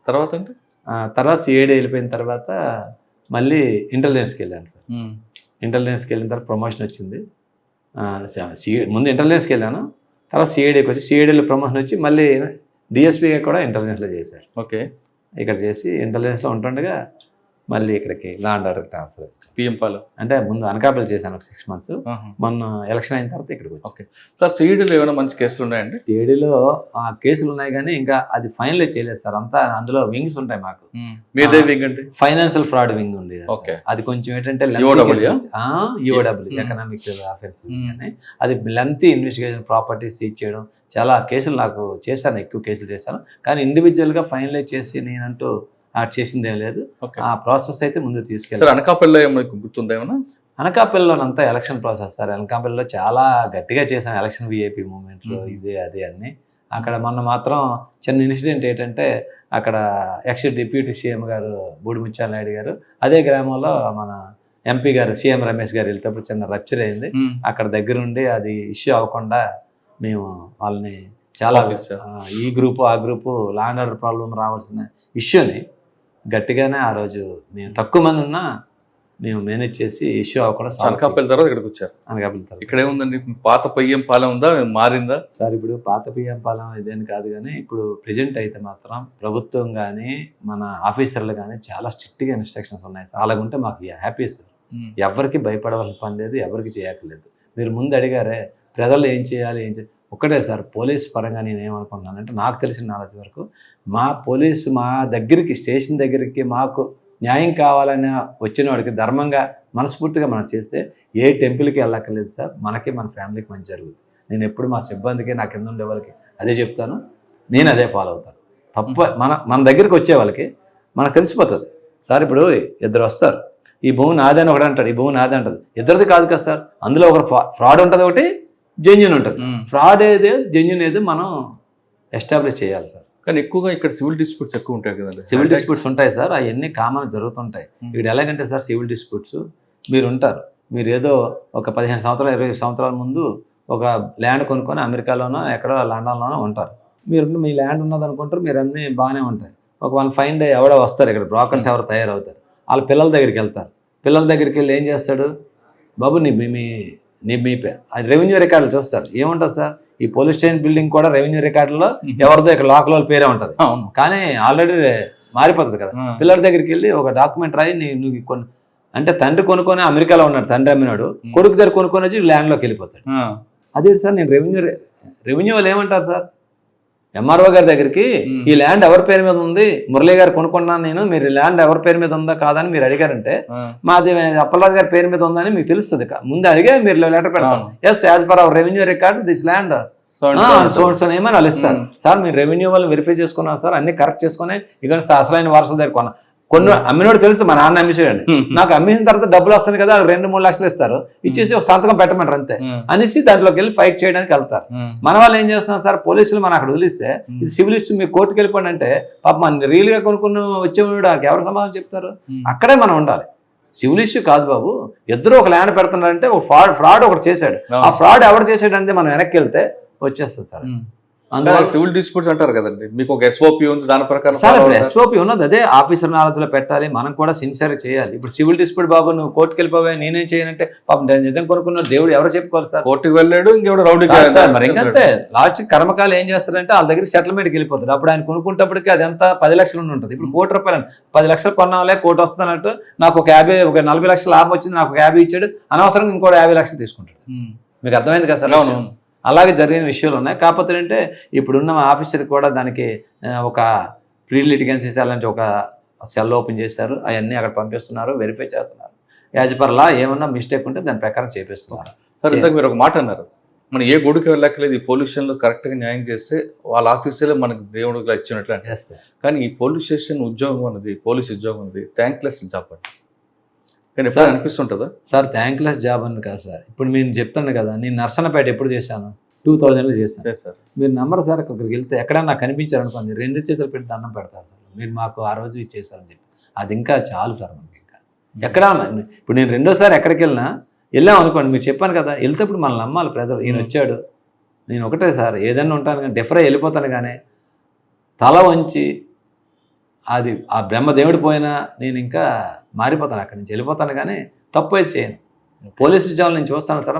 తర్వాత అంటే తర్వాత సిఐడి వెళ్ళిపోయిన తర్వాత మళ్ళీ ఇంటెలిజెన్స్కి వెళ్ళాను సార్. ఇంటెలిజెన్స్కి వెళ్ళిన తర్వాత ప్రమోషన్ వచ్చింది. ముందు ఇంటెలిజెన్స్కి వెళ్ళాను, తర్వాత సిఐడికి వచ్చి సిఐడిలో ప్రమోషన్ వచ్చి మళ్ళీ డిఎస్పీగా కూడా ఇంటెలిజెన్స్లో చేశారు. ఓకే. ఇక్కడ చేసి ఇంటెలిజెన్స్లో ఉంటుండగా మళ్ళీ ఇక్కడికి law and order transfer. PM Palem అంటే ముందు అనకాపల్లి చేశాను ఒక 6 months. మొన్న ఎలక్షన్ అయిన తర్వాత ఇక్కడికి వచ్చి. ఓకే సార్, సిఐడిలో ఏమైనా మంచి కేసులు ఉన్నాయండి? సిఐడిలో కేసులు ఉన్నాయి కానీ ఇంకా అది ఫైనలైజ్ చేయలేదు సార్. అంతా అందులో వింగ్స్ ఉంటాయి మాకు. మీదే వింగ్ అంటే ఫైనాన్షియల్ ఫ్రాడ్ వింగ్ ఉంది. అది కొంచెం ఏంటంటే ఈఓడబ్ల్యూ ఎకనామిక్ అఫేర్స్ అని, అది లెంతీ ఇన్వెస్టిగేషన్, ప్రాపర్టీ సీజ్ చేయడం, చాలా కేసులు నాకు చేశాను, ఎక్కువ కేసులు చేశాను. కానీ ఇండివిజువల్గా ఫైనలైజ్ చేసి నేనంటూ చేసింది ఏం లేదు. ఆ ప్రాసెస్ అయితే ముందు తీసుకెళ్ళారు. అనకాపల్లిలో ఏమైనా గుర్తుందా ఏమన్నా? అనకాపల్లిలోనంతా ఎలక్షన్ ప్రాసెస్ సార్. అనకాపల్లిలో చాలా గట్టిగా చేశాను ఎలక్షన్ విఐపి మూమెంట్లో, ఇదే అదే అన్ని. అక్కడ మొన్న మాత్రం చిన్న ఇన్సిడెంట్ ఏంటంటే, అక్కడ ఎక్స్ డిప్యూటీ సీఎం గారు బూడిముత్యాల నాయుడు గారు అదే గ్రామంలో మన ఎంపీ గారు సీఎం రమేష్ గారు వెళ్తేప్పుడు చిన్న రప్చర్ అయింది. అక్కడ దగ్గరుండి అది ఇష్యూ అవ్వకుండా మేము వాళ్ళని చాలా ఈ గ్రూపు ఆ group law and order problem రావాల్సిన ఇష్యూని గట్టిగానే ఆ రోజు మేము తక్కువ మంది ఉన్నా మేము మేనేజ్ చేసి ఇష్యూ అవ్వకుండా. అనకాపల్లి తర్వాత ఇక్కడికి వచ్చారు. అనకాపల్లి తర్వాత ఇక్కడ ఏముందండి, పాత పిఎం పాలెం ఉందా, మారిందా సార్? ఇప్పుడు పాత పిఎం పాలెం ఇదేని కాదు కానీ ఇప్పుడు ప్రెజెంట్ అయితే మాత్రం ప్రభుత్వం కానీ మన ఆఫీసర్లు కానీ చాలా స్ట్రిక్ట్గా ఇన్స్ట్రక్షన్స్ ఉన్నాయి సార్. అలాగుంటే మాకు హ్యాపీ సార్. ఎవరికి భయపడవలసిన పని లేదు, ఎవరికి చేయక్కర్లేదు. మీరు ముందు అడిగారే ప్రజలు ఏం చేయాలి ఒక్కటే సార్. పోలీస్ పరంగా నేను ఏమనుకుంటున్నానంటే, నాకు తెలిసిన నాలెడ్జ్ వరకు మా పోలీసు మా దగ్గరికి స్టేషన్ దగ్గరికి మాకు న్యాయం కావాలని వచ్చిన వాడికి ధర్మంగా మనస్ఫూర్తిగా మనం చేస్తే ఏ టెంపుల్కి వెళ్ళక్కర్లేదు సార్. మనకి మన ఫ్యామిలీకి మంచి జరుగుతుంది. నేను ఎప్పుడు మా సిబ్బందికి నా కింద ఉండే వాళ్ళకి అదే చెప్తాను, నేను అదే ఫాలో అవుతాను. మన దగ్గరికి వచ్చే వాళ్ళకి మనకు తెలిసిపోతుంది సార్. ఇప్పుడు 2 వస్తారు, ఈ భూమి నాదే అని ఒకటి అంటాడు, ఈ భూమి నాదే అంటాడు. ఇద్దరిది కాదు కదా సార్. అందులో ఒకటి ఫ్రాడ్ ఉంటుంది, ఒకటి జెన్యూన్ ఉంటుంది. ఫ్రాడ్ ఏదే జెన్యూన్ ఏదో మనం ఎస్టాబ్లిష్ చేయాలి సార్. కానీ ఎక్కువగా ఇక్కడ సివిల్ డిస్ప్యూట్స్ ఎక్కువ ఉంటాయి కదండి. సివిల్ డిస్ప్యూట్స్ ఉంటాయి సార్, అవన్నీ కామన్ జరుగుతుంటాయి. ఇక్కడ ఎలాగంటే సార్, సివిల్ డిస్ప్యూట్స్ మీరు ఉంటారు, మీరు ఏదో ఒక 15 సంవత్సరాలు 20 సంవత్సరాల ముందు ఒక ల్యాండ్ కొనుక్కొని అమెరికాలోనో ఎక్కడో లండన్లోనో ఉంటారు. మీరు మీ ల్యాండ్ ఉన్నది అనుకుంటారు, మీరు అన్నీ బాగానే ఉంటాయి. ఒక 1 fine day ఎవడో వస్తారు, ఇక్కడ బ్రోకర్స్ ఎవరు తయారవుతారు, వాళ్ళ పిల్లల దగ్గరికి వెళ్తారు. పిల్లల దగ్గరికి వెళ్ళి ఏం చేస్తాడు, బాబు మీ రెవెన్యూ రికార్డులు చూస్తారు. ఏముంటుంది సార్, ఈ పోలీస్ స్టేషన్ బిల్డింగ్ కూడా రెవెన్యూ రికార్డులో ఎవరిదో ఇక్కడ లోకల్ పేరే ఉంటుంది. కానీ ఆల్రెడీ మారిపోతుంది కదా. పిల్లల దగ్గరికి వెళ్ళి ఒక డాక్యుమెంట్ రాయి, నువ్వు కొన్ని అంటే తండ్రి కొనుక్కొని అమెరికాలో ఉన్నాడు, తండ్రి అమ్మినాడు, కొడుకు దగ్గర కొనుక్కొని వచ్చి ల్యాండ్లోకి వెళ్ళిపోతాడు. అదే సార్, నేను రెవెన్యూ వాళ్ళు ఏమంటారు సార్, ఎంఆర్ఓ గారి దగ్గరికి ఈ ల్యాండ్ ఎవరి పేరు మీద ఉంది, మురళీ గారు కొనుక్కున్నాను నేను, మీరు ల్యాండ్ ఎవరి పేరు మీద ఉందా కాదని మీరు అడిగారంటే, మాది అప్పలరాజు గారి పేరు మీద ఉందని మీకు తెలుస్తుంది. ముందు అడిగే మీరు లెటర్ పెడతాను, yes as per our revenue record this land source ఏమని వాళ్ళు ఇస్తారు. సార్ మీరు రెవెన్యూ వాళ్ళు వెరిఫై చేసుకున్నాను సార్, అన్ని కరెక్ట్ చేసుకుని ఇక అసలైన వారసుల దగ్గర కొన్ని అమ్మినోడు తెలుసు మా నాన్న అమ్మేసాడండి, నాకు అమ్మేసిన తర్వాత డబ్బులు వస్తాయి కదా 2-3 లక్షలు ఇస్తారు, ఇచ్చేసి ఒక సంతకం పెట్టమంటారు అంతే అనేసి దాంట్లోకి వెళ్ళి ఫైట్ చేయడానికి వెళ్తారు. మన వాళ్ళు ఏం చేస్తున్నారు సార్, పోలీసులు మనం అక్కడ వదిలిస్తే ఇది సివిల్ ఇష్యూ మీరు కోర్టుకు వెళ్ళిపోండి అంటే పాప మన రియల్ గా కొనుక్కున్న వచ్చేవాడు ఎవరు సమాధానం చెప్తారు? అక్కడే మనం ఉండాలి. సివిల్ ఇష్యూ కాదు బాబు, ఇద్దరు ఒక ల్యాండ్ పెడుతున్నారంటే ఒక ఫ్రాడ్ ఒకటి చేశాడు, ఆ ఫ్రాడ్ ఎవరు చేసాడంటే మనం వెనక్కి వెళ్తే వచ్చేస్తుంది సార్. అందువల్ల సివిల్ డిస్ప్యూట్స్ అంటారు కదండి, మీకు ఒక ఎస్ఓపి ఉంది, దాని ప్రకారం సార్ ఇప్పుడు ఎస్ఓపి ఉన్నది అదే ఆఫీసర్ నాలెడ్జ్లో పెట్టాలి, మనం కూడా సిన్సియర్ చేయాలి. ఇప్పుడు సివిల్ డిస్ప్యూట్ బాబు నువ్వు కోర్టుకు వెళ్ళిపోవా నేనేం చేయనంటే పాపం నిజం కొనుక్కున్న దేవుడు ఎవరు చెప్పుకోవాలి సార్? కోర్టుకు వెళ్ళాడు ఇంకెవడు రౌడీ మరి ఇంకంతే లాస్ట్ కర్మకాలు ఏం చేస్తారంటే వాళ్ళ దగ్గర సెటిల్మెంట్కి వెళ్ళిపోతారు. అప్పుడు ఆయన కొనుక్కుంటప్పటికి అది ఎంత 10 లక్షలు ఉంటుంది, ఇప్పుడు ₹1,00,000 10 లక్షలు కొన్నాంలే కోర్టు వస్తుందన్నట్టు నాకు ఒక 40 లక్షల లాభం వచ్చింది, నాకు 50 ఇచ్చాడు, అనవసరంగా ఇంకో 50 లక్షలు తీసుకుంటాడు. మీకు అర్థమైంది కదా సార్? అలాగే జరిగిన విషయాలు ఉన్నాయి. కాకపోతే అంటే ఇప్పుడున్న ఆఫీసర్ కూడా దానికి ఒక ప్రీ లిటిగెన్సీ సెల్ అంటే ఒక సెల్ ఓపెన్ చేశారు, అవన్నీ అక్కడ పంపిస్తున్నారు, వెరిఫై చేస్తున్నారు. యాజ్ పర్ లా ఏమన్నా మిస్టేక్ ఉంటే దాని ప్రకారం చేపిస్తున్నారు. సార్ ఇంతకు మీరు ఒక మాట అన్నారు, మనం ఏ గుడికి వెళ్ళక్కలేదు, ఈ పొల్యూషన్లో కరెక్ట్గా న్యాయం చేస్తే వాళ్ళ ఆఫీసులే మనకు దేవుడికి ఇచ్చినట్లు అంటే. కానీ ఈ పోలీస్ స్టేషన్ ఉద్యోగం అన్నది, పోలీస్ ఉద్యోగం ఉంది థ్యాంక్లెస్ జాబ్ అండి. కానీ ఎప్పుడు అనిపిస్తుంటుందా సార్? థ్యాంక్లెస్ జాబ్ అని కాదు సార్. ఇప్పుడు నేను చెప్తాను కదా, నేను నర్సన్నపేట ఎప్పుడు చేశాను, 2000లో చేశాను సార్. మీరు నమ్మరు సార్, అక్కడికి వెళ్తే ఎక్కడైనా నాకు కనిపించారనుకోండి 2 చేతులు పెట్టి దండం పెడతారు సార్, మీరు మాకు ఆ రోజు ఇచ్చేసారని చెప్పి. అది ఇంకా చాలు సార్ మనకి. ఇంకా ఎక్కడ ఇప్పుడు నేను రెండోసారి ఎక్కడికి వెళ్ళాం అనుకోండి, మీరు చెప్పాను కదా, వెళ్తేప్పుడు మనం నమ్మాలి ప్రజలు. ఈయన వచ్చాడు, నేను ఒకటే సార్ ఏదైనా ఉంటాను కానీ డెఫర్ వెళ్ళిపోతాను, కానీ తల వంచి అది ఆ బ్రహ్మదేవుడు పోయినా నేను ఇంకా మారిపోతాను, అక్కడి నుంచి వెళ్ళిపోతాను, కానీ తప్పు అయితే చేయను. పోలీసు ఉద్యోగాలు నేను చూస్తాను సార్,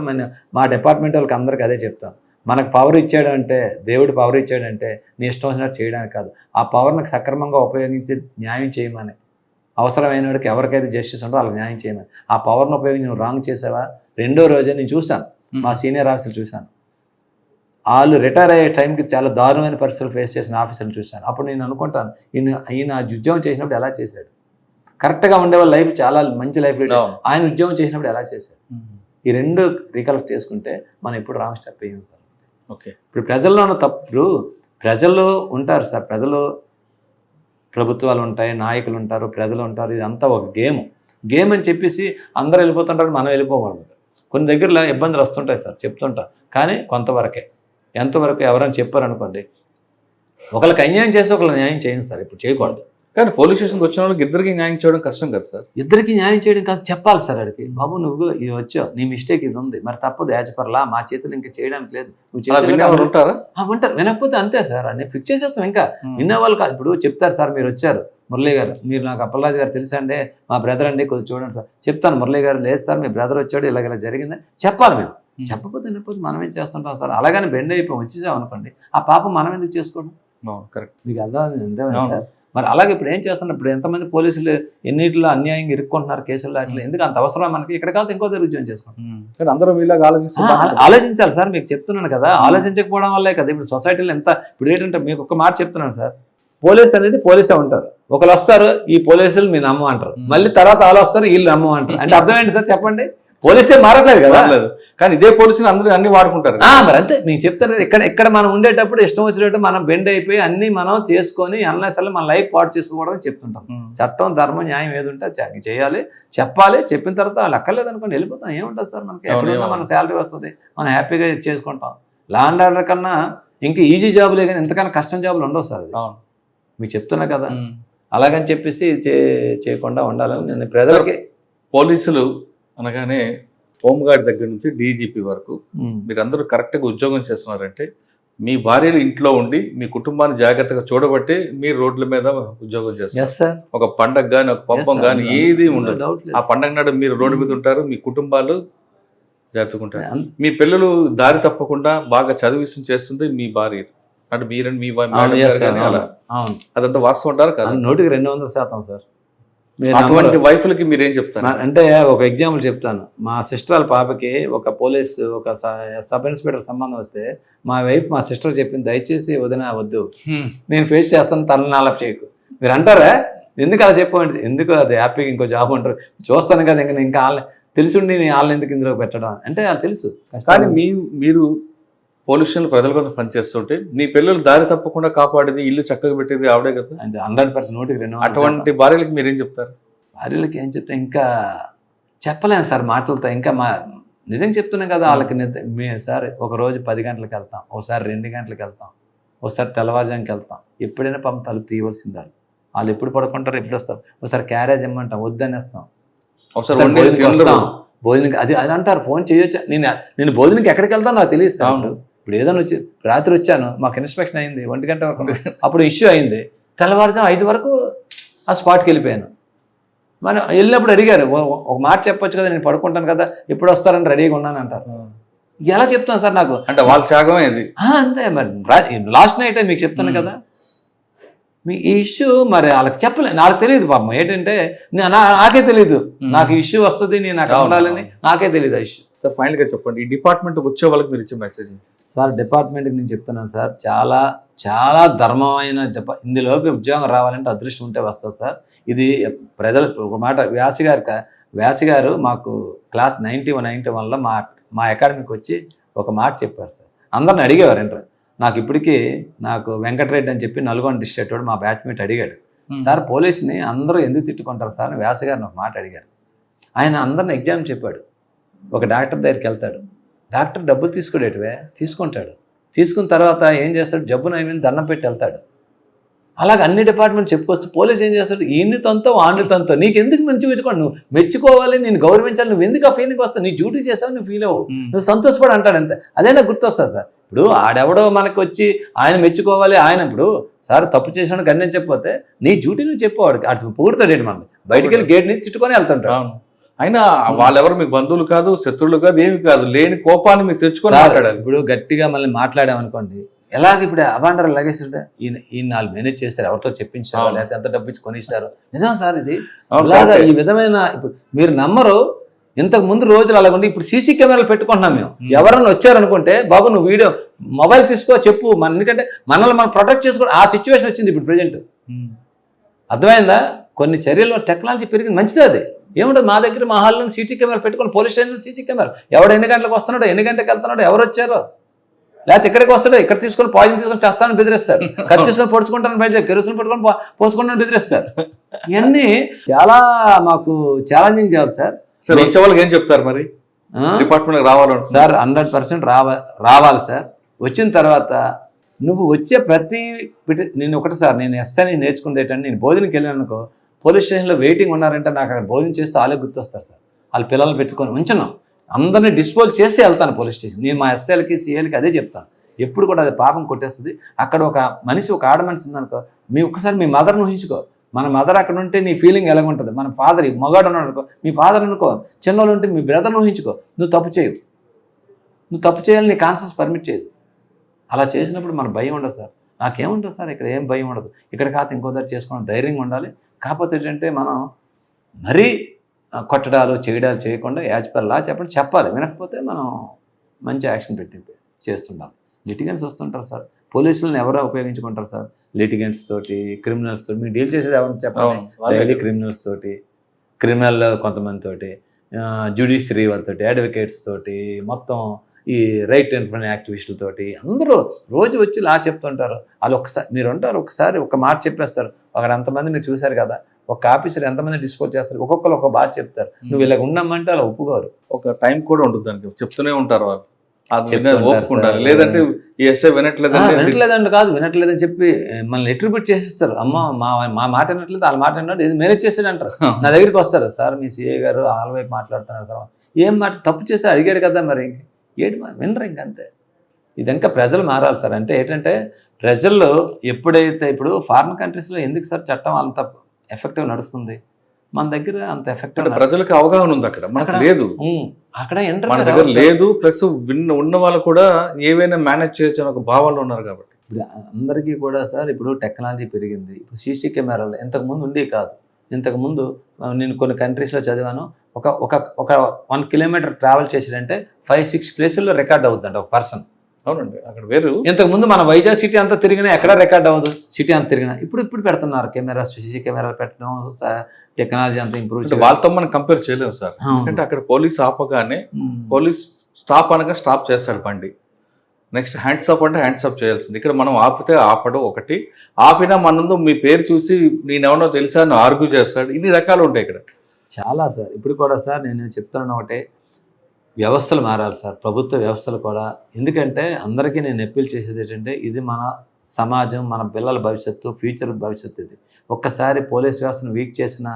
మా డిపార్ట్మెంట్ వాళ్ళకి అందరికీ అదే చెప్తాను, మనకు పవర్ ఇచ్చాడు అంటే, దేవుడు పవర్ ఇచ్చాడంటే నీ ఇష్టం వచ్చినట్టు చేయడానికి కాదు, ఆ పవర్ని సక్రమంగా ఉపయోగించి న్యాయం చేయమని, అవసరమైన వాడికి ఎవరికైతే జస్టిస్ ఉంటుందో వాళ్ళకి న్యాయం చేయమని. ఆ పవర్ని ఉపయోగించి నువ్వు రాంగ్ చేసావా, రెండో రోజే నేను చూశాను, మా సీనియర్ ఆఫీసర్లు చూశాను, వాళ్ళు రిటైర్ అయ్యే టైంకి చాలా దారుణమైన పరిస్థితులు ఫేస్ చేసిన ఆఫీసర్లు చూశాను. అప్పుడు నేను అనుకుంటాను, ఈయన ఉద్యోగం చేసినప్పుడు ఎలా చేశాడు, కరెక్ట్గా ఉండేవాళ్ళ లైఫ్ చాలా మంచి లైఫ్, ఆయన ఉద్యోగం చేసినప్పుడు ఎలా చేశాడు, ఈ రెండు రికలెక్ట్ చేసుకుంటే మనం ఇప్పుడు రాంగ్ స్టెప్ వేయం సార్. ఓకే, ఇప్పుడు ప్రజల్లో ఉన్న తప్పుడు, ప్రజల్లో ఉంటారు సార్, ప్రజలు ప్రభుత్వాలు ఉంటాయి, నాయకులు ఉంటారు, ప్రజలు ఉంటారు, ఇదంతా ఒక గేమ్ అని చెప్పేసి అందరూ వెళ్ళిపోతుంటారు, మనం వెళ్ళిపోకూడదు. కొన్ని దగ్గరలో ఇబ్బందులు వస్తుంటాయి సార్, చెప్తుంటా, కానీ కొంతవరకే. ఎంతవరకు ఎవరైనా చెప్పారనుకోండి, ఒకరికి అన్యాయం చేసి ఒకళ్ళు న్యాయం చేయండి సార్, ఇప్పుడు చేయకూడదు. కానీ పోలీస్ స్టేషన్కి వచ్చిన వాళ్ళకి ఇద్దరికి న్యాయం చేయడం కష్టం కదా సార్? ఇద్దరికి న్యాయం చేయడం కాదు, చెప్పాలి సార్ అడిగి, బాబు నువ్వు ఇది వచ్చావు, నీ మిస్టేక్ ఇది ఉంది, మరి తప్పదు, యాజ్ పర్ లా మా చేతులు ఇంకా చేయడానికి లేదు, నువ్వు ఉంటారా? ఉంటారు, వినకపోతే అంతే సార్, నేను ఫిక్స్ చేసేస్తాం. ఇంకా వినేవాళ్ళు కాదు, ఇప్పుడు చెప్తారు సార్, మీరు వచ్చారు మురళీ గారు, మీరు నాకు అప్పలరాజు గారు తెలుసా అండి, మా బ్రదర్ అండి, కొద్దిగా చూడండి సార్, చెప్తాను మురళీ గారు, లేదు సార్ మీ బ్రదర్ వచ్చాడు, ఇలా జరిగిందని చెప్పాలి. మేము చెప్పకపోతే వినకపోతే మనం ఏం చేస్తుంటాం సార్, అలాగని బెండ్ అయిపోయి వచ్చేసాం అనుకోండి, ఆ పాపం మనం ఎందుకు చేసుకోవడం? కరెక్ట్, మీకు అర్థం. మరి అలాగే ఇప్పుడు ఏం చేస్తున్నారు, ఇప్పుడు ఎంతమంది పోలీసులు ఎన్నిటిలో అన్యాయంగా ఇరుక్కుంటున్నారు కేసుల్లో, అట్లా ఎందుకు అంత అవసరం మనకి, ఇక్కడ కాదు ఇంకో దగ్గర ఉద్యోగం చేసుకుంటాం. అందరూ వీళ్ళగా ఆలోచించాలి సార్, మీకు చెప్తున్నాను కదా, ఆలోచించకపోవడం వల్లే కదా ఇప్పుడు సొసైటీలో ఎంత. ఇప్పుడు ఏంటంటే మీకు ఒక మాట చెప్తున్నాను సార్, పోలీస్ అనేది పోలీసే ఉంటారు, ఒకరు వస్తారు ఈ పోలీసులు మీ నమ్మ అంటారు, మళ్ళీ తర్వాత వాళ్ళు వస్తారు వీళ్ళు నమ్మ అంటారు, అంటే అర్థం ఏంటి సార్ చెప్పండి? పోలీసే మారట్లేదు కదా, కానీ ఇదే పోలీసులు అందరూ అన్ని వాడుకుంటారు. మరి అంతే మీకు చెప్తాను, ఇక్కడ మనం ఉండేటప్పుడు ఇష్టం వచ్చినట్టు మనం బెండ్ అయిపోయి అన్ని మనం చేసుకొని అన్లెస్ మన లైఫ్ పాడు చేసుకోకూడదని చెప్తుంటాం. చట్టం ధర్మం న్యాయం ఏది ఉంటే చేయాలి, చెప్పాలి, చెప్పిన తర్వాత వాళ్ళు అక్కర్లేదు అనుకోండి వెళ్ళిపోతాం, ఏముంటుంది సార్ మనకి, ఎక్కడున్నా మన శాలరీ వస్తుంది, మనం హ్యాపీగా చేసుకుంటాం. లా అండ్ ఆర్డర్ కన్నా ఇంకా ఈజీ జాబులే కానీ ఎంతకన్నా కష్టం జాబులు ఉండవు సార్, మీకు చెప్తున్నా కదా. అలాగని చెప్పేసి చేయకుండా ఉండాలని నేను ప్రజలకి. పోలీసులు అనగానే హోంగార్డ్ దగ్గర నుంచి డీజీపీ వరకు మీరందరూ కరెక్ట్గా ఉద్యోగం చేస్తున్నారంటే మీ భార్యలు ఇంట్లో ఉండి మీ కుటుంబాన్ని జాగ్రత్తగా చూడబట్టి మీరు రోడ్ల మీద ఉద్యోగం చేస్తారు. ఒక పండగ కానీ ఒక పబ్బం కానీ ఏది ఉండదు, ఆ పండగ నాడు మీరు రోడ్డు మీద ఉంటారు, మీ కుటుంబాలు జాగ్రత్తగా. మీ పిల్లలు దారి తప్పకుండా బాగా చదివిస్తుంది చేస్తుంది మీ భార్య, అంటే మీరని మీ అదంతా వాస్తవం ఉంటారు కదా? 100% సార్. అటువంటి వైఫ్లకి మీరేం చెప్తారు అంటే ఒక ఎగ్జాంపుల్ చెప్తాను. మా సిస్టర్ వాళ్ళ పాపకి ఒక పోలీస్ ఒక సబ్ ఇన్స్పెక్టర్ సంబంధం వస్తే మా వైఫ్ మా సిస్టర్ చెప్పింది, దయచేసి వదిన వద్దు, నేను ఫేస్ చేస్తాను, తలనాలపు చేయకు. మీరు అంటారా ఎందుకు అలా చెప్పండి, ఎందుకు అది హ్యాపీగా ఇంకో జాబ్ ఉంటారు చూస్తాను కదా, ఇంకా వాళ్ళని తెలిసి ఉండి నేను వాళ్ళని ఎందుకు ఇందులో పెట్టడం అంటే వాళ్ళు తెలుసు. కానీ మీరు పొల్యూషన్ ప్రజల కోసం పనిచేస్తుంటే నీ పిల్లలు దారి తప్పకుండా కాపాడేది, ఇల్లు చక్కగా పెట్టేది ఆవిడే కదా. అంటే 100% 100% అటువంటి భార్యలకు మీరేం చెప్తారు? భార్యలకి ఏం చెప్తే ఇంకా చెప్పలేము సార్ మాటలతో. ఇంకా నిజంగా చెప్తున్నాం కదా వాళ్ళకి. సార్ ఒకరోజు 10 గంటలకు వెళ్తాం, ఒకసారి 2 గంటలకు వెళ్తాం, ఒకసారి తెల్లవారుజాముకి వెళ్తాం. ఎప్పుడైనా తలుపు తీయవలసింది వాళ్ళు ఎప్పుడు పడుకుంటారు, ఎప్పుడు వస్తారు. ఒకసారి క్యారేజ్ ఇమ్మంటాం, వద్దనేస్తాం. భోజనం అది అంటారు, ఫోన్ చేయొచ్చా. నేను భోజనంకి ఎక్కడికి వెళ్తాను నాకు తెలియదు సార్. ఇప్పుడు ఏదైనా వచ్చి రాత్రి వచ్చాను, మాకు ఇన్స్పెక్షన్ అయింది 1 గంట వరకు, అప్పుడు ఇష్యూ అయింది. తెల్లవారుజాము 5 వరకు ఆ స్పాట్కి వెళ్ళిపోయాను. మనం వెళ్ళినప్పుడు అడిగారు, ఒక మాట చెప్పొచ్చు కదా, నేను పడుకుంటాను కదా, ఎప్పుడు వస్తారని రెడీగా ఉన్నాను అంటారు. ఎలా చెప్తాను సార్ నాకు, అంటే వాళ్ళ త్యాగమే అది. అంతే మరి. లాస్ట్ నైట్ మీకు చెప్తాను కదా, మీ ఈ ఇష్యూ మరి వాళ్ళకి చెప్పలేదు, నాకు తెలియదు పాపం. ఏంటంటే నాకే తెలియదు నాకు ఇష్యూ వస్తుంది, నేను నాకు ఉండాలని నాకే తెలియదు ఆ ఇష్యూ. సార్ ఫైనల్గా చెప్పండి, ఈ డిపార్ట్మెంట్ వచ్చే వాళ్ళకి మీరు ఇచ్చే మెసేజ్. సార్ డిపార్ట్మెంట్కి నేను చెప్తున్నాను సార్, చాలా చాలా ధర్మమైన ఇందులోకి ఉద్యోగం రావాలంటే అదృష్టం ఉంటే వస్తుంది సార్. ఇది ప్రజలు ఒక మాట వ్యాసి గారు మాకు క్లాస్ 91లో మా అకాడమీకి వచ్చి ఒక మాట చెప్పారు సార్. అందరిని అడిగేవారు ఏంటారు. నాకు వెంకటరెడ్డి అని చెప్పి నల్గొండ డిస్ట్రిక్ట్ వాడు మా బ్యాచ్మేట్ అడిగాడు, సార్ పోలీస్ని అందరూ ఎందుకు తిట్టుకుంటారు సార్ అని వ్యాస గారిని ఒక మాట అడిగారు. ఆయన అందరిని ఎగ్జామ్ చెప్పాడు. ఒక డాక్టర్ దగ్గరికి వెళ్తాడు, డాక్టర్ డబ్బులు తీసుకుంటాడు. తీసుకున్న తర్వాత ఏం చేస్తాడు, జబ్బు నయమని దండం పెట్టి వెళ్తాడు. అలాగే అన్ని డిపార్ట్మెంట్ చెప్పుకొస్తే పోలీస్ ఏం చేస్తాడు, ఈయనతో వాడినితో నీకు ఎందుకు మెచ్చుకోండి, నువ్వు మెచ్చుకోవాలి, నేను గౌరవించాలి, నువ్వు ఎందుకు ఆ ఫీలింగ్ వస్తావు, నీ డ్యూటీ చేసావు, నువ్వు ఫీల్ అవ్వు, నువ్వు సంతోషపడు అంటాడు. అంతే, అదే నాకు గుర్తొస్తుంది సార్. ఇప్పుడు ఆడెవడో మనకు వచ్చి ఆయన మెచ్చుకోవాలి, ఆయన ఇప్పుడు సార్ తప్పు చేసిన గన్యం చెప్పిపోతే నీ డ్యూటీ నువ్వు చెప్పేవాడు, అటు పొగుడుతాడేంటి మనం బయటికి వెళ్ళి గేట్ నుంచి తిట్టుకొని వెళ్తుంటాడు. అయినా వాళ్ళెవరు మీకు బంధువులు కాదు, శత్రువులు కాదు, ఏమి కాదు, లేని కోపాన్ని మీరు తెచ్చుకొని మాట్లాడాలి. ఇప్పుడు గట్టిగా మళ్ళీ మాట్లాడామనుకోండి, ఎలాగ ఇప్పుడు అబాండర్ లగేస్తుంటే ఈయన వాళ్ళు మేనేజ్ చేస్తారు, ఎవరితో చెప్పించారు, లేకపోతే ఎంత డబ్బు ఇచ్చి కొనిస్తారు. నిజం సార్ ఇది. ఇలాగా ఈ విధమైన ఇప్పుడు మీరు నమ్మరు, ఇంతకు ముందు రోజులు అలాగుండి ఇప్పుడు సీసీ కెమెరాలు పెట్టుకుంటున్నాం మేము. ఎవరన్నా వచ్చారనుకుంటే బాబు నువ్వు వీడియో మొబైల్ తీసుకో చెప్పు, ఎందుకంటే మనల్ని మనం ప్రొటెక్ట్ చేసుకో ఆ సిచ్యువేషన్ వచ్చింది ఇప్పుడు ప్రజెంట్. అర్థమైందా? కొన్ని చర్యల్లో టెక్నాలజీ పెరిగింది, మంచిదే. అది ఏముంటుంది, మా దగ్గర మా హాల్లో సీసీ కెమెరా పెట్టుకుని పోలీస్ స్టేషన్లో సీసీ కెమెరా, ఎవడు ఎన్ని గంటలకు వస్తున్నాడో, ఎన్ని గంటలకు వెళ్తున్నాడో, ఎవరు వచ్చారో, లేకపోతే ఇక్కడికి వస్తాడో, ఇక్కడ తీసుకొని పాయిజన్ తీసుకొని చేస్తానని బెదిరిస్తారు, ఖర్చు తీసుకొని పొడుచుకుంటానని బయట కెరోసిన్ పెట్టుకొని పోసుకుంటానని బెదిరిస్తారు. ఇవన్నీ చాలా మాకు ఛాలెంజింగ్ జాబ్ సార్. సార్ వచ్చే వాళ్ళకి ఏం చెప్తారు మరి డిపార్ట్మెంట్కి రావాలంటే? సార్ 100% రావాలి సార్. వచ్చిన తర్వాత నువ్వు వచ్చే నేను ఒకటి సార్, నేను ఎస్ఐని నేర్చుకుంది ఏంటంటే, నేను భోజనంకి వెళ్ళాను అనుకో, పోలీస్ స్టేషన్లో వెయిటింగ్ ఉన్నారంటే నాకు అక్కడ భోజనం చేస్తే వాళ్ళే గుర్తొస్తారు సార్. వాళ్ళ పిల్లల్ని పెట్టుకొని ఉంచను, అందరినీ డిస్పోజ్ చేసి వెళ్తాను పోలీస్ స్టేషన్. నేను మా ఎస్ఐలకి సిఐలకి అదే చెప్తాను ఎప్పుడు కూడా, అది పాపం కొట్టేస్తుంది. అక్కడ ఒక మనిషి, ఒక ఆడ మనిషి ఉందనుకో, ఒక్కసారి మీ మదర్ని ఊహించుకో. మన మదర్ అక్కడ ఉంటే నీ ఫీలింగ్ ఎలా ఉంటుంది, మన ఫాదర్ మగాడు ఉన్నాడు అనుకో, మీ ఫాదర్ అనుకో, చిన్నోళ్ళు ఉంటే మీ బ్రదర్ని ఊహించుకో. నువ్వు తప్పు చేయాలి, నీ కాన్షియస్ పర్మిట్ చేయదు. అలా చేసినప్పుడు మన భయం ఉండదు సార్. నాకేముంటుంది సార్, ఇక్కడ ఏం భయం ఉండదు. ఇక్కడ కాదు ఇంకో దగ్గర చేసుకోవడం ధైర్యంగా ఉండాలి. కాకపోతే ఏంటంటే మనం మరీ కొట్టడాలు చేయడాలు చేయకుండా యాజ్ పర్ లా చెప్పాలి. వినకపోతే మనం మంచి యాక్షన్ చేస్తుండాలి. లిటిగెంట్స్ వస్తుంటారు సార్, పోలీసులను ఎవరో ఉపయోగించుకుంటారు సార్. లిటిగెంట్స్ తోటి, క్రిమినల్స్ తోటి. మీరు డీల్ చేసేది ఎవరిని చెప్పాలి, డైలీ క్రిమినల్స్ తోటి, క్రిమినల్ కొంతమంది తోటి, జ్యుడిషియరీ వాళ్ళతోటి, అడ్వకేట్స్ తోటి, మొత్తం ఈ రైట్ ఎన్ఫోర్స్మెంట్ యాక్టివిస్టులతోటి అందరూ రోజు వచ్చి లా చెప్తుంటారు. వాళ్ళు ఒకసారి మీరు ఉంటారు, ఒకసారి ఒక మాట చెప్పేస్తారు. అక్కడ అంతమంది మీరు చూశారు కదా, ఒక ఆఫీసర్ ఎంతమంది డిస్పోజ్ చేస్తారు, ఒక్కొక్కరు ఒక బాధ చెప్తారు. నువ్వు ఇలా ఉన్నామంటే అలా ఒప్పుకోరు. ఒక టైం కూడా ఉంటుంది దానికి, చెప్తూనే ఉంటారు వాళ్ళు. లేదంటే వినట్లేదండి కాదు, వినట్లేదని చెప్పి మనల్ని ఎట్రిబ్యూట్ చేసేస్తారు. అమ్మ మా మాట వినట్లేదు, వాళ్ళ మాట వినట్లేదు, ఇది మేనేజ్ చేసేది అంటారు. నా దగ్గరికి వస్తారు, సార్ మీ సిఏ గారు వాళ్ళ వైపు మాట్లాడుతున్నారు తర్వాత, ఏం మాట తప్పు చేస్తే అడిగాడు కదా, మరి ఏంటి వినరు ఇంకంతే. ఇది ఇంకా ప్రజలు మారాలి సార్. అంటే ఏంటంటే ప్రజల్లో ఎప్పుడైతే ఇప్పుడు ఫారిన్ కంట్రీస్లో ఎందుకు సార్ చట్టం అంత ఎఫెక్టివ్ నడుస్తుంది, మన దగ్గర అంత ఎఫెక్టివ్ ప్రజలకు అవగాహన ఉంది, అక్కడ మనకు లేదు. అక్కడ మన దగ్గర లేదు, ప్లస్ ఉన్న వాళ్ళు కూడా ఏవైనా మేనేజ్ చేయొచ్చు అని ఒక భావనలో ఉన్నారు. కాబట్టి ఇప్పుడు అందరికీ కూడా సార్ ఇప్పుడు టెక్నాలజీ పెరిగింది. ఇప్పుడు సీసీ కెమెరాలు ఇంతకుముందు ఉండేవి కాదు. ఇంతకుముందు నేను కొన్ని కంట్రీస్లో చదివాను, ఒక 1 కిలోమీటర్ ట్రావెల్ చేసాడంటే 5-6 ప్లేసుల్లో రికార్డ్ అవుతుందంట ఒక పర్సన్. అవునండి, అక్కడ వేరు. ఇంతకుముందు మన వైజాగ్ సిటీ అంతా తిరిగినా ఎక్కడ రికార్డ్ అవ్వదు, సిటీ అంతా తిరిగినా. ఇప్పుడు పెడుతున్నారు కెమెరాస్, సీసీ కెమెరాలు పెట్టడం, టెక్నాలజీ అంతా ఇంప్రూవ్. వాళ్ళతో మనం కంపేర్ చేయలేము సార్. ఎందుకంటే అక్కడ పోలీస్ ఆపగానే పోలీస్ స్టాప్ అనగా స్టాప్ చేస్తాడు బండి. నెక్స్ట్ హ్యాండ్స్ అప్ అంటే హ్యాండ్స్ అప్ చేయాల్సింది. ఇక్కడ మనం ఆపితే ఆపడం ఒకటి, ఆపినా మన మీ పేరు చూసి నేనెవనో తెలుసా అని ఆర్గ్యూ చేస్తాడు. ఇన్ని రకాలు ఉంటాయి ఇక్కడ. చాలా సార్. ఇప్పుడు కూడా సార్ నేను చెప్తున్నాను ఒకటే, వ్యవస్థలు మారాలి సార్, ప్రభుత్వ వ్యవస్థలు కూడా. ఎందుకంటే అందరికీ నేను అప్పీల్ చేసేది ఏంటంటే, ఇది మన సమాజం, మన పిల్లల భవిష్యత్తు, ఫ్యూచర్ భవిష్యత్తు. ఇది ఒక్కసారి పోలీస్ వ్యవస్థను వీక్ చేసినా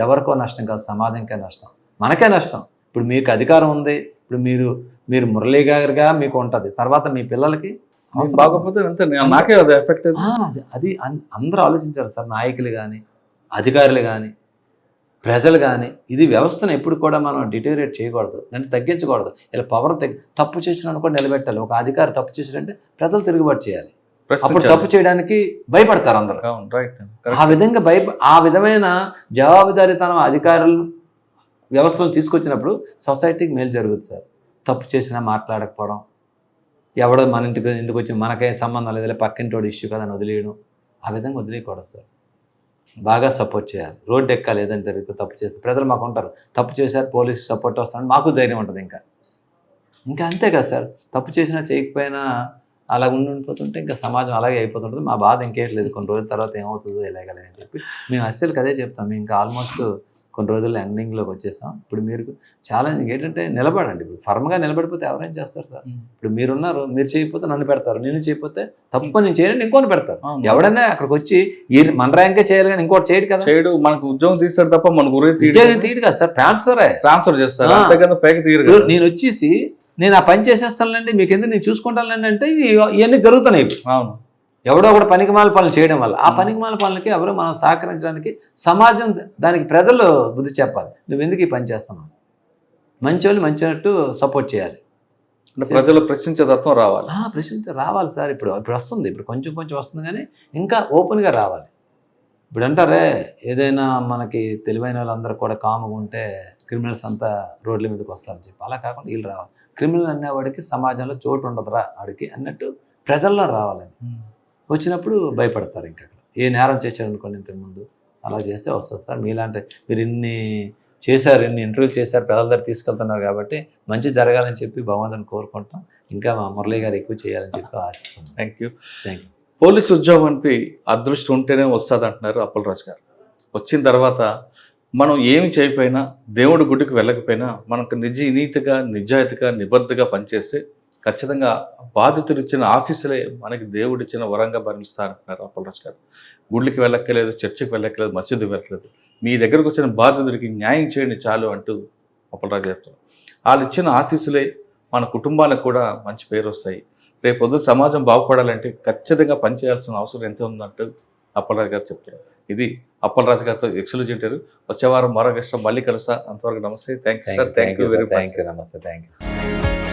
ఎవరికో నష్టం కాదు, సమాజంకే నష్టం, మనకే నష్టం. ఇప్పుడు మీకు అధికారం ఉంది, ఇప్పుడు మీరు మురళీ గారిగా మీకు ఉంటుంది, తర్వాత మీ పిల్లలకి బాగోపోతే అంతే, నాకే అది ఎఫెక్ట్. అది అందరూ ఆలోచించారు సార్, నాయకులు కానీ, అధికారులు కానీ, ప్రజలు కానీ. ఇది వ్యవస్థను ఎప్పుడు కూడా మనం డిటేరియేట్ చేయకూడదు, అంటే తగ్గించకూడదు. ఇలా పవర్ తప్పు చేసినా కూడా నిలబెట్టాలి. ఒక అధికారి తప్పు చేసినంటే ప్రజలు తిరుగుబాటు చేయాలి. అప్పుడు తప్పు చేయడానికి భయపడతారు అందరూ. ఆ విధమైన జవాబుదారీతనం అధికారులు వ్యవస్థలను తీసుకొచ్చినప్పుడు సొసైటీకి మేలు జరుగుతుంది సార్. తప్పు చేసినా మాట్లాడకపోవడం, ఎవడో మన ఇంటికి ఎందుకు వచ్చి మనకే సంబంధం లేదు, పక్కింటోడు ఇష్యూ కదా అని వదిలేయడం, ఆ విధంగా వదిలేయకూడదు సార్. బాగా సపోర్ట్ చేయాలి. రోడ్డు ఎక్కాలి, ఏదైనా జరిగితే తప్పు చేస్తే. ప్రజలు మాకు ఉంటారు, తప్పు చేశారు పోలీసు సపోర్ట్ వస్తాను, మాకు ధైర్యం ఉంటుంది. ఇంకా అంతే కదా సార్. తప్పు చేసినా చేయకపోయినా అలా ఉండిపోతుంటే ఇంకా సమాజం అలాగే అయిపోతుంటుంది. మా బాధ ఇంకేం లేదు, కొన్ని రోజుల తర్వాత ఏమవుతుందో ఎలాగలే అని చెప్పి మేము అస్సలు అదే చెప్తాం. మేము ఇంకా ఆల్మోస్ట్ కొన్ని రోజుల్లో ఎండింగ్లోకి వచ్చేసాం. ఇప్పుడు మీరు ఛాలెంజ్ ఏంటంటే నిలబడండి. ఇప్పుడు ఫర్మ్గా నిలబడిపోతే ఎవరైనా చేస్తారు సార్. ఇప్పుడు మీరున్నారు, మీరు చేయకపోతే నన్ను పెడతారు, నేను చేయకపోతే తప్పు నేను చేయనండి ఇంకోటి పెడతారు. ఎవడైనా అక్కడికి వచ్చి మన ర్యాంకే చేయాలి కానీ ఇంకోటి చేయడు కదా. చేయడు, మనకు ఉద్యోగం తీస్తాడు తప్ప మన గురించి తీయడు కదా సార్. ట్రాన్స్ఫర్ చేస్తారు. నేను వచ్చేసి నేను ఆ పని చేసేస్తానులేండి, మీకు ఎందుకు నేను చూసుకుంటానులేండి అంటే ఇవన్నీ జరుగుతున్నాయి. అవును, ఎవడో ఒకటి పనికిమాల పనులు చేయడం వల్ల ఆ పనికిమాల పనులకి ఎవరో మనం సహకరించడానికి సమాజం, దానికి ప్రజలు బుద్ధి చెప్పాలి. నువ్వు ఎందుకు ఈ పని చేస్తున్నావు, మంచి వాళ్ళు మంచినట్టు సపోర్ట్ చేయాలి. ప్రజలు ప్రశ్నించే తత్వం రావాలి. రావాలి సార్. ఇప్పుడు వస్తుంది, ఇప్పుడు కొంచెం వస్తుంది కానీ ఇంకా ఓపెన్గా రావాలి. ఇప్పుడు అంటారే ఏదైనా మనకి తెలివైన వాళ్ళందరూ కూడా కాముగా ఉంటే క్రిమినల్స్ అంతా రోడ్ల మీదకి వస్తారని చెప్పి, అలా కాకుండా వీళ్ళు రావాలి. క్రిమినల్ అనేవాడికి సమాజంలో చోటు ఉండదురా ఆడికి అన్నట్టు ప్రజల్లో రావాలని. వచ్చినప్పుడు భయపడతారు. ఇంకా ఏ నేరం చేశారనుకోండి ఇంతకుముందు, అలా చేస్తే వస్తుంది సార్. మీలాంటి మీరు ఇన్ని ఇంటర్వ్యూలు చేశారు, ప్రజల దగ్గర తీసుకెళ్తున్నారు కాబట్టి మంచి జరగాలని చెప్పి భగవంతుని కోరుకుంటాం. ఇంకా మా మురళీ గారు ఎక్కువ చేయాలని చెప్పి ఆశిస్తున్నాం. Thank you. పోలీసు ఉద్యోగానికి అదృష్టం ఉంటేనే వస్తుంది అంటున్నారు అప్పలరాజు గారు. వచ్చిన తర్వాత మనం ఏమి చేయకపోయినా, దేవుడి గుడికి వెళ్ళకపోయినా, మనకు నీతిగా, నిజాయితీగా, నిబద్ధగా పనిచేస్తే ఖచ్చితంగా బాధితులు ఇచ్చిన ఆశీస్సులే మనకి దేవుడిచ్చిన వరంగా భరిస్తారంటున్నారు అప్పలరాజు గారు. గుళ్ళకి వెళ్ళక్కలేదు, చర్చికి వెళ్ళక్కలేదు, మసీదుకి వెళ్ళలేదు, మీ దగ్గరకు వచ్చిన బాధితుడికి న్యాయం చేయండి చాలు అంటూ అప్పలరాజు చెప్తారు. వాళ్ళు ఇచ్చిన ఆశీస్సులే మన కుటుంబాలకు కూడా మంచి పేరు వస్తాయి. రేపు పొద్దున సమాజం బాగుపడాలంటే ఖచ్చితంగా పనిచేయాల్సిన అవసరం ఎంత ఉందంటూ అప్పలరాజు గారు చెప్తారు. ఇది అప్పలరాజు గారితో ఎక్స్క్లూజివ్. వచ్చే వారం మరో గెస్ట్ మళ్ళీ కలుస్తా. అంతవరకు నమస్తే. Thank you sir. Thank you very much. నమస్తే. Thank you.